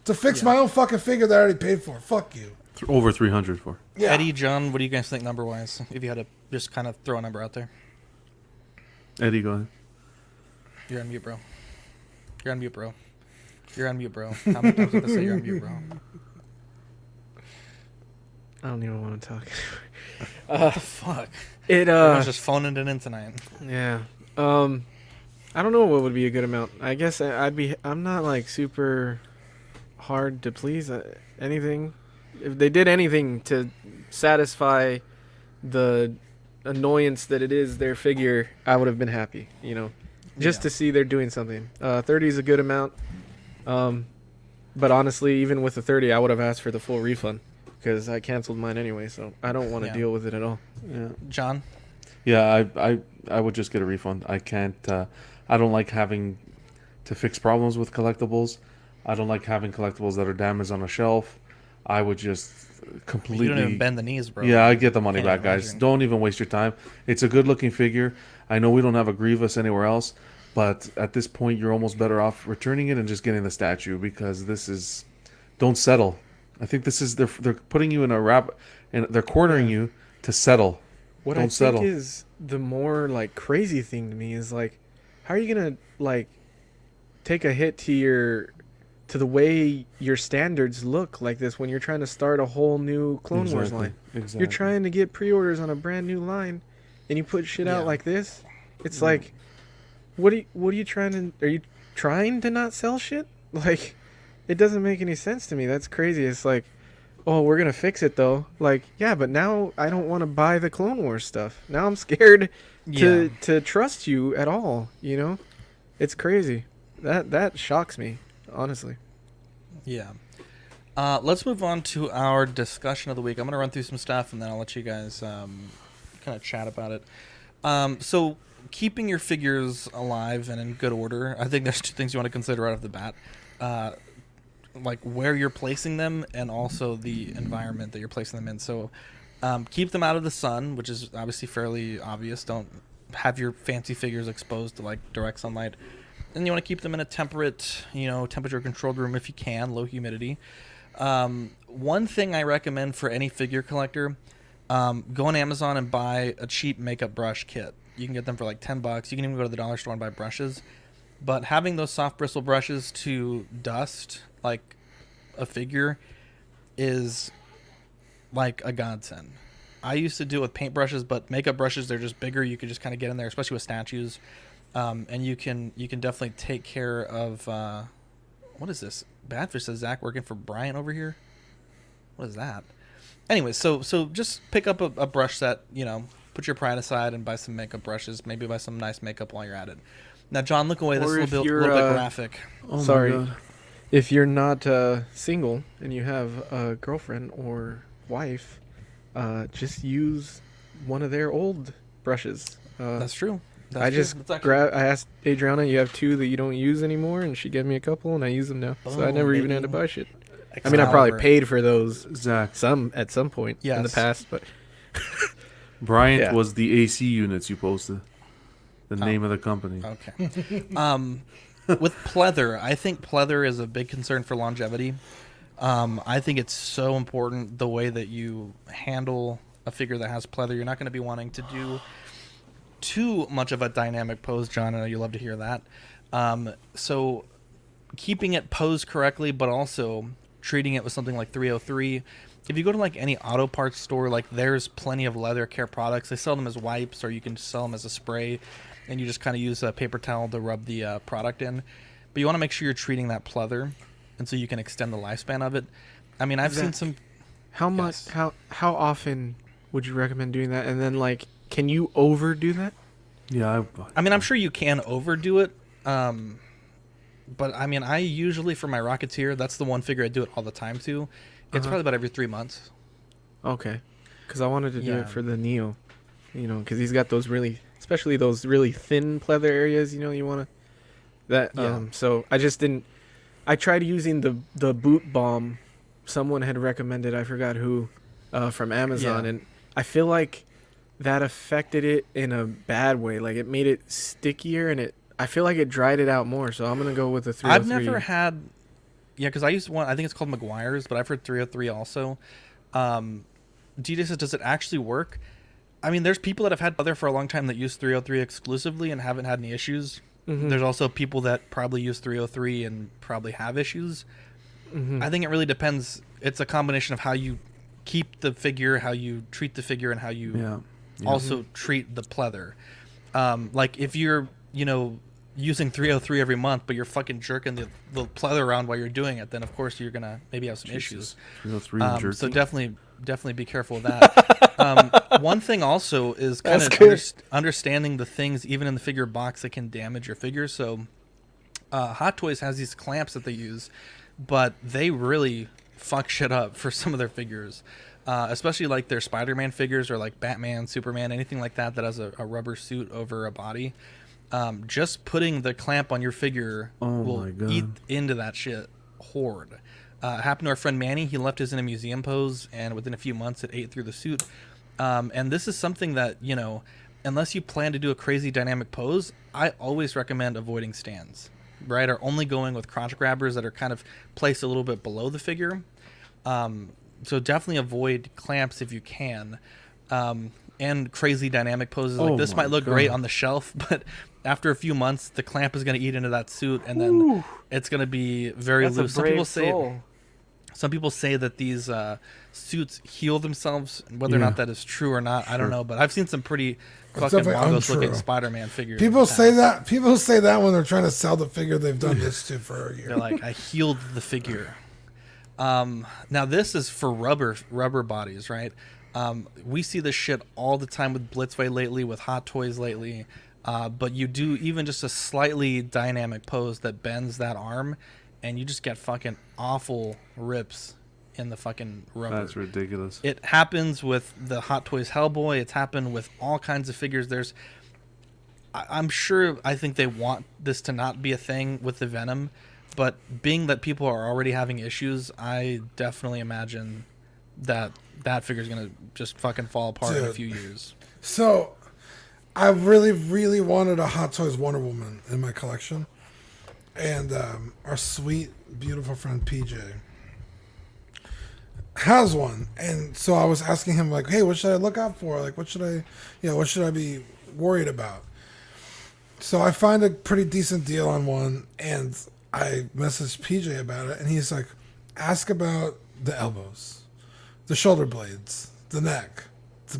to fix my own fucking figure that I already paid for. Fuck you. Over 300 for. Yeah. Eddie, John, what do you guys think number wise? If you had to just kind of throw a number out there. Eddie, go ahead. You're on mute, bro. You're on mute, bro. You're on mute, bro. I'm going to say you're on mute, bro. I don't even want to talk. What the fuck? Everyone's just phoning it in tonight. Yeah. I don't know what would be a good amount. I guess I'm not like super hard to please. Anything. If they did anything to satisfy the annoyance that it is their figure, I would have been happy, just to see they're doing something. 30 is a good amount. But honestly, even with the 30, I would have asked for the full refund, because I canceled mine anyway, so I don't want to deal with it at all. Yeah. John? Yeah, I would just get a refund. I can't. I don't like having to fix problems with collectibles. I don't like having collectibles that are damaged on a shelf. I would just completely... You don't even bend the knees, bro. Yeah, I get the money back, guys. Don't even waste your time. It's a good-looking figure. I know we don't have a Grievous anywhere else, but at this point, you're almost better off returning it and just getting the statue, because this is... Don't settle. I think this is... They're putting you in a wrap, and they're cornering you to settle. What Don't I settle. think is the more like crazy thing to me is like, how are you gonna like take a hit to the way your standards look like this when you're trying to start a whole new Clone Wars line? Exactly. You're trying to get pre-orders on a brand new line, and you put shit out like this. It's like, what are you trying to? Are you trying to not sell shit? Like, it doesn't make any sense to me. That's crazy. It's like, oh, we're gonna fix it though. Like, yeah, but now I don't want to buy the Clone Wars stuff. Now I'm scared to trust you at all. It's crazy. That shocks me, honestly. Yeah. Let's move on to our discussion of the week. I'm gonna run through some stuff and then I'll let you guys kind of chat about it. So keeping your figures alive and in good order, I think there's 2 things you want to consider right off the bat. Like where you're placing them and also the environment that you're placing them in. So keep them out of the sun, which is obviously fairly obvious. Don't have your fancy figures exposed to like direct sunlight. And you want to keep them in a temperate, temperature controlled room if you can, low humidity. One thing I recommend for any figure collector, go on Amazon and buy a cheap makeup brush kit. You can get them for like $10. You can even go to the dollar store and buy brushes. But having those soft bristle brushes to dust like a figure is like a godsend. I used to do it with paint brushes, but makeup brushes, they're just bigger. You can just kind of get in there, especially with statues. And you can definitely take care of what is this? Badfish says Zach working for Brian over here. What is that? Anyway, so just pick up a brush set, put your pride aside and buy some makeup brushes, maybe buy some nice makeup while you're at it. Now, John, look away. This is a little bit graphic. Oh, sorry. if you're not single and you have a girlfriend or wife, just use one of their old brushes. That's true. I asked Adriana, you have 2 that you don't use anymore, and she gave me a couple, and I use them now. So I never even had to buy shit. I mean, I probably paid for those Zach. at some point in the past, but Bryant was the AC units you posted. The name of the company. Okay. With pleather, I think pleather is a big concern for longevity. I think it's so important the way that you handle a figure that has pleather. You're not going to be wanting to do too much of a dynamic pose, John. I know you love to hear that. So keeping it posed correctly, but also treating it with something like 303. If you go to like any auto parts store, like there's plenty of leather care products. They sell them as wipes, or you can sell them as a spray, and you just kind of use a paper towel to rub the product in. But you want to make sure you're treating that pleather, and so you can extend the lifespan of it. I mean, I've seen some. How much? How often would you recommend doing that? And then, like, can you overdo that? Yeah, I mean, I'm sure you can overdo it. But I mean, I usually, for my Rocketeer, that's the one figure I do it all the time to. It's probably about every 3 months. Okay, because I wanted to do it for the Neo, because he's got those especially those really thin pleather areas. You want to So I just didn't. I tried using the boot balm. Someone had recommended, I forgot who, from Amazon, and I feel like that affected it in a bad way. Like, it made it stickier, and I feel like it dried it out more. So I'm gonna go with the 303. I've never had. Yeah, because I used one. I think it's called McGuire's, but I've heard 303 also. DJ says, does it actually work? I mean, there's people that have had leather for a long time that use 303 exclusively and haven't had any issues. Mm-hmm. There's also people that probably use 303 and probably have issues. Mm-hmm. I think it really depends. It's a combination of how you keep the figure, how you treat the figure, and how you also treat the pleather. Like, if you're, using 303 every month, but you're fucking jerking the pleather around while you're doing it, then of course you're gonna maybe have some issues. 303 so definitely be careful of that. One thing also is kind of understanding the things even in the figure box that can damage your figure. So Hot Toys has these clamps that they use, but they really fuck shit up for some of their figures, especially like their Spider-Man figures or like Batman, Superman, anything like that has a rubber suit over a body. Just putting the clamp on your figure will eat into that shit hard. It happened to our friend Manny. He left his in a museum pose, and within a few months it ate through the suit. And this is something that, unless you plan to do a crazy dynamic pose, I always recommend avoiding stands, right? Or only going with crotch grabbers that are kind of placed a little bit below the figure. So definitely avoid clamps if you can. And crazy dynamic poses like this might look great on the shelf, but after a few months, the clamp is going to eat into that suit, and then it's going to be very loose. Some people say that these suits heal themselves. Whether or not that is true or not, I don't know. But I've seen some pretty fucking mongoose-looking Spider-Man figures. People say that. People say that when they're trying to sell the figure they've done this to for a year. They're like, I healed the figure. Now this is for rubber bodies, right? We see this shit all the time with Blitzway lately, with Hot Toys lately. But you do even just a slightly dynamic pose that bends that arm, and you just get fucking awful rips in the fucking rubber. That's ridiculous. It happens with the Hot Toys Hellboy. It's happened with all kinds of figures. I think they want this to not be a thing with the Venom, but being that people are already having issues, I definitely imagine that figure is going to just fucking fall apart in a few years. So, I really, really wanted a Hot Toys Wonder Woman in my collection. And our sweet, beautiful friend PJ has one. And so I was asking him, like, hey, what should I look out for? Like, what should I be worried about? So I find a pretty decent deal on one, and I messaged PJ about it, and he's like, ask about the elbows, the shoulder blades, the neck.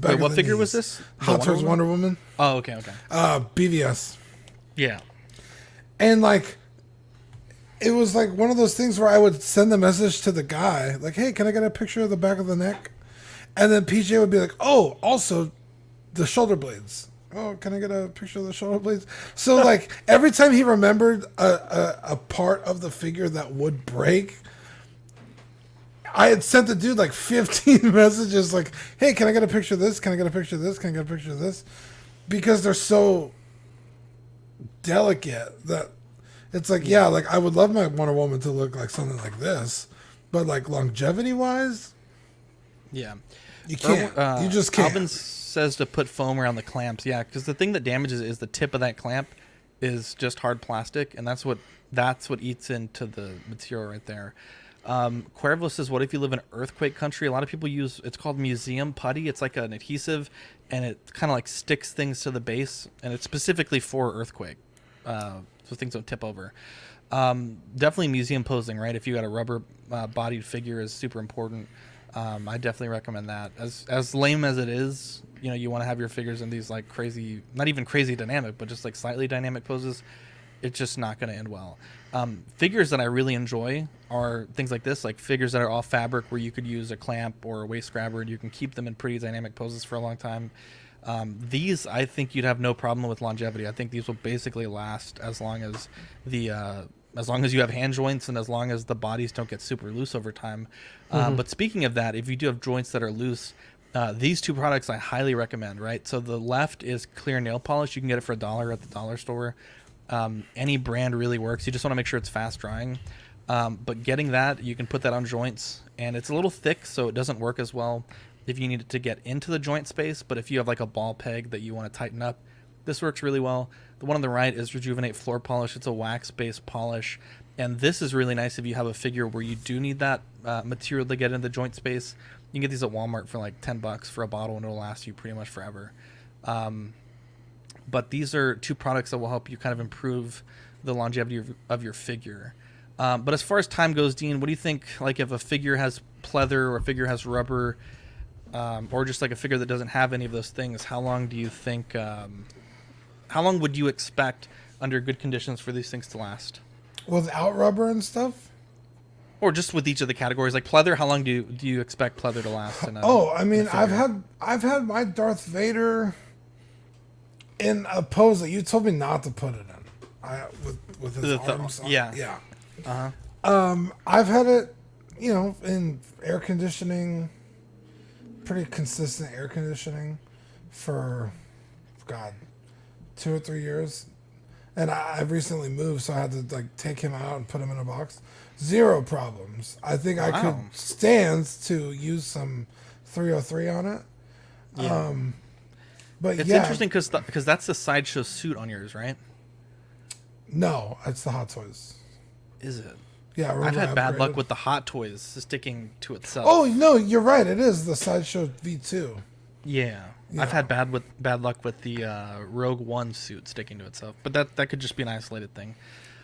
Wait, what figure was this? Hot Toys Wonder Woman. Oh, okay. BVS. Yeah. And like, it was like one of those things where I would send the message to the guy, like, hey, can I get a picture of the back of the neck? And then PJ would be like, oh, also the shoulder blades. oh, can I get a picture of the shoulder blades? So like every time he remembered a part of the figure that would break, I had sent the dude like 15 messages like, hey, can I get a picture of this? Can I get a picture of this? Can I get a picture of this? Because they're so delicate that it's like, yeah, like I would love my Wonder Woman to look like something like this, but like longevity wise, yeah, you can't. You just can't. Alvin says to put foam around the clamps. Yeah, because the thing that damages is the tip of that clamp is just hard plastic, and that's what eats into the material right there. Cuervo says, what if you live in earthquake country? A lot of people use, it's called museum putty. It's like an adhesive, and it kind of like sticks things to the base, and it's specifically for earthquake, so things don't tip over. Definitely museum posing, right? If you got a rubber bodied figure is super important. I definitely recommend that. As lame as it is, you know, you want to have your figures in these like crazy, not even crazy dynamic, but just like slightly dynamic poses. It's just not going to end well. Figures that I really enjoy are things like this, like figures that are all fabric where you could use a clamp or a waist grabber and you can keep them in pretty dynamic poses for a long time. These, I think you'd have no problem with longevity. I think these will basically last as long as you have hand joints and as long as the bodies don't get super loose over time. But speaking of that, if you do have joints that are loose, these two products I highly recommend, right? So the left is clear nail polish. You can get it for $1 at the dollar store. Any brand really works. You just want to make sure it's fast drying. But getting that, you can put that on joints, and it's a little thick, so it doesn't work as well if you need it to get into the joint space. But if you have like a ball peg that you want to tighten up, this works really well. The one on the right is Rejuvenate Floor Polish. It's a wax-based polish, and this is really nice if you have a figure where you do need that material to get into the joint space. You can get these at Walmart for like $10 for a bottle, and it'll last you pretty much forever. But these are two products that will help you kind of improve the longevity of your figure. But as far as time goes, Dean, what do you think? Like if a figure has pleather or a figure has rubber, or just like a figure that doesn't have any of those things, how long do you think? How long would you expect under good conditions for these things to last? Without rubber and stuff? Or just with each of the categories, like pleather, how long do you expect pleather to last? I mean, I've had my Darth Vader in a pose that you told me not to put it in. With his arms. Yeah. I've had it, you know, in air conditioning, pretty consistent air conditioning for, God, 2 or 3 years. And I've recently moved, so I had to like take him out and put him in a box. Zero problems. I think I could stand to use some 303 on it. Yeah. But it's interesting because that's the Sideshow suit on yours, right? No, it's the Hot Toys. Is it? Yeah, I've had bad luck with the Hot Toys sticking to itself. Oh no, you're right. It is the Sideshow V2. Yeah. I've had bad luck with the Rogue One suit sticking to itself, but that could just be an isolated thing.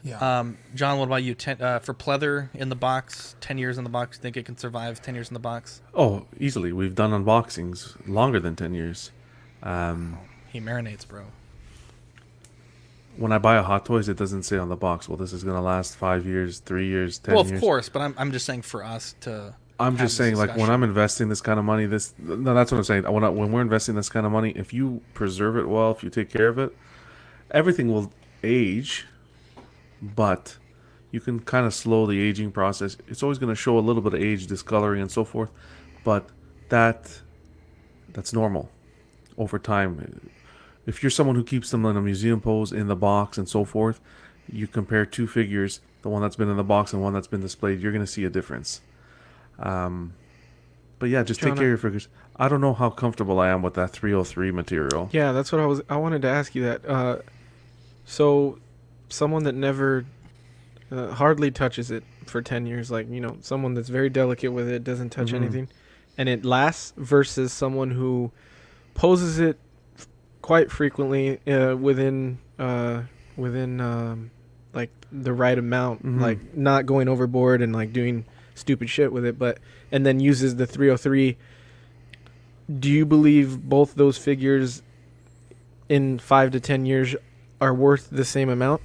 Yeah. John, what about you? For pleather in the box, 10 years in the box, do you think it can survive 10 years in the box? Oh, easily. We've done unboxings longer than 10 years. He marinates, bro. When I buy a Hot Toys, it doesn't say on the box, well, this is going to last 5 years, 3 years, 10 years. Well, of course, but I'm just saying for us to... I'm just saying, like, when I'm investing this kind of money, that's what I'm saying. When we're investing this kind of money, if you preserve it well, if you take care of it, everything will age, but you can kind of slow the aging process. It's always going to show a little bit of age, discoloring, and so forth, but that's normal over time. If you're someone who keeps them in a museum pose, in the box, and so forth, you compare two figures, the one that's been in the box and one that's been displayed, you're going to see a difference. But yeah, just take care of your figures. I don't know how comfortable I am with that 303 material. Yeah, that's what I wanted to ask you that. So someone that never hardly touches it for 10 years, like, you know, someone that's very delicate with it, doesn't touch anything, and it lasts, versus someone who poses it quite frequently within like the right amount, like not going overboard and like doing stupid shit with it, and then uses the 303. Do you believe both those figures in 5 to 10 years are worth the same amount?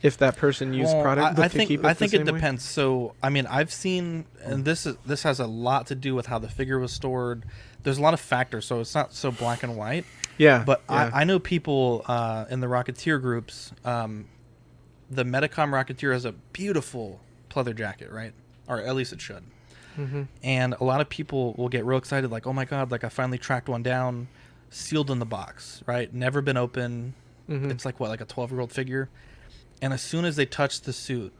if that person used product. I think it depends. So I mean, I've seen, and this has a lot to do with how the figure was stored. There's a lot of factors, so it's not so black and white. Yeah, but yeah. I know people in the Rocketeer groups. The Metacom Rocketeer has a beautiful pleather jacket, right? Or at least it should. Mm-hmm. And a lot of people will get real excited, like, oh my god, like I finally tracked one down, sealed in the box, right? Never been open. Mm-hmm. It's like a 12-year-old figure. And as soon as they touch the suit,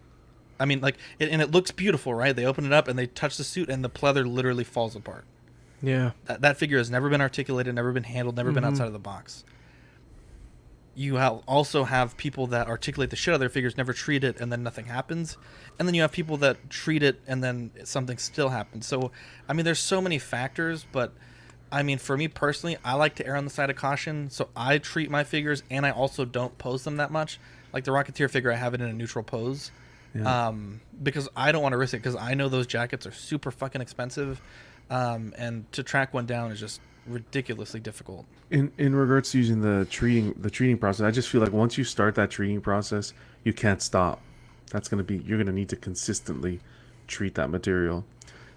I mean, like, and it looks beautiful, right? They open it up and they touch the suit, and the pleather literally falls apart. Yeah, that figure has never been articulated, never been handled, never been outside of the box. You also have people that articulate the shit out of their figures, never treat it, and then nothing happens. And then you have people that treat it, and then something still happens. So, I mean, there's so many factors, but, I mean, for me personally, I like to err on the side of caution. So I treat my figures, and I also don't pose them that much. Like the Rocketeer figure, I have it in a neutral pose. Yeah. Because I don't want to risk it, because I know those jackets are super fucking expensive. And to track one down is just ridiculously difficult. In regards to using the treating process, I just feel like once you start that treating process, you can't stop. You're gonna need to consistently treat that material.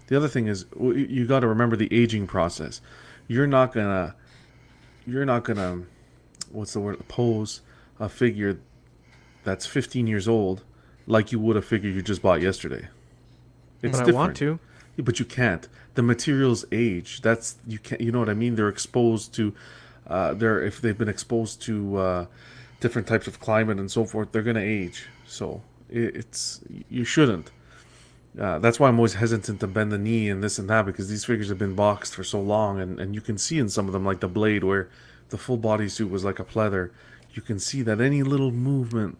The other thing is you got to remember the aging process. You're not gonna what's the word, pose a figure that's 15 years old like you would a figure you just bought yesterday. It's but different. I want to. Yeah, but you can't. The materials age. You can't. You know what I mean? They're exposed to. If they've been exposed to different types of climate and so forth, they're gonna age. So you shouldn't. That's why I'm always hesitant to bend the knee and this and that, because these figures have been boxed for so long, and you can see in some of them, like the Blade, where the full bodysuit was like a pleather. You can see that any little movement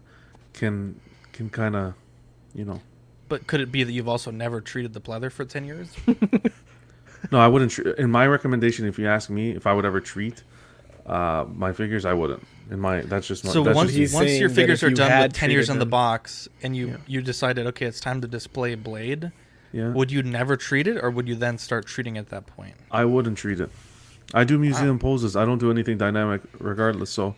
can kind of, you know. But could it be that you've also never treated the pleather for 10 years? No, I wouldn't. In my recommendation, if you ask me if I would ever treat my figures, I wouldn't. That's just my. So that's once just your figures are done with 10 years in the them. box, and you decided, okay, it's time to display Blade, yeah. Would you never treat it, or would you then start treating it at that point? I wouldn't treat it. I do museum poses. I don't do anything dynamic, regardless. So.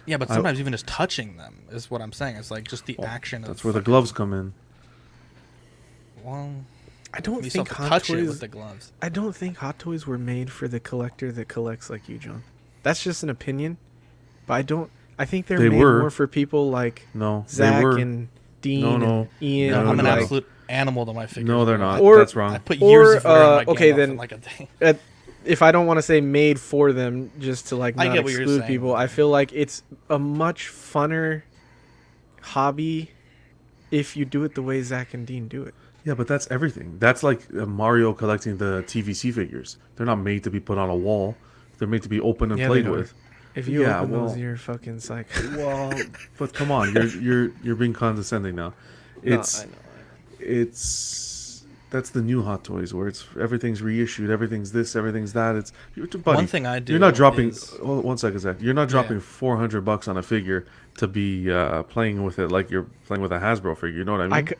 Yeah, but sometimes even just touching them is what I'm saying. It's like just the action. That's where the gloves come in. Well, I don't you think still have to Hot touch Toys. it with the gloves. I don't think Hot Toys were made for the collector that collects like you, John. That's just an opinion, but I don't. I think they're made more for people like Zach and Dean and Ian. No, I'm an like, absolute animal to my figures. No, they're not. Or, that's wrong. I put years of wear on my okay, Gandalf then in like a day. If I don't want to say made for them, just to like not get what you're exclude saying. people, I feel like it's a much funner hobby if you do it the way Zach and Dean do it. Yeah, but that's everything. That's like Mario collecting the TVC figures. They're not made to be put on a wall. They're made to be open and played with. If you open those, you're fucking psycho. Well, but come on, you're being condescending now. It's I know. That's the new Hot Toys, where it's everything's reissued, everything's this, everything's that. Buddy, one thing I do. You're not dropping. Is, hold on 1 second, Zach. You're not dropping $400 on a figure to be playing with it like you're playing with a Hasbro figure. You know what I mean?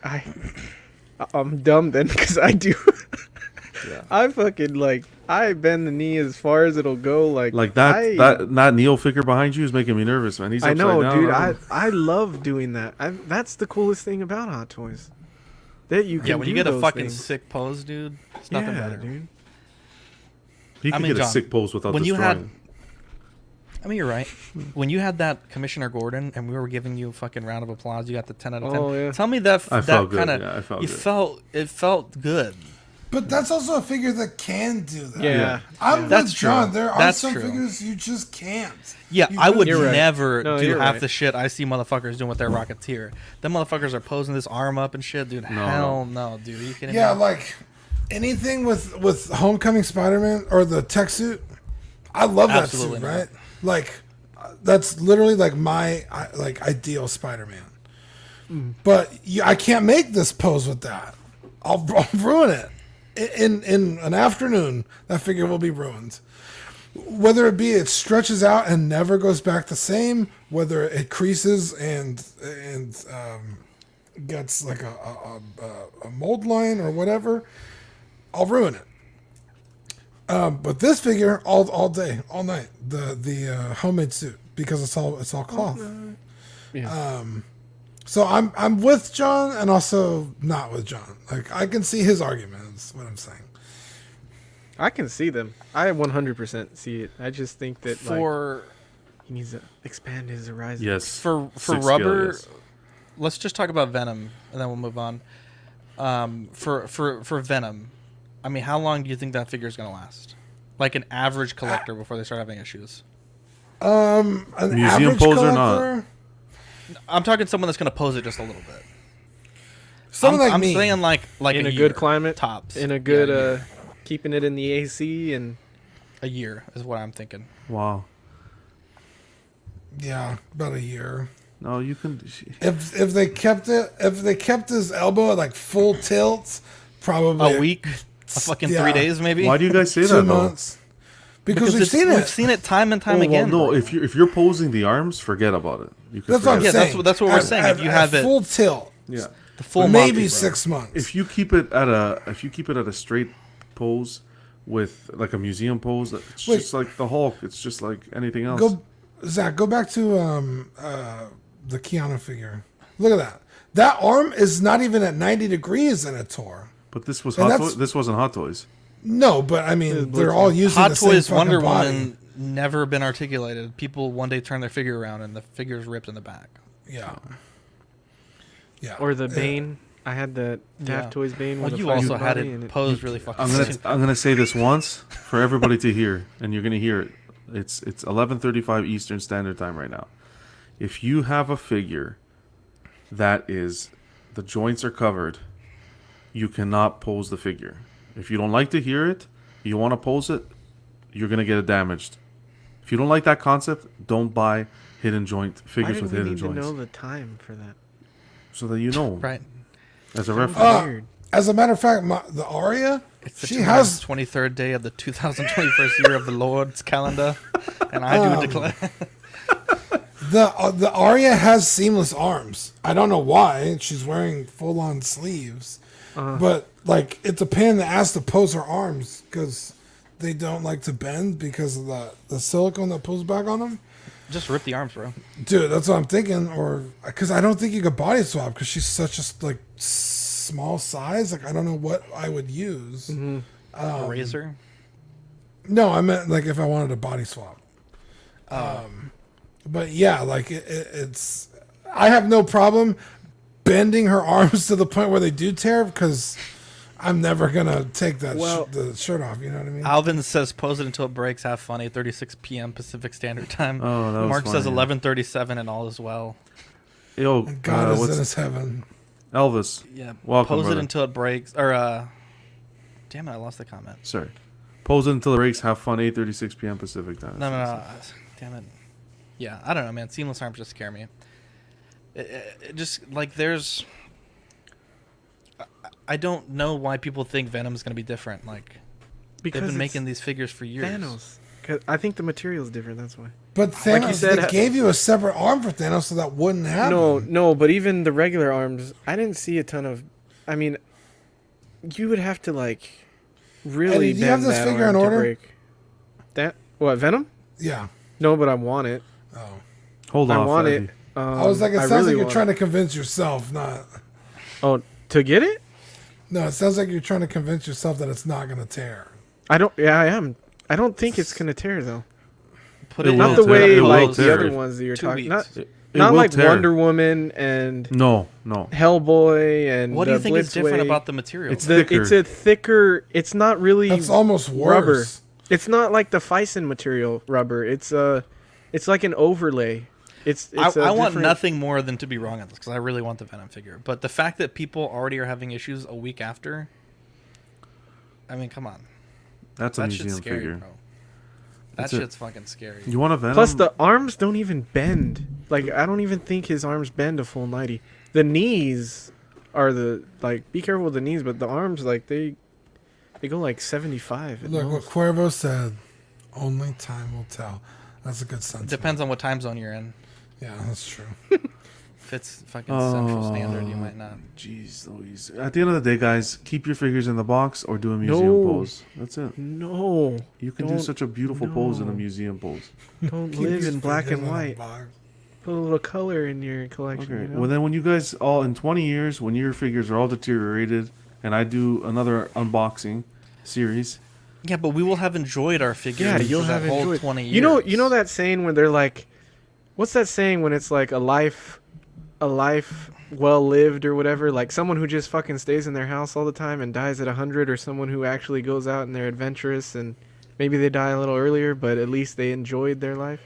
I'm dumb then, because I do. Yeah. I fucking I bend the knee as far as it'll go. Like that Neo figure behind you is making me nervous, man. He's I know, down, dude. I love doing that. That's the coolest thing about Hot Toys. That you can when you get a fucking sick pose, dude, it's nothing better. Dude. He can get a sick pose without destroying. I mean, you're right. When you had that Commissioner Gordon and we were giving you a fucking round of applause, you got the 10 out of 10. Oh, yeah. Tell me that felt kind good. Yeah, I felt good. It felt good. But that's also a figure that can do that. Yeah. I'm That's with John. true. There are That's some true. figures you just can't. Yeah, You I would couldn't- never do you're half right. the shit I see motherfuckers doing with their Rocketeer. Them motherfuckers are posing this arm up and shit, dude. Hell no, dude. Are you kidding Yeah, me? like anything with Homecoming Spider-Man or the tech suit. I love that Absolutely suit, not. right? Like that's literally like my ideal Spider-Man. But I can't make this pose with that. I'll ruin it. In an afternoon, that figure will be ruined. Whether it be it stretches out and never goes back the same, whether it creases and gets like a mold line or whatever, I'll ruin it. But this figure, all day, all night, the homemade suit, because it's all cloth. Yeah. So I'm with John and also not with John. Like I can see his arguments. What I'm saying. I can see them. I 100% see it. I just think that he needs to expand his horizon. Yes. For Six rubber, scale, yes. let's just talk about Venom and then we'll move on. For Venom, I mean, how long do you think that figure is going to last? Like an average collector before they start having issues. An Museum average pose or collector? not? I'm talking someone that's going to pose it just a little bit. Someone like I'm me. saying like in a year, good climate, tops. in a good keeping it in the AC and a year is what I'm thinking. Wow. Yeah, about a year. No, you can. If they kept his elbow at like full tilt, probably A week, a fucking 3 days maybe. Why do you guys say 2 that? months. Because we've seen We've seen it time and time again. Well, no, if you're posing the arms, forget about it. You can That's what I'm forget saying. it. that's what we're saying. If you have it full tilt, Yeah. the full maybe Monty, 6 months. If you keep it at a straight pose with like a museum pose, it's just like the Hulk. It's just like anything else. Zach, go back to the Keanu figure. Look at that. That arm is not even at 90 degrees in a tour. But this was this wasn't Hot Toys. No, but I mean, they're all using Hot the same Toys fucking Wonder body. Woman never been articulated. People one day turn their figure around and the figure's ripped in the back. Yeah. Yeah. or the Bane. I had the Daft Toys Bane. Well, with you a also fucking had body it and posed really fucking. I'm gonna say this once for everybody to hear, and you're gonna hear it. It's 11:35 Eastern Standard Time right now. If you have a figure that is the joints are covered, you cannot pose the figure. If you don't like to hear it, you want to pose it, you're gonna get it damaged. If you don't like that concept, don't buy hidden joint figures with hidden joints. Why do we need to know the time for that? So that you know, Right. as a reference. Weird. As a matter of fact, the Aria, It's the she has 23rd day of the 2021st year of the Lord's calendar, and I do declare. the Aria has seamless arms. I don't know why. She's wearing full on sleeves, but like it's a pain in the ass to pose her arms because they don't like to bend because of the silicone that pulls back on them. Just rip the arms, bro. Dude, that's what I'm thinking. Or because I don't think you could body swap because she's such a like small size. Like I don't know what I would use. A razor. No, I meant like if I wanted a body swap. But yeah, like it's. I have no problem bending her arms to the point where they do tear because I'm never gonna take that the shirt off. You know what I mean? Alvin says, "Pose it until it breaks." Have fun. 8:36 p.m. Pacific Standard Time. Oh, that was Mark says funny. 11:37 and all is well. Yo, God is in what's his heaven. Elvis? Yeah. Welcome, Pose brother. it until it breaks. Or damn it, I lost the comment. Sorry. Pose it until it breaks. Have fun. 8:36 p.m. Pacific time. No. Damn it. Yeah, I don't know, man. Seamless arms just scare me. It just like there's. I don't know why people think Venom's gonna be different. Like Because they've been it's making these figures for years. Thanos. 'Cause I think the material's different. That's why. But Thanos, Like you said, they gave you a separate arm for Thanos, so that wouldn't happen. No. But even the regular arms, I didn't see a ton of. I mean, you would have to like really Eddie, do you have bend this that figure arm in to order? break. That what Venom? Yeah. No, but I want it. Oh. Hold I on. want it. I was like, it sounds really like you're want trying it. to convince yourself, not. Oh, to get it? No, it sounds like you're trying to convince yourself that it's not going to tear. I don't. Yeah, I am. I don't think it's gonna tear though. Put It it will Not the tear. way It will like the tear. other ones that you're 2 talking. weeks. Not, It not will like tear. Wonder Woman and No. Hellboy and. What do you think is different Blitzway. about the material? It's though? thicker. It's a thicker. It's not really. That's almost worse. rubber. It's not like the Fison material rubber. It's like an overlay. It's I want different- nothing more than to be wrong on this because I really want the Venom figure. But the fact that people already are having issues a week after, I mean, come on. That's a That shit's museum scary, figure. bro. That shit's fucking scary. You want a Venom? Plus the arms don't even bend. Like I don't even think his arms bend a full 90. The knees are the like. Be careful with the knees, but the arms like they go like 75. at Look what most. Cuervo said. Only time will tell. That's a good sentence. Depends on what time zone you're in. Yeah, that's true. If it's fucking Central Standard, you might not. Jeez Louise. At the end of the day, guys, keep your figures in the box or do a museum No. pose. That's it. No, You can do such a beautiful pose in a museum pose. don't Keep live your in black fingers and in the white. box. Put a little color in your collection. Okay. You know? Well, then when you guys all in 20 years, when your figures are all deteriorated, and I do another unboxing series. Yeah, but we will have enjoyed our figures. Yeah, you'll for have that whole enjoyed. 20 years. You know that saying when they're like, what's that saying when it's like a life well lived or whatever? Like someone who just fucking stays in their house all the time and dies at 100, or someone who actually goes out and they're adventurous and maybe they die a little earlier, but at least they enjoyed their life.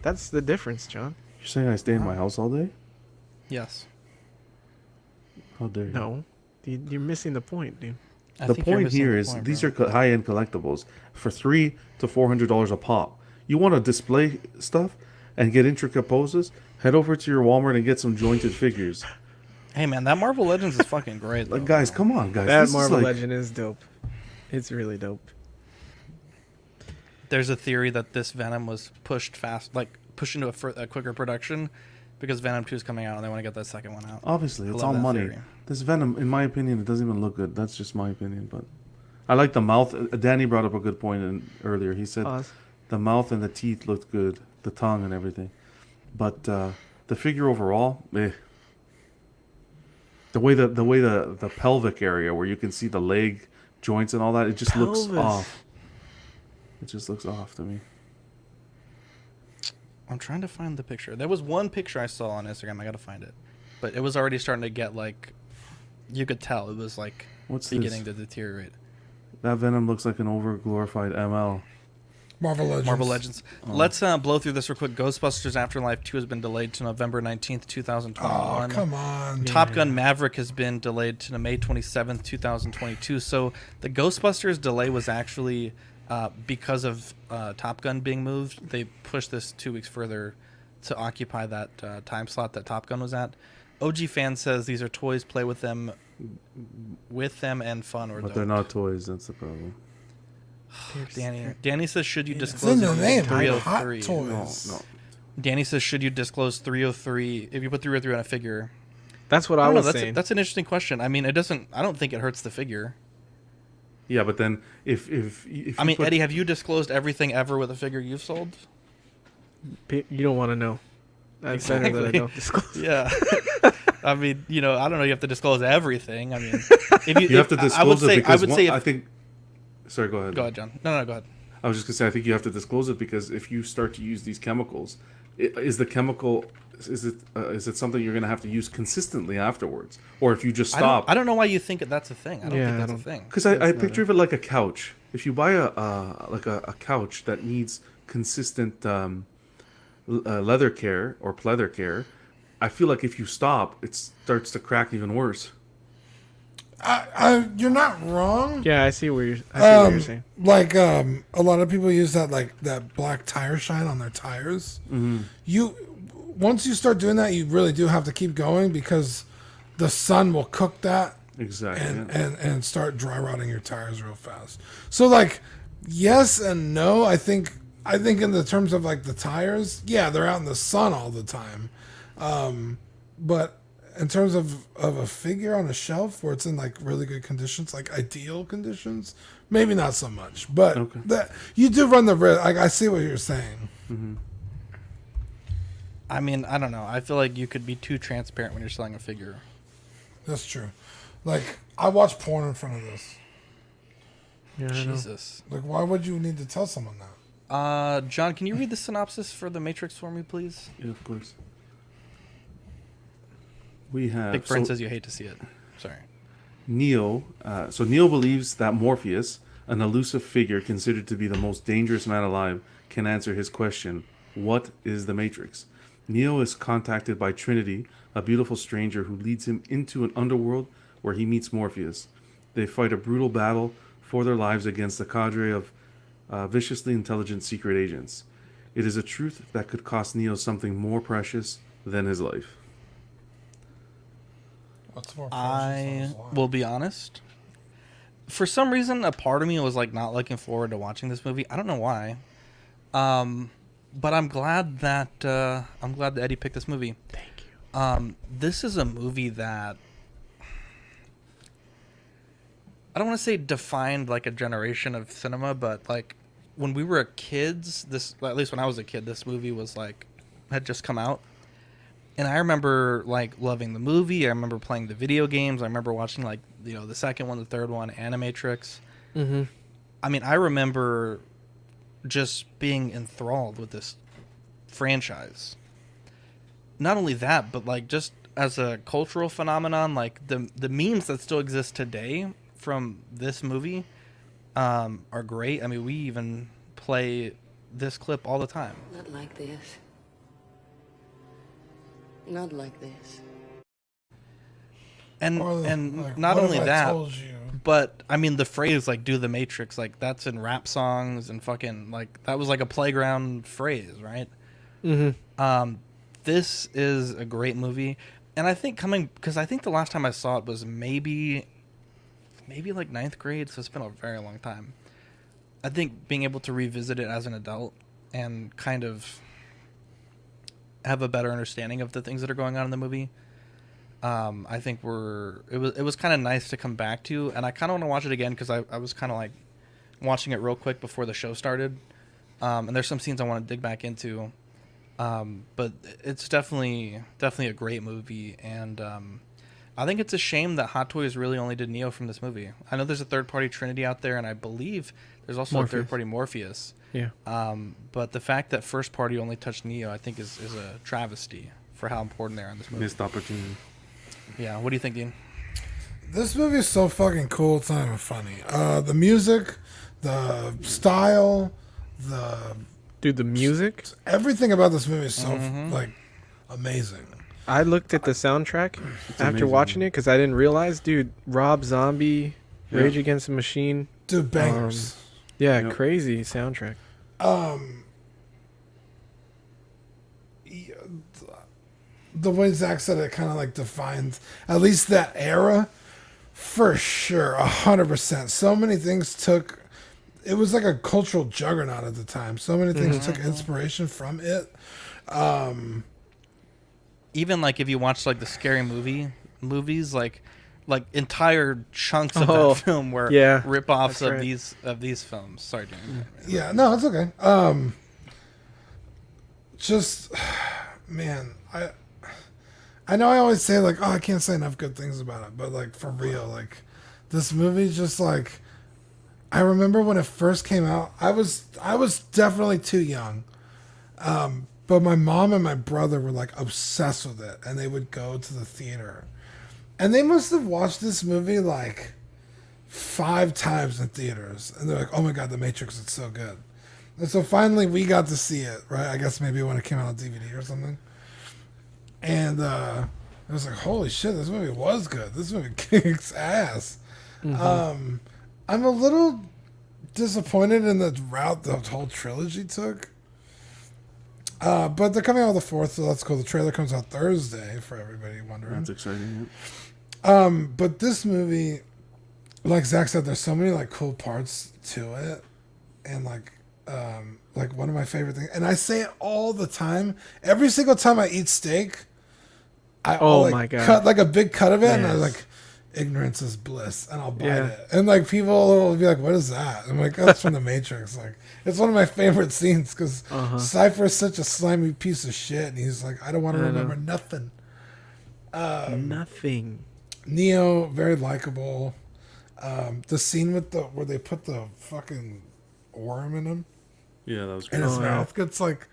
That's the difference, John. You're saying I stay in my house all day? Yes. How dare you? No, you're missing the point, dude. The point here is these are high-end collectibles for $300 to $400 a pop. You want to display stuff and get intricate poses? Head over to your Walmart and get some jointed figures. Hey man, that Marvel Legends is fucking great. Like, guys, come on, guys. That This Marvel is like, Legend is dope. It's really dope. There's a theory that this Venom was pushed into a quicker production because Venom 2 is coming out and they want to get that second one out. obviously, I it's love all that money. theory. This Venom, in my opinion, it doesn't even look good. That's just my opinion, but I like the mouth. Danny brought up a good point earlier. He said the mouth and the teeth looked good, the tongue and everything, but the figure overall, eh. The way the pelvic area where you can see the leg joints and all that, it just looks off. It just looks off to me. I'm trying to find the picture. There was one picture I saw on Instagram. I gotta find it, but it was already starting to get like, you could tell it was like beginning to deteriorate. That Venom looks like an over-glorified ML. Marvel Legends. Let's blow through this real quick. Ghostbusters Afterlife 2 has been delayed to November 19th, 2021. Oh, come on. Top Gun Maverick has been delayed to May 27th, 2022. So the Ghostbusters delay was actually because of Top Gun being moved. They pushed this 2 weeks further to occupy that time slot that Top Gun was at. OG Fan says these are toys, play with them and fun, or But they're not toys, that's the problem. Danny says, should you disclose in the name, 303? hot toys. No. Danny says, should you disclose 303 if you put 303 on a figure? That's what I was saying. That's an interesting question. I mean, it doesn't. I don't think it hurts the figure. Yeah, but then if I mean, Eddie, have you disclosed everything ever with a figure you've sold? You don't want to know. That's better that I don't disclose. Yeah. I mean, I don't know. You have to disclose everything. I mean, if you have to disclose I think. Sorry, go ahead. Go ahead, John. No, go ahead. I was just gonna say, I think you have to disclose it because if you start to use these chemicals, is it something you're gonna have to use consistently afterwards, or if you just stop? I don't know why you think that's a thing. I don't think that's a thing. Because I picture of it like a couch. If you buy a couch that needs consistent leather care or pleather care, I feel like if you stop, it starts to crack even worse. You're not wrong. Yeah, I see what you're saying. Like a lot of people use that black tire shine on their tires. Mm-hmm. Once you start doing that, you really do have to keep going because the sun will cook that exactly and start dry rotting your tires real fast. So like, yes and no. I think in the terms of like the tires, yeah, they're out in the sun all the time, but in terms of a figure on a shelf where it's in like really good conditions, like ideal conditions, maybe not so much. But that you do run the risk. Like, I see what you're saying. Mm-hmm. I mean, I don't know. I feel like you could be too transparent when you're selling a figure. That's true. Like, I watch porn in front of this. Yeah, Jesus. Like, why would you need to tell someone that? John, can you read the synopsis for The Matrix for me, please? Yeah, of course. We have Big Friend says you hate to see it. Sorry. Neo. So Neo believes that Morpheus, an elusive figure considered to be the most dangerous man alive, can answer his question, what is the Matrix? Neo is contacted by Trinity, a beautiful stranger who leads him into an underworld where he meets Morpheus. They fight a brutal battle for their lives against a cadre of viciously intelligent secret agents. It is a truth that could cost Neo something more precious than his life. I will be honest. For some reason, a part of me was like not looking forward to watching this movie. I don't know why, but I'm glad that Eddie picked this movie. Thank you. This is a movie that I don't want to say defined like a generation of cinema, but like when we were kids, at least when I was a kid, this movie was like had just come out, And I remember like loving the movie. I remember playing the video games. I remember watching like the second one, the third one, Animatrix. Mm-hmm. I mean, I remember just being enthralled with this franchise. Not only that, but like just as a cultural phenomenon, like the memes that still exist today from this movie are great. I mean, we even play this clip all the time. Not like this. Not like this. And like, not what only if I that, told you? but I mean the phrase like "do the Matrix," like that's in rap songs and fucking like that was like a playground phrase, right? Mm-hmm. This is a great movie, and I think because I think the last time I saw it was maybe like ninth grade, so it's been a very long time. I think being able to revisit it as an adult and kind of have a better understanding of the things that are going on in the movie, I think it was kind of nice to come back to, and I kind of want to watch it again because I was kind of like watching it real quick before the show started, and there's some scenes I want to dig back into, but it's definitely a great movie, and I think it's a shame that Hot Toys really only did Neo from this movie. I know there's a third-party Trinity out there, and I believe there's also a third-party Morpheus. Yeah. But the fact that first party only touched Neo, I think, is a travesty for how important they are in this movie. Missed opportunity. Yeah. What do you think, Dean? This movie is so fucking cool. It's not even funny. The music, the style, the music, everything about this movie is so like amazing. I looked at the soundtrack after watching it because I didn't realize, dude, Rob Zombie, Rage Against the Machine. Dude, bangers. Crazy soundtrack. The way Zach said it kind of like defines at least that era for sure, 100%. So many things it was like a cultural juggernaut at the time. So many things took inspiration from it. Even like if you watch like the scary movies, like entire chunks of that film were rip-offs of these films. Sorry, Jimmy. Yeah, no, it's okay. Just man, I know I always say like, oh, I can't say enough good things about it, but like for real, like this movie just like I remember when it first came out, I was definitely too young. But my mom and my brother were like obsessed with it, and they would go to the theater. And they must have watched this movie like 5 times in theaters. And they're like, oh my God, The Matrix, it's so good. And so finally we got to see it, right? I guess maybe when it came out on DVD or something. And it was like, holy shit, this movie was good. This movie kicks ass. I'm a little disappointed in the route the whole trilogy took. But they're coming out with the 4th, so that's cool. The trailer comes out Thursday for everybody wondering. That's exciting. But this movie, like Zach said, there's so many like cool parts to it, and like one of my favorite things, and I say it all the time. Every single time I eat steak, my God, cut like a big cut of it, and I was like, ignorance is bliss, and I'll bite it. And like people will be like, what is that? I'm like, oh, that's from The Matrix. Like, it's one of my favorite scenes because Cypher is such a slimy piece of shit, and he's like, I don't want to remember nothing. Nothing. Neo, very likable. The scene where they put the fucking worm in him. Yeah, that was great. And his mouth gets like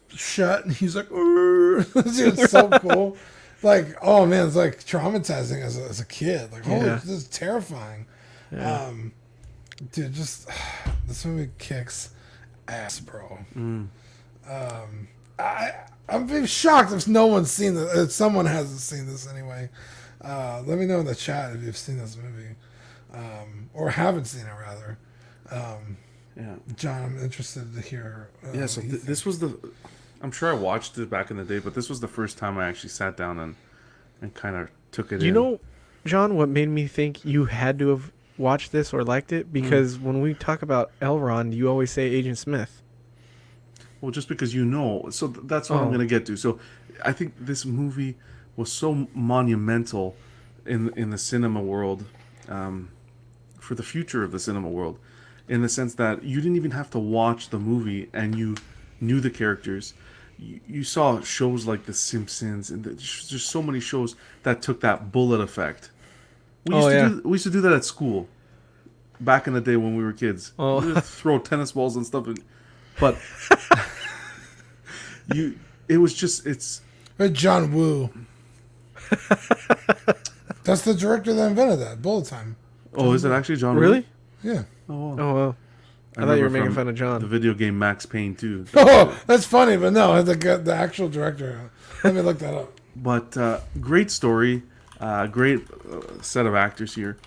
shut, and he's like, it's so cool. Like, oh man, it's like traumatizing as a kid. Like, holy, this is terrifying. Yeah. Dude, just this movie kicks ass, bro. I'm being shocked if no one's seen this. If someone hasn't seen this anyway. Let me know in the chat if you've seen this movie, or haven't seen it rather. John, I'm interested to hear. So this was I'm sure I watched it back in the day, but this was the first time I actually sat down and kind of took it in. You know, John, what made me think you had to have watched this or liked it? Because when we talk about Elrond, you always say Agent Smith. Well, just because so that's what I'm going to get to. So I think this movie was so monumental in the cinema world, for the future of the cinema world, in the sense that you didn't even have to watch the movie and you knew the characters. you saw shows like The Simpsons, and there's just so many shows that took that bullet effect. We used to do that at school back in the day when we were kids. Oh. We would throw tennis balls and stuff, but it's John Woo. That's the director that invented that bullet time. Oh, is it actually John Woo? Really? Yeah. Oh, wow. Oh well. I thought you were making fun of John. The video game Max Payne 2. Oh, that's funny, but no, the actual director. Let me look that up. But great story, great set of actors here.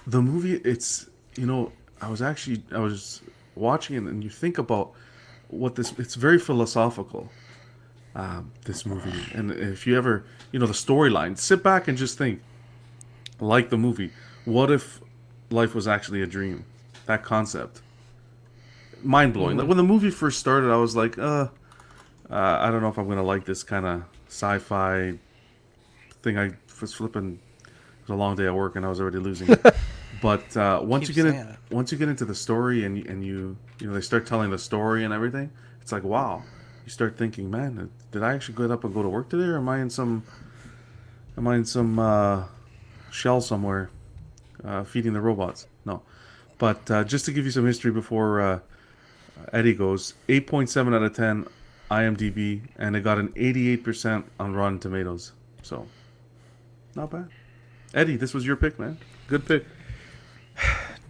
The movie, it's, I was watching it, and you think about it's very philosophical, this movie. And if you ever, the storyline, sit back and just think, like the movie, what if life was actually a dream? That concept. Mind-blowing. Like when the movie first started, I was like, I don't know if I'm going to like this kind of sci-fi thing. I was flipping. It was a long day at work, and I was already losing it. But once you get into the story, and you they start telling the story and everything, it's like, wow. You start thinking, man, did I actually get up and go to work today, or am I in some shell somewhere feeding the robots? No. But just to give you some history before Eddie goes, 8.7 out of 10 IMDb, and it got an 88% on Rotten Tomatoes. So, not bad. Eddie, this was your pick, man. Good pick.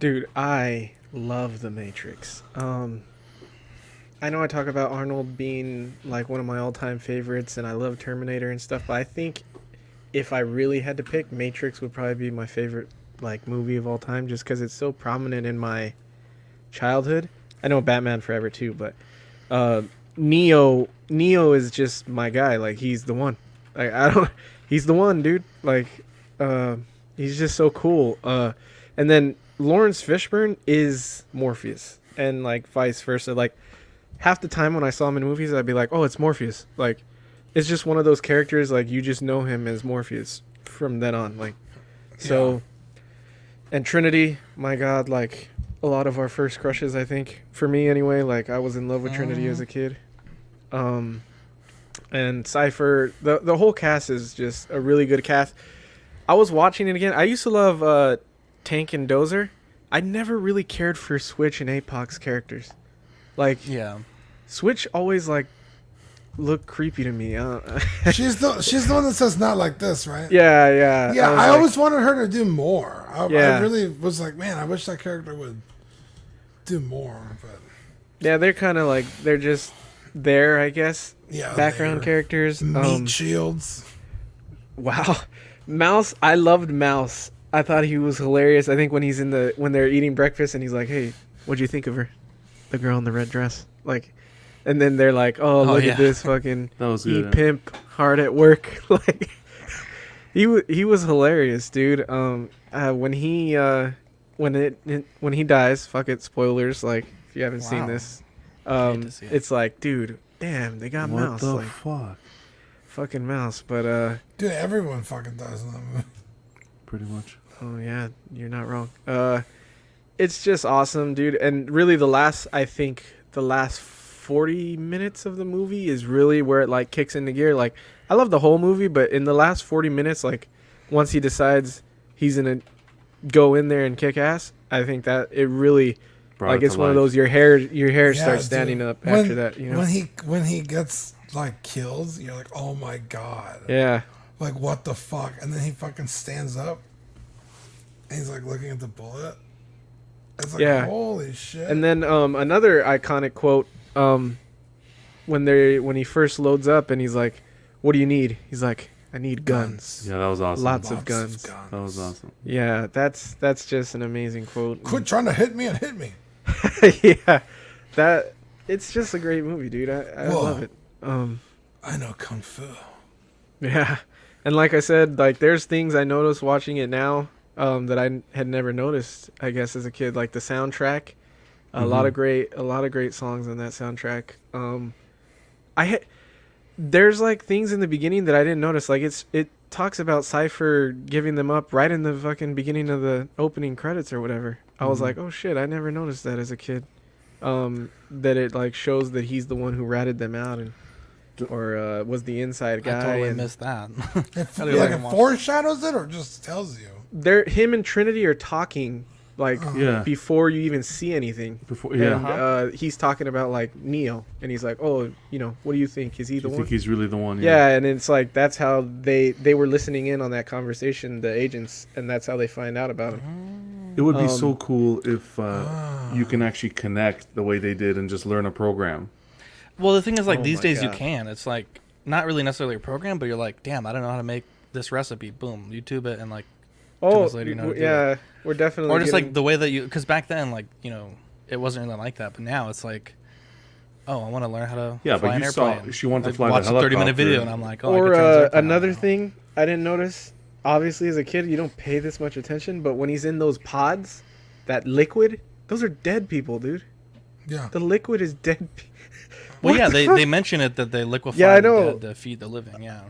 Dude, I love The Matrix. I know I talk about Arnold being like one of my all-time favorites, and I love Terminator and stuff, but I think if I really had to pick, Matrix would probably be my favorite movie of all time, just because it's so prominent in my childhood. I know Batman Forever too, but Neo is just my guy. Like, he's the one. He's the one, dude. Like, he's just so cool. And then Lawrence Fishburne is Morpheus, and like vice versa. Like, half the time when I saw him in movies, I'd be like, oh, it's Morpheus. Like, it's just one of those characters, like, you just know him as Morpheus from then on. Like, so, yeah. And Trinity, my God, like, a lot of our first crushes, I think, for me anyway. Like, I was in love with Trinity as a kid. And Cypher, the whole cast is just a really good cast. I was watching it again. I used to love Tank and Dozer. I never really cared for Switch and Apoc's characters. Like, yeah, Switch always like looked creepy to me. She's the one that says "not like this," right? Yeah. I always wanted her to do more. I really was like, man, I wish that character would do more. But yeah, they're kind of like, they're just there, I guess. Yeah, background characters. Meat shields. Wow, Mouse. I loved Mouse. I thought he was hilarious. I think when they're eating breakfast and he's like, "Hey, what'd you think of her? The girl in the red dress." Like, and then they're like, look at this fucking pimp hard at work. Like, he was hilarious, dude. When he dies, fuck it, spoilers. Like, if you haven't seen this, it's like, dude, damn, they got Mouse. What the like, fuck? Fucking Mouse. But dude, everyone fucking dies in that movie. Pretty much. Oh yeah, you're not wrong. It's just awesome, dude. And really, the last 40 minutes of the movie is really where it like kicks into gear. Like, I love the whole movie, but in the last 40 minutes, like, once he decides he's gonna go in there and kick ass, I think that it really like, it's one of those, your hair starts standing up after that. You know, when he gets like killed, you're like, oh my God. Yeah. Like, what the fuck? And then he fucking stands up and he's like looking at the bullet. It's like, holy shit. And then another iconic quote, when he first loads up and he's like, what do you need? He's like, I need guns. Yeah, that was awesome. Lots of guns. That was awesome. Yeah, that's just an amazing quote. Quit trying to hit me and hit me. Yeah, it's just a great movie, dude. I love it. I know Kung Fu. Yeah, and like I said, like, there's things I noticed watching it now that I had never noticed, I guess, as a kid. Like the soundtrack, a lot of great songs on that soundtrack. There's like things in the beginning that I didn't notice. Like, it talks about Cypher giving them up right in the fucking beginning of the opening credits or whatever. I was like, oh shit, I never noticed that as a kid. That it like shows that he's the one who ratted them out, and or was the inside guy. I totally and missed that. It foreshadows it or just tells you? Him and Trinity are talking like before you even see anything. And he's talking about like Neo, and he's like, "Oh, what do you think? Is he the one? Think he's really the one?" Yeah, and it's like that's how they were listening in on that conversation, the agents, and that's how they find out about him. It would be so cool if you can actually connect the way they did and just learn a program. Well, the thing is, like these days you can. It's like not really necessarily a program, but you're like, damn, I don't know how to make this recipe. Boom, YouTube it, and like 2 months later, you know how to do it. We're definitely. Or just like the way that because back then, like it wasn't really like that, but now it's like, oh, I want to learn how to fly an airplane. She wanted to fly watch the a 30-minute helicopter. video, and I'm like, oh. Or another thing I didn't notice. Obviously, as a kid, you don't pay this much attention, but when he's in those pods, that liquid, those are dead people, dude. Yeah. The liquid is dead. Well, yeah, they mention it that they liquefy the dead to feed the living. Yeah.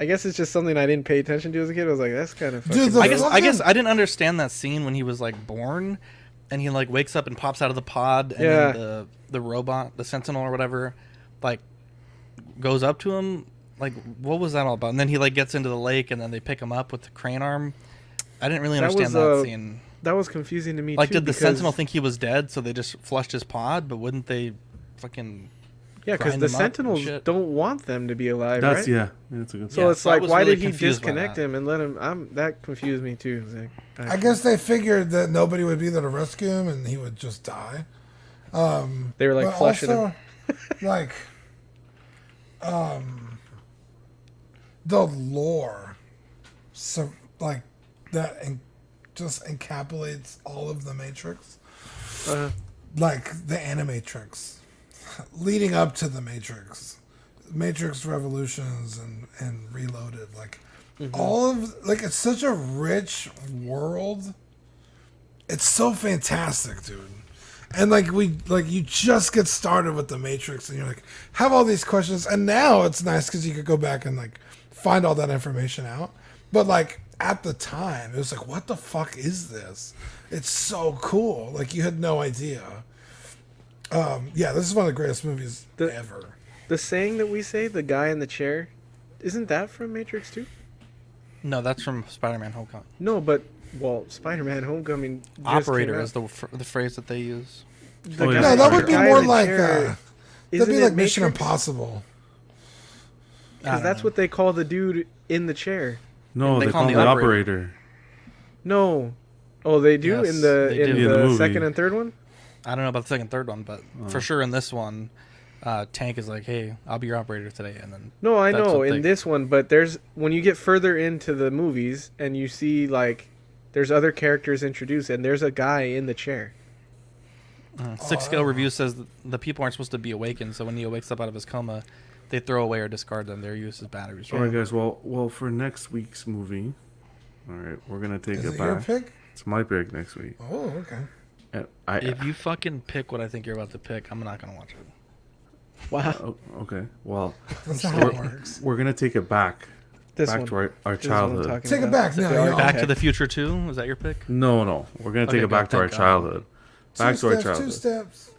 I guess it's just something I didn't pay attention to as a kid. I was like, that's kind of. I guess I didn't understand that scene when he was like born, and he like wakes up and pops out of the pod, and then the robot, the Sentinel or whatever, like goes up to him. Like, what was that all about? And then he like gets into the lake, and then they pick him up with the crane arm. I didn't really understand that scene. That was confusing to me. Like, too, did the Sentinel think he was dead, so they just flushed his pod? But wouldn't they fucking? Yeah, because the Sentinels don't want them to be alive, that's, right? That's a good. So it's like, why did he disconnect him and let him? That confused me too. I guess they figured that nobody would be there to rescue him, and he would just die. They were like flushing him. Like, the lore, so like that, just encapsulates all of the Matrix, like the Animatrix. Leading up to the Matrix Revolutions and Reloaded, like all of it's such a rich world. It's so fantastic, dude. And you just get started with the Matrix, and you're like have all these questions, and now it's nice because you could go back and like find all that information out. But like at the time, it was like, what the fuck is this? It's so cool. Like you had no idea. This is one of the greatest movies ever. The saying that we say, the guy in the chair, isn't that from Matrix 2? No, that's from Spider-Man Homecoming. No, but, Spider-Man Homecoming just Operator is the phrase that they use. No, that would be more like, that'd be like Mission Impossible. Because that's what they call the dude in the chair. No, they call him the operator. No. Oh, they do? Yes, in the second and third one? I don't know about the second and third one, but for sure in this one, Tank is like, hey, I'll be your operator today. And then no, I know in this one, but when you get further into the movies and you see like there's other characters introduced and there's a guy in the chair. 6-scale review says the people aren't supposed to be awakened, so when Neo wakes up out of his coma, they throw away or discard them. They're used as batteries. All right, guys. Well, for next week's movie, all right, we're gonna take it back. Your pick? It's my pick next week. Oh, okay. If you fucking pick what I think you're about to pick, I'm not gonna watch it. Wow. Okay. Well, that's not how it works. We're gonna take it back. Back to our childhood. Take it back. No, Back to the Future 2? Is that your pick? No. We're gonna take it back to our childhood. Back to our childhood. 2 steps.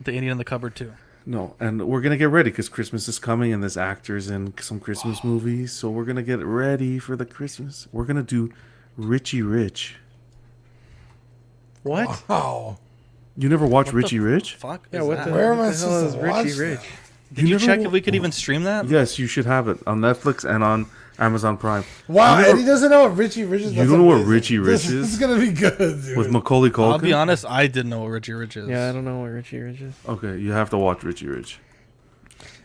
The Indian in the Cupboard 2. No, and we're gonna get ready because Christmas is coming, and there's actors in some Christmas movies, so we're gonna get ready for the Christmas. We're gonna do Richie Rich. What? Wow. You never watched Richie Rich? Fuck. Yeah. What the Where am I hell supposed is to watch Richie Rich? Did you check if we could even stream that? Yes, you should have it on Netflix and on Amazon Prime. Wow, and he doesn't know what Richie Rich is. You don't know what Richie Rich is? This is gonna be good, dude. With Macaulay Culkin? I'll be honest, I didn't know what Richie Rich is. Yeah, I don't know what Richie Rich is. Okay, you have to watch Richie Rich.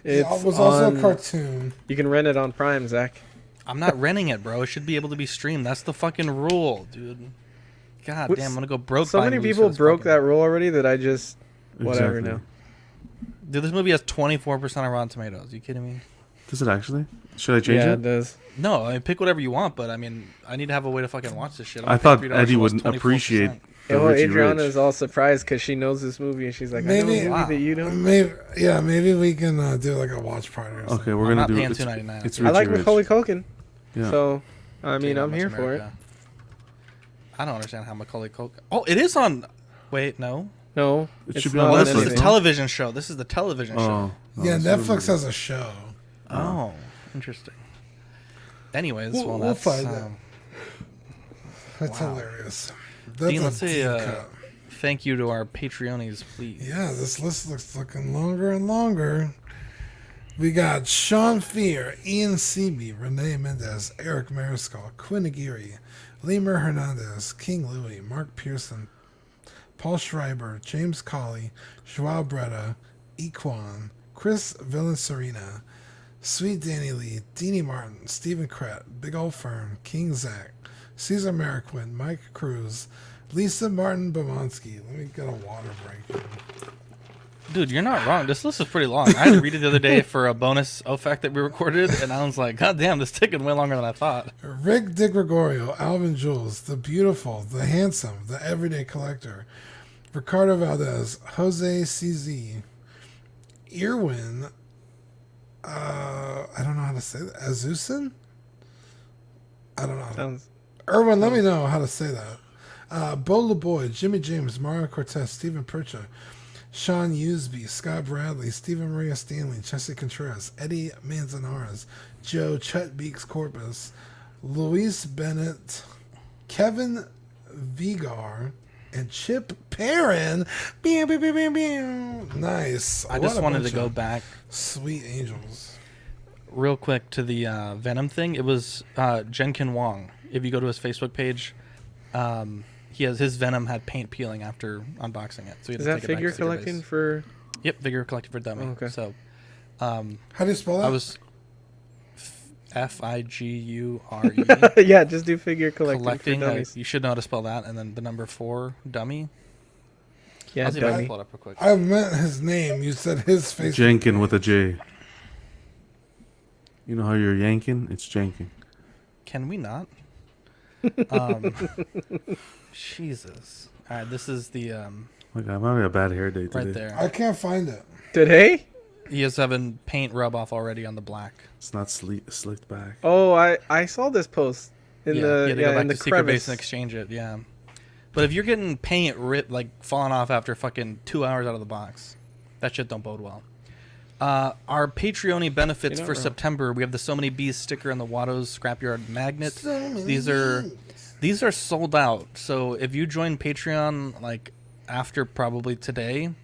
It was also a cartoon. You can rent it on Prime, Zach. I'm not renting it, bro. It should be able to be streamed. That's the fucking rule, dude. God damn, I'm gonna go broke. So many people broke that rule already that I just whatever now. Dude, this movie has 24% on Rotten Tomatoes. Are you kidding me? Does it actually? Should I change it? Yeah, it does. No, I mean, pick whatever you want, but I mean, I need to have a way to fucking watch this shit. I thought Eddie would appreciate. Well, Adriana is all surprised because she knows this movie and she's like, maybe, I know a movie that you don't. Maybe we can do like a watch party or something. Okay, we're gonna do paying it. $2.99. It's I like Rich. Macaulay Culkin. Yeah. So, I mean, I'm here for it. I don't understand how Macaulay Culkin. Oh, it is on. Wait, no. No, It it's should be not on Oh, on this is the anything. television show. This is the television show. Yeah, Netflix has a show. Oh, interesting. Anyways, well, We'll that's find it. That's wow. hilarious. That's Dean, a let's say deep cut. thank you to our Patreonies, please. Yeah, this list looks looking longer and longer. We got Sean Fear, Ian Seaby, Renee Mendez, Eric Mariscal, Quinn Aguirre, Lemur Hernandez, King Louie, Mark Pearson, Paul Schreiber, James Colley, Joao Bretta, Equan, Chris Villaserina, Sweet Danny Lee, Deanie Martin, Stephen Krett, Big Ol' Fern, King Zach, Caesar Mariquin, Mike Cruz, Lisa Martin Bomansky. Let me get a water break. Dude, you're not wrong. This list is pretty long. I had to read it the other day for a bonus OFAC that we recorded, and I was like, God damn, this is taking way longer than I thought. Rick DiGregorio, Alvin Jules, the beautiful, the handsome, the everyday collector, Ricardo Valdez, Jose CZ, Irwin, I don't know how to say that, Azusin? I don't know. Irwin, let me know how to say that. Bo LeBoy, Jimmy James, Mario Cortez, Stephen Percha, Sean Usby, Scott Bradley, Stephen Maria Stanley, Jesse Contreras, Eddie Manzanares, Joe Chet Beeks Corpus, Luis Bennett, Kevin Vigar, and Chip Perrin. Nice. I just wanted to go back. Sweet angels. Real quick to the Venom thing. It was Jenkin Wong. If you go to his Facebook page, he has his Venom had paint peeling after unboxing it. So he had Is to that take it back figure to sticker collecting base. for? Yep, figure collecting for dummy. Oh, okay. So, how do you spell that? I was FIGURE. Yeah, just do figure collecting for dummies. You should know how to spell that, and then the number 4 dummy. Yeah, I'll see if I can dummy. pull it up real quick. I meant his name. You said his face. Jenkin with a J. You know how you're yanking? It's Jenkin. Can we not? Jesus. All right, this is the Like, I'm having a bad hair day today. right there. I can't find it. Today? He is having paint rub off already on the black. It's not slicked back. Oh, I saw this post in He the had to go back in the to secret base crevice. and exchange it. Yeah, but if you're getting paint falling off after fucking 2 hours out of the box, that shit don't bode well. Our Patreon benefits You're not for wrong. September, we have the So Many Bees sticker and the Watto's Scrapyard magnet. These are sold out. So if you join Patreon like after probably today,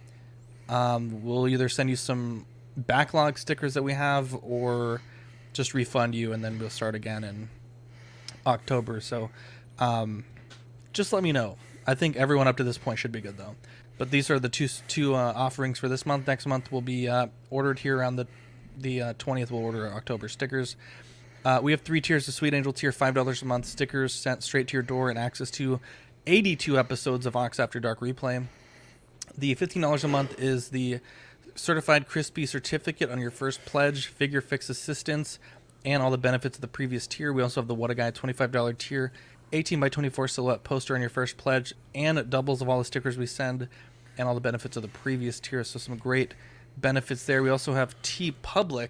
we'll either send you some backlog stickers that we have or just refund you, and then we'll start again in October. So just let me know. I think everyone up to this point should be good though. But these are the two offerings for this month. Next month will be ordered here around the 20th. We'll order October stickers. We have 3 tiers. The Sweet Angel tier, $5 a month. Stickers sent straight to your door and access to 82 episodes of Ox After Dark Replay. The $15 a month is the Certified Crispy Certificate on your first pledge, figure fix assistance, and all the benefits of the previous tier. We also have the What a Guy $25 tier, 18x24 silhouette poster on your first pledge, and doubles of all the stickers we send, and all the benefits of the previous tier. So some great benefits there. We also have TeePublic,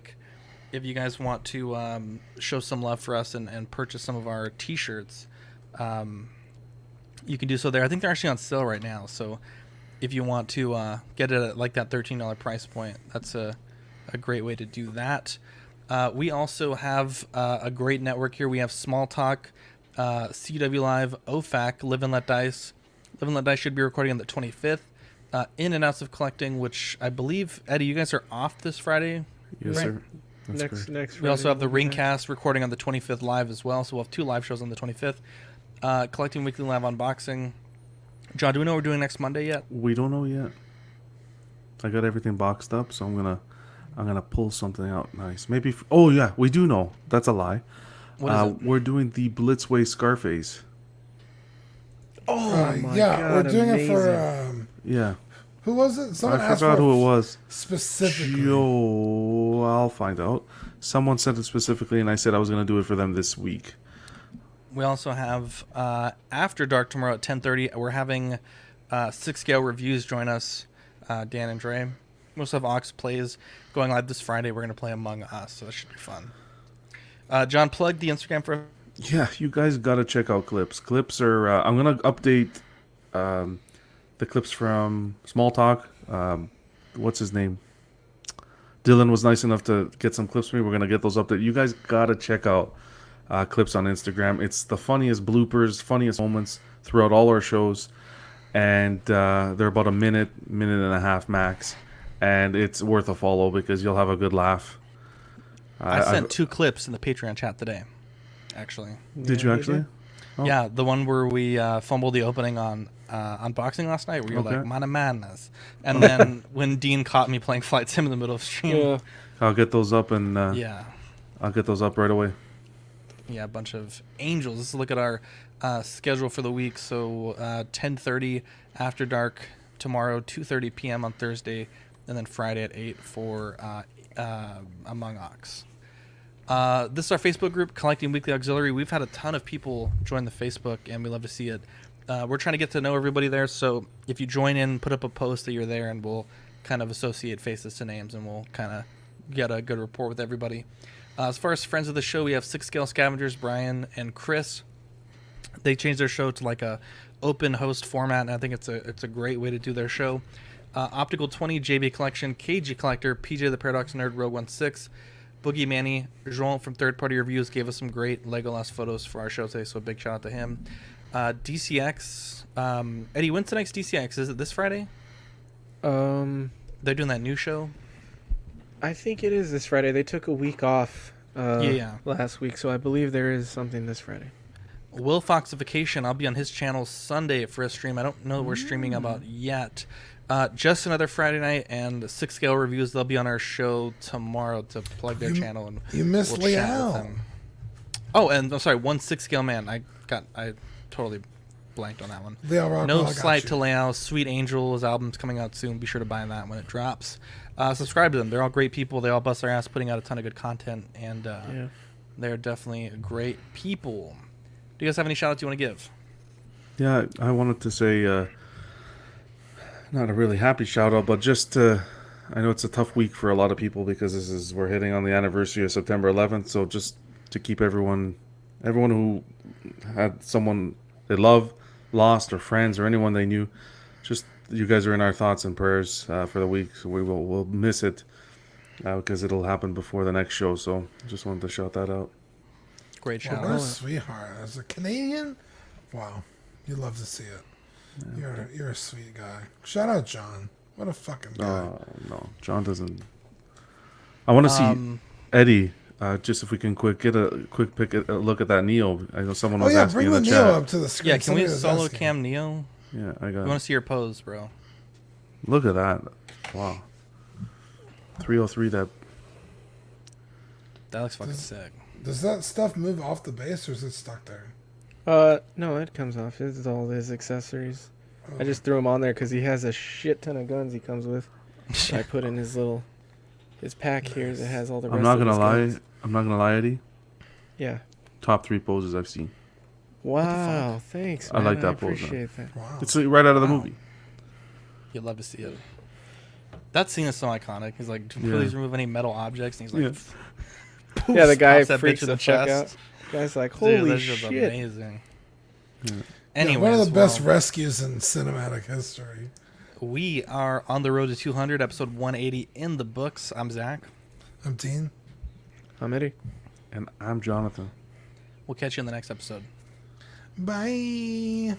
if you guys want to show some love for us and purchase some of our t-shirts. You can do so there. I think they're actually on sale right now, so if you want to get it at like that $13 price point, that's a great way to do that. We also have a great network here. We have Small Talk, CW Live, OFAC, Live and Let Dice. Live and Let Dice should be recording on the 25th. In and Outs of Collecting, which I believe, Eddie, you guys are off this Friday? Yes, right? sir. That's Next We also Friday have the we'll be Ringcast recording on the 25th live as well, so we'll have 2 live shows on the 25th. Collecting Weekly Live Unboxing. John, do we know what we're doing next Monday yet? We don't know yet. I got everything boxed up, so I'm gonna pull something out nice. Maybe. Oh yeah, we do know. That's a lie. What is it? We're doing the Blitzway Scarface. Oh my yeah, God, we're doing amazing. it for Yeah. who was it? Someone I asked forgot for who it was. specifically. Yo, I'll find out. Someone said it specifically, and I said I was gonna do it for them this week. We also have After Dark tomorrow at 10:30. We're having 6 Scale Reviews join us, Dan and Dre. We also have Ox Plays going live this Friday. We're going to play Among Us, so that should be fun. John, plug the Instagram for... Yeah, you guys gotta check out Clips. Clips are. I'm gonna update the clips from Small Talk. What's his name? Dylan was nice enough to get some clips for me. We're going to get those updated. You guys got to check out clips on Instagram. It's the funniest bloopers, funniest moments throughout all our shows. And they're about a minute and a half max. And it's worth a follow because you'll have a good laugh. I sent 2 clips in the Patreon chat today, actually. Did you actually? Oh. Yeah, the one where we fumbled the opening on unboxing last night, where you're like, "Mana madness," and then when Dean caught me playing Flight Sim in the middle of stream, I'll get those up I'll get those up right away. Yeah, a bunch of angels. Let's look at our schedule for the week. So 10:30 After Dark tomorrow, 2:30 p.m. on Thursday, and then Friday at 8 for Among Us. This is our Facebook group, Collecting Weekly Auxiliary. We've had a ton of people join the Facebook, and we love to see it. We're trying to get to know everybody there, so if you join in, put up a post that you're there, and we'll kind of associate faces to names, and we'll kind of get a good rapport with everybody. As far as friends of the show, we have 6 Scale Scavengers, Brian and Chris. They changed their show to like a open host format, and I think it's a great way to do their show. Optical 20, JB Collection, KG Collector, PJ the Paradox Nerd, Rogue 16, Boogie Manny, Jean from Third Party Reviews gave us some great Legolas photos for our show today, so a big shout out to him. DCX, Eddie, when's the next DCX? Is it this Friday? They're doing that new show. I think it is this Friday. They took a week off last week, so I believe there is something this Friday. Will Foxification, I'll be on his channel Sunday for a stream. I don't know what we're streaming about yet. Just another Friday night, and 6 Scale Reviews, they'll be on our show tomorrow to plug their channel. And you missed we'll chat with Liao. them. Oh, and I'm sorry, 1 Scale Man. I totally blanked on that one. No slight to Liao. Sweet Angel, his album's coming out soon. Be sure to buy that when it drops. Subscribe to them. They're all great people. They all bust their ass putting out a ton of good content, and they're definitely great people. Do you guys have any shout outs you want to give? Yeah, I wanted to say, not a really happy shout out, but just I know it's a tough week for a lot of people because we're hitting on the anniversary of September 11th. So just to keep everyone who had someone they love lost, or friends, or anyone they knew, just you guys are in our thoughts and prayers for the week. So we'll miss it because it'll happen before the next show. So just wanted to shout that out. Great shout What out. a sweetheart. As a Canadian, wow, you love to see it. Yeah. You're a sweet guy. Shout out John. What a fucking guy. No, John doesn't. I want to see Eddie. Just if we can get a quick look at that Neo. I know someone was asking bring in the the chat. Neo up to the screen. Yeah, can Somebody we was solo asking. cam Neo? Yeah, I got. We want to see your pose, bro. Look at that! Wow, 303. That looks fucking sick. Does that stuff move off the base, or is it stuck there? No, it comes off. It's all his accessories. I just threw him on there because he has a shit ton of guns he comes with. I put in his pack here that has all the rest I'm not of gonna his lie. guns. I'm not gonna lie, Eddie. Yeah. Top 3 poses I've seen. Wow, thanks, man. I like that pose. appreciate that. Wow. It's right out of the movie. You'd love to see it. That scene is so iconic. He's like, please remove any metal objects. And he's like, poof, Yeah, the guy pops that freaks bitch in the the fuck chest. out. The guy's like, Dude, holy that's just shit. amazing. Yeah. Anyways, one of the best well, rescues in cinematic history. we are on the road to 200, episode 180 in the books. I'm Zach. I'm Dean. I'm Eddie. And I'm Jonathan. We'll catch you in the next episode. Bye.